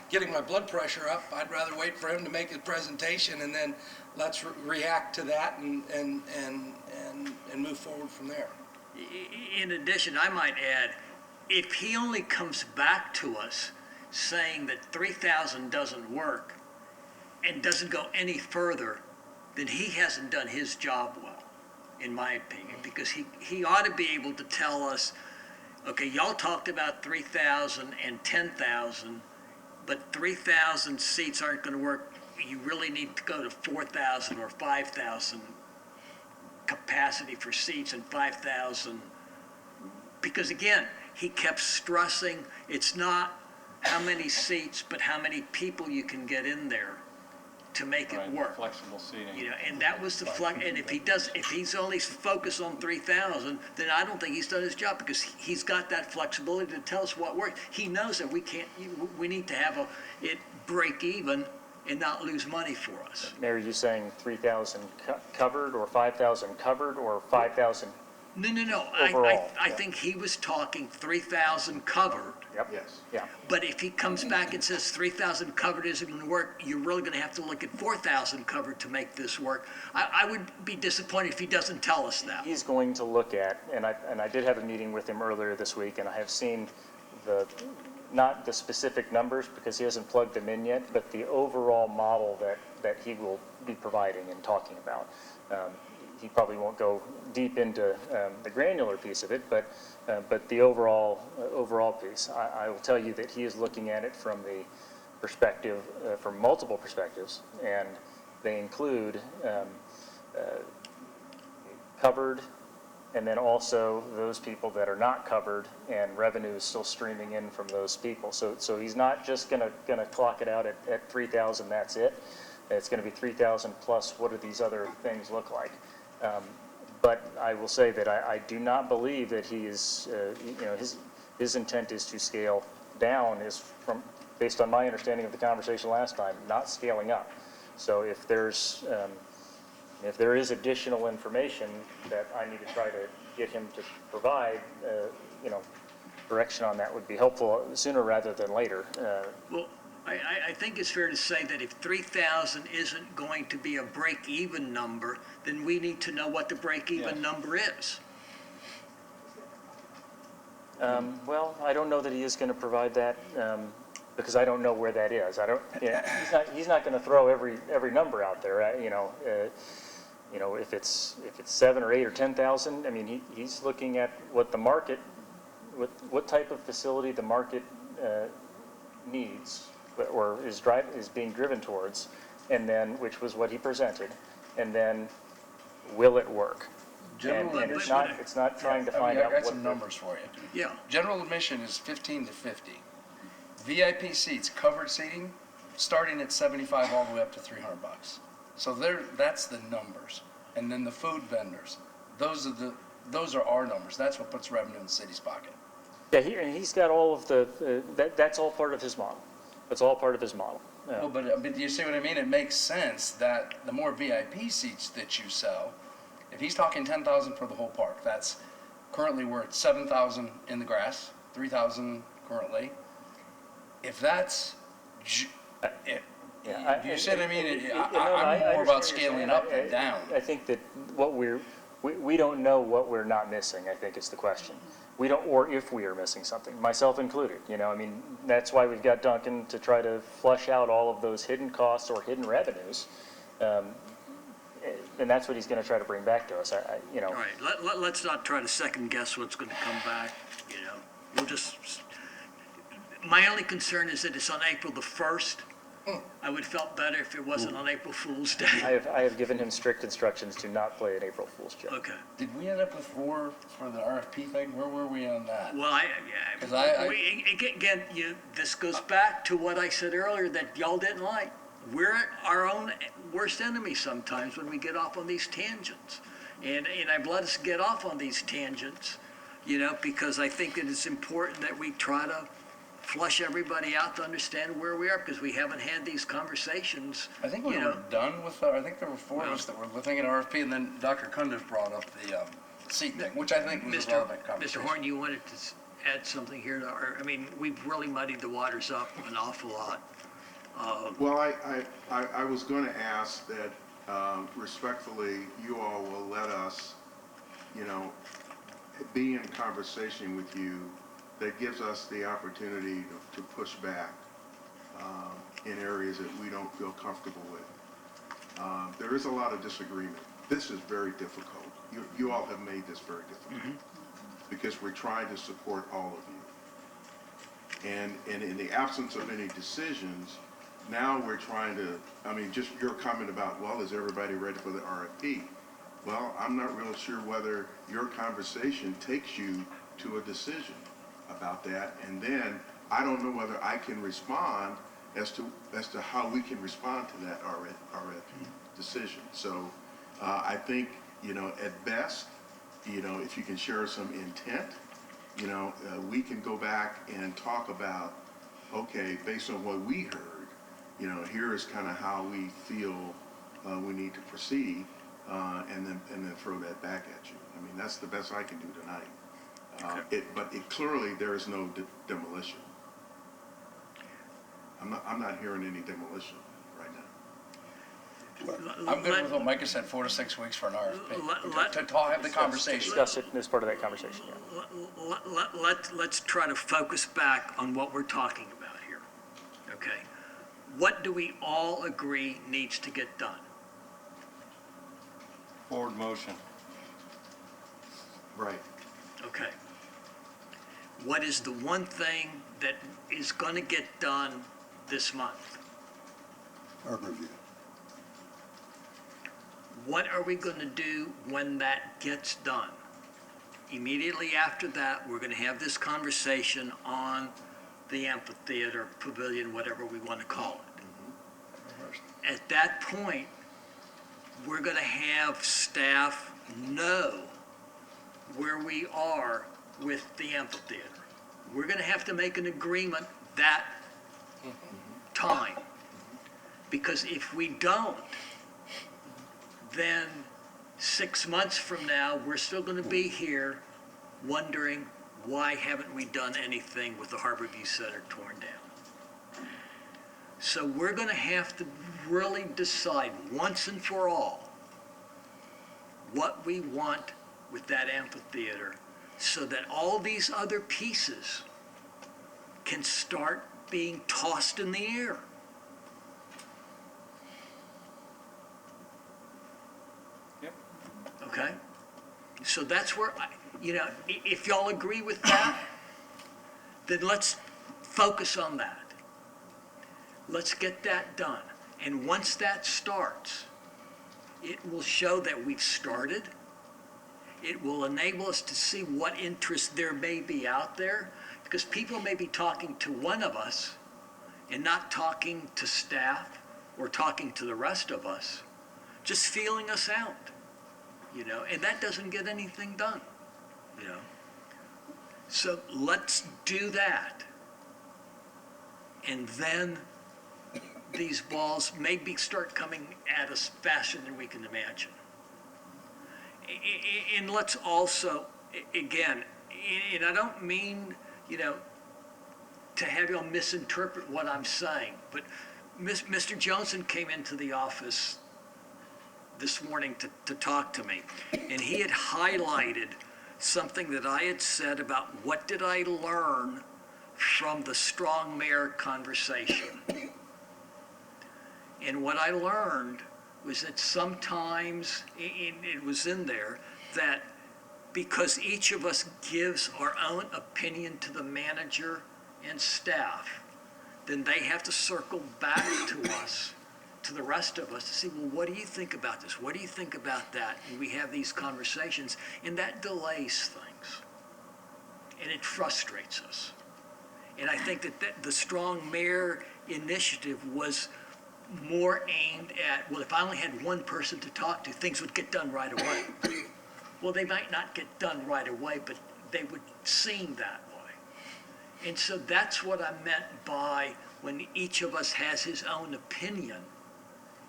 getting my blood pressure up, I'd rather wait for him to make his presentation, and then let's react to that and move forward from there. In addition, I might add, if he only comes back to us saying that 3,000 doesn't work and doesn't go any further, then he hasn't done his job well, in my opinion, because he ought to be able to tell us, okay, y'all talked about 3,000 and 10,000, but 3,000 seats aren't going to work. You really need to go to 4,000 or 5,000 capacity for seats and 5,000. Because again, he kept stressing it's not how many seats, but how many people you can get in there to make it work. Flexible seating. You know, and that was the flex. And if he's only focused on 3,000, then I don't think he's done his job, because he's got that flexibility to tell us what works. He knows that we need to have it break even and not lose money for us. Mayor, are you saying 3,000 covered, or 5,000 covered, or 5,000? No. Overall, I think he was talking 3,000 covered. Yep. Yes. Yeah. But if he comes back and says 3,000 covered isn't going to work, you're really going to have to look at 4,000 covered to make this work. I would be disappointed if he doesn't tell us that. He's going to look at, and I did have a meeting with him earlier this week, and I have seen not the specific numbers because he hasn't plugged them in yet, but the overall model that he will be providing and talking about. He probably won't go deep into the granular piece of it, but the overall piece. I will tell you that he is looking at it from the perspective, from multiple perspectives, and they include covered, and then also those people that are not covered, and revenue is still streaming in from those people. So he's not just gonna clock it out at 3,000. That's it. It's going to be 3,000 plus. What do these other things look like? But I will say that I do not believe that he is, his intent is to scale down, based on my understanding of the conversation last time, not scaling up. So if there is additional information that I need to try to get him to provide, direction on that would be helpful sooner rather than later. Well, I think it's fair to say that if 3,000 isn't going to be a break-even number, then we need to know what the break-even number is. Well, I don't know that he is going to provide that, because I don't know where that is. He's not going to throw every number out there. If it's 7 or 8 or 10,000, I mean, he's looking at what the market, what type of facility the market needs, or is being driven towards, and then, which was what he presented, and then will it work? And it's not trying to find out I got what some numbers for you. Yeah. General admission is 15 to 50. VIP seats, covered seating, starting at 75 all the way up to $300. So that's the numbers. And then the food vendors, those are our numbers. That's what puts revenue in the city's pocket. Yeah, he's got all of that's all part of his model. That's all part of his model. Well, but you see what I mean? It makes sense that the more VIP seats that you sell, if he's talking 10,000 for the whole park, that's currently we're at 7,000 in the grass, 3,000 currently. If that's, you see what I mean? I'm more about scaling up than down. I think that we don't know what we're not missing, I think is the question. We don't, or if we are missing something, myself included. I mean, that's why we've got Duncan to try to flush out all of those hidden costs or hidden revenues. And that's what he's going to try to bring back to us. All right, let's not try to second guess what's going to come back. We'll just. My only concern is that it's on April the 1st. I would have felt better if it wasn't on April Fool's Day. I have given him strict instructions to not play an April Fool's joke. Okay. Did we end up with 4 for the RFP thing? Where were we on that? Well, again, this goes back to what I said earlier that y'all didn't like. we're our own worst enemy sometimes when we get off on these tangents. And I've let us get off on these tangents, because I think that it's important that we try to flush everybody out to understand where we are, because we haven't had these conversations. I think we were done with, I think there were four of us that were looking at RFP, and then Dr. Cundiff brought up the seat thing, which I think was a relevant Mr. conversation. Horn, you wanted to add something here? We've really muddied the waters up an awful lot. Well, I was going to ask that respectfully, you all will let us, be in conversation with you that gives us the opportunity to push back in areas that we don't feel comfortable with. There is a lot of disagreement. This is very difficult. You all have made this very difficult because we're trying to support all of you. And in the absence of any decisions, now we're trying to, just your comment about, well, is everybody ready for the RFP? Well, I'm not real sure whether your conversation takes you to a decision about that. And then I don't know whether I can respond as to how we can respond to that RFP decision. So I think, at best, if you can share some intent, we can go back and talk about, okay, based on what we heard, here is kind of how we feel we need to proceed, and then throw that back at you. That's the best I can do tonight. But clearly there is no demolition. I'm not hearing any demolition right now. I'm good with what Micah said, 4 to 6 weeks for an RFP. To have the conversation. Discuss it as part of that conversation, yeah. Let's try to focus back on what we're talking about here, okay? What do we all agree needs to get done? Board motion. Right. Okay. What is the one thing that is going to get done this month? Harbor review. What are we going to do when that gets done? Immediately after that, we're going to have this conversation on the amphitheater, pavilion, whatever we want to call it. At that point, we're going to have staff know where we are with the amphitheater. We're going to have to make an agreement that time. Because if we don't, then 6 months from now, we're still going to be here wondering, why haven't we done anything with the Harborview Center torn down? So we're going to have to really decide once and for all what we want with that amphitheater, so that all these other pieces can start being tossed in the air. Yep. Okay? So that's where, if y'all agree with that, then let's focus on that. Let's get that done. And once that starts, it will show that we've started. It will enable us to see what interest there may be out there, because people may be talking to one of us and not talking to staff or talking to the rest of us, just feeling us out, and that doesn't get anything done, So let's do that. And then these balls maybe start coming at us faster than we can imagine. And let's also, again, and I don't mean, to have y'all misinterpret what I'm saying, but Mr. Johnson came into the office this morning to talk to me, and he had highlighted something that I had said about what did I learn from the strong mayor conversation. And what I learned was that sometimes, it was in there, that because each of us gives our own opinion to the manager and staff, then they have to circle back to us, to the rest of us, to see, well, what do you think about this? What do you think about that? And we have these conversations, and that delays things. And it frustrates us. And I think that the Strong Mayor initiative was more aimed at, well, if I only had one person to talk to, things would get done right away. Well, they might not get done right away, but they would seem that way. And so that's what I meant by when each of us has his own opinion,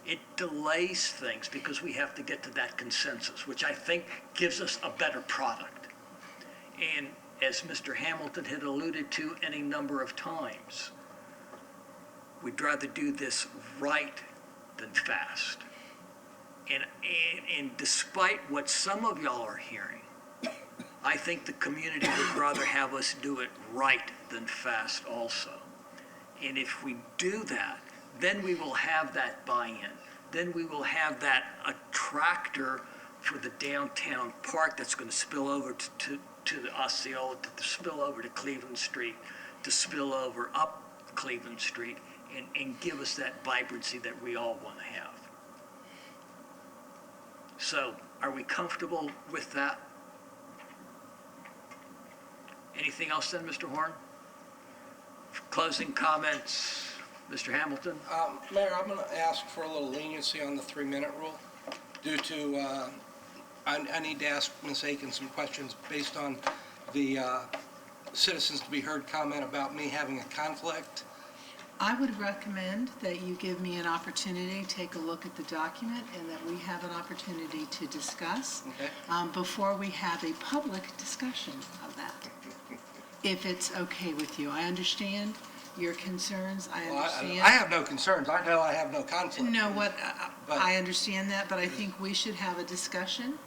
it delays things because we have to get to that consensus, which I think gives us a better product. And as Mr. Hamilton had alluded to any number of times, we'd rather do this right than fast. And despite what some of y'all are hearing, I think the community would rather have us do it right than fast also. And if we do that, then we will have that buy-in. Then we will have that attractor for the downtown park that's going to spill over to the Osceola, to spill over to Cleveland Street, to spill over up Cleveland Street, and give us that vibrancy that we all want to have. So, are we comfortable with that? Anything else then, Mr. Horn? Closing comments, Mr. Hamilton? Mayor, I'm going to ask for a little leniency on the 3-minute rule due to, I need to ask Ms. Aiken some questions based on the citizens to be heard comment about me having a conflict. I would recommend that you give me an opportunity to take a look at the document and that we have an opportunity to discuss before we have a public discussion of that. If it's okay with you. I understand your concerns. I understand. I have no concerns. I know I have no conflict. No, what, I understand that, but I think we should have a discussion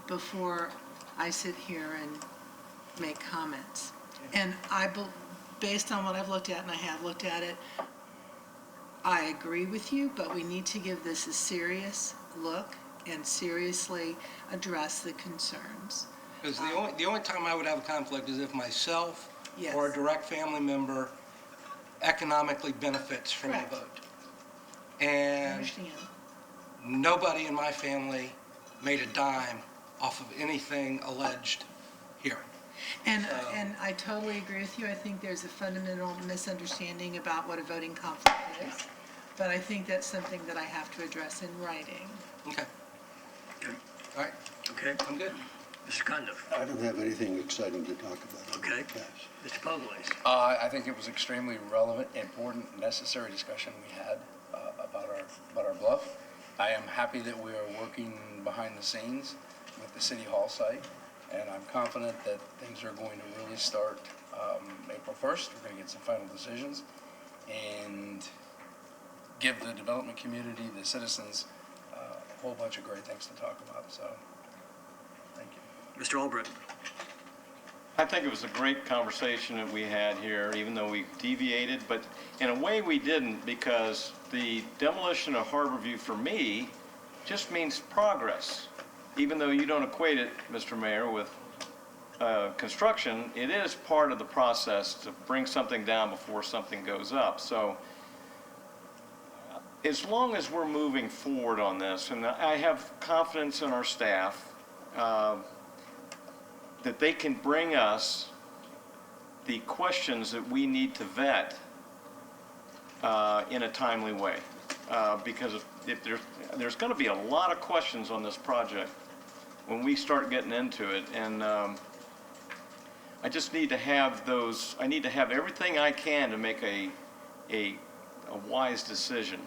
before I sit here and make comments. And based on what I've looked at, and I have looked at it, I agree with you, but we need to give this a serious look and seriously address the concerns. Because the only time I would have a conflict is if myself or a direct family member economically benefits from the vote. And nobody in my family made a dime off of anything alleged here. And I totally agree with you. I think there's a fundamental misunderstanding about what a voting conflict is. But I think that's something that I have to address in writing. Okay. All right. Okay. I'm good. Mr. Cundiff? I don't have anything exciting to talk about. Okay. Mr. Pogles? I think it was extremely relevant, important, necessary discussion we had about our bluff. I am happy that we are working behind the scenes with the City Hall site, and I'm confident that things are going to really start April 1st. We're going to get some final decisions and give the development community, the citizens, a whole bunch of great things to talk about. So, thank you. Mr. Albrecht? I think it was a great conversation that we had here, even though we deviated, but in a way we didn't, because the demolition of Harborview for me just means progress. Even though you don't equate it, Mr. Mayor, with construction, it is part of the process to bring something down before something goes up. So as long as we're moving forward on this, and I have confidence in our staff, that they can bring us the questions that we need to vet in a timely way. Because if there's going to be a lot of questions on this project when we start getting into it, and I just need to have those, I need to have everything I can to make a wise decision.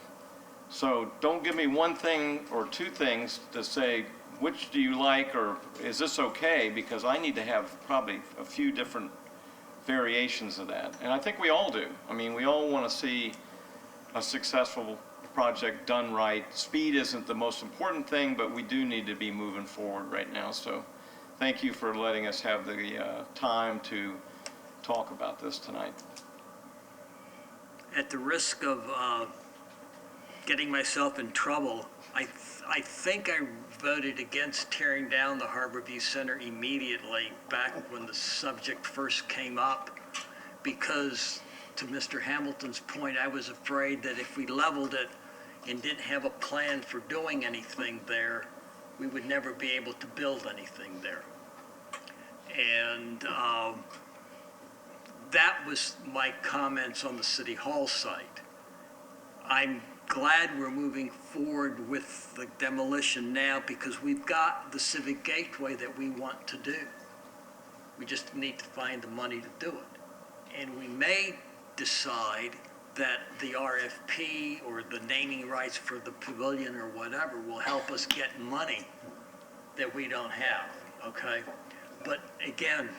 So don't give me one thing or two things to say, which do you like, or is this okay? Because I need to have probably a few different variations of that. And I think we all do. I mean, we all want to see a successful project done right. Speed isn't the most important thing, but we do need to be moving forward right now. So thank you for letting us have the time to talk about this tonight. At the risk of getting myself in trouble, I think I voted against tearing down the Harborview Center immediately back when the subject first came up, because to Mr. Hamilton's point, I was afraid that if we leveled it and didn't have a plan for doing anything there, we would never be able to build anything there. And that was my comments on the City Hall site. I'm glad we're moving forward with the demolition now because we've got the civic gateway that we want to do. We just need to find the money to do it. And we may decide that the RFP or the naming rights for the pavilion or whatever will help us get money that we don't have, okay? But again,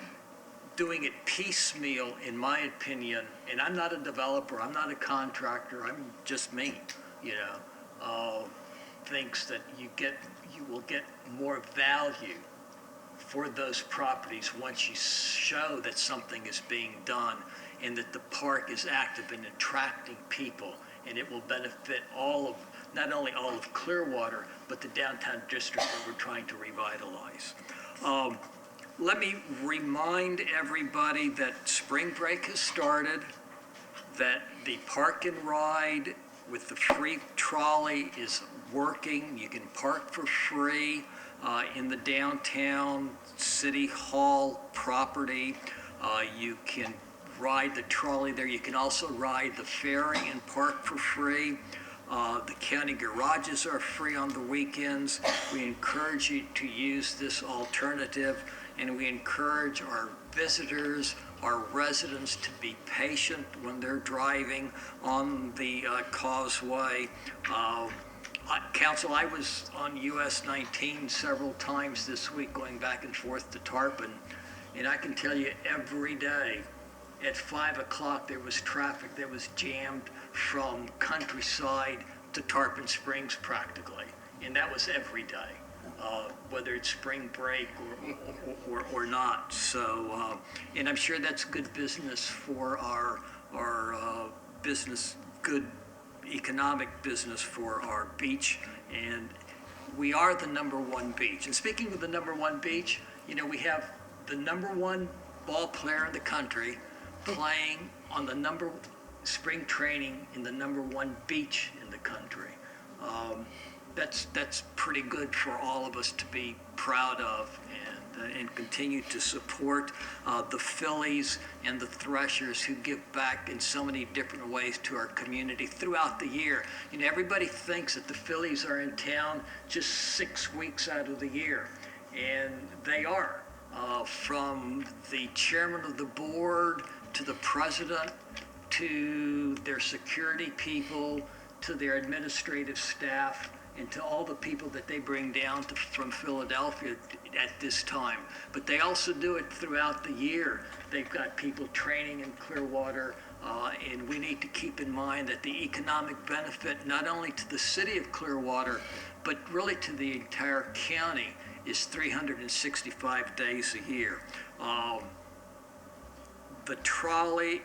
doing it piecemeal, in my opinion, and I'm not a developer, I'm not a contractor, I'm just me, you know, thinks that you will get more value for those properties once you show that something is being done and that the park is active in attracting people, and it will benefit not only all of Clearwater, but the downtown district that we're trying to revitalize. Let me remind everybody that spring break has started, that the park and ride with the free trolley is working. You can park for free in the downtown City Hall property. You can ride the trolley there. You can also ride the ferry and park for free. The county garages are free on the weekends. We encourage you to use this alternative, and we encourage our visitors, our residents to be patient when they're driving on the causeway. Council, I was on US 19 several times this week going back and forth to Tarpon, and I can tell you every day at 5 o'clock there was traffic that was jammed from Countryside to Tarpon Springs practically, and that was every day, whether it's spring break or not. So, and I'm sure that's good business for our business, good economic business for our beach, and we are the #1 beach. And speaking of the #1 beach, you know, we have the #1 ball player in the country playing on the spring training in the #1 beach in the country. That's pretty good for all of us to be proud of and continue to support the Phillies and the Threshers who give back in so many different ways to our community throughout the year. You know, everybody thinks that the Phillies are in town just 6 weeks out of the year, and they are. From the chairman of the board to the president to their security people to their administrative staff and to all the people that they bring down from Philadelphia at this time. But they also do it throughout the year. They've got people training in Clearwater, and we need to keep in mind that the economic benefit, not only to the city of Clearwater, but really to the entire county, is 365 days a year. The trolley,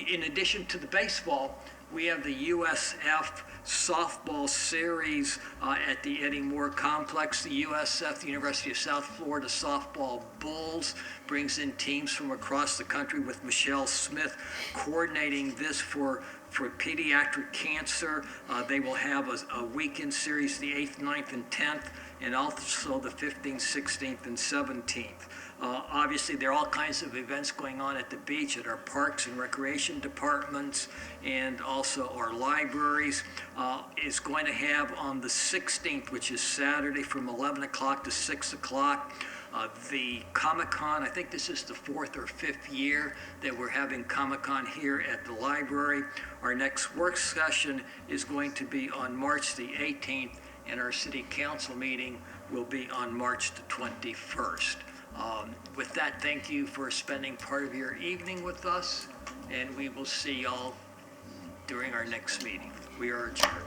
in addition to the baseball, we have the USF softball series at the Eddie Moore Complex. The USF, the University of South Florida Softball Bulls, brings in teams from across the country with Michelle Smith coordinating this for pediatric cancer. They will have a weekend series the 8th, 9th, and 10th, and also the 15th, 16th, and 17th. Obviously, there are all kinds of events going on at the beach, at our parks and recreation departments, and also our libraries. Is going to have on the 16th, which is Saturday, from 11 o'clock to 6 o'clock, the Comic-Con. I think this is the 4th or 5th year that we're having Comic-Con here at the library. Our next work session is going to be on March the 18th, and our city council meeting will be on March the 21st. With that, thank you for spending part of your evening with us, and we will see y'all during our next meeting. We are adjourned.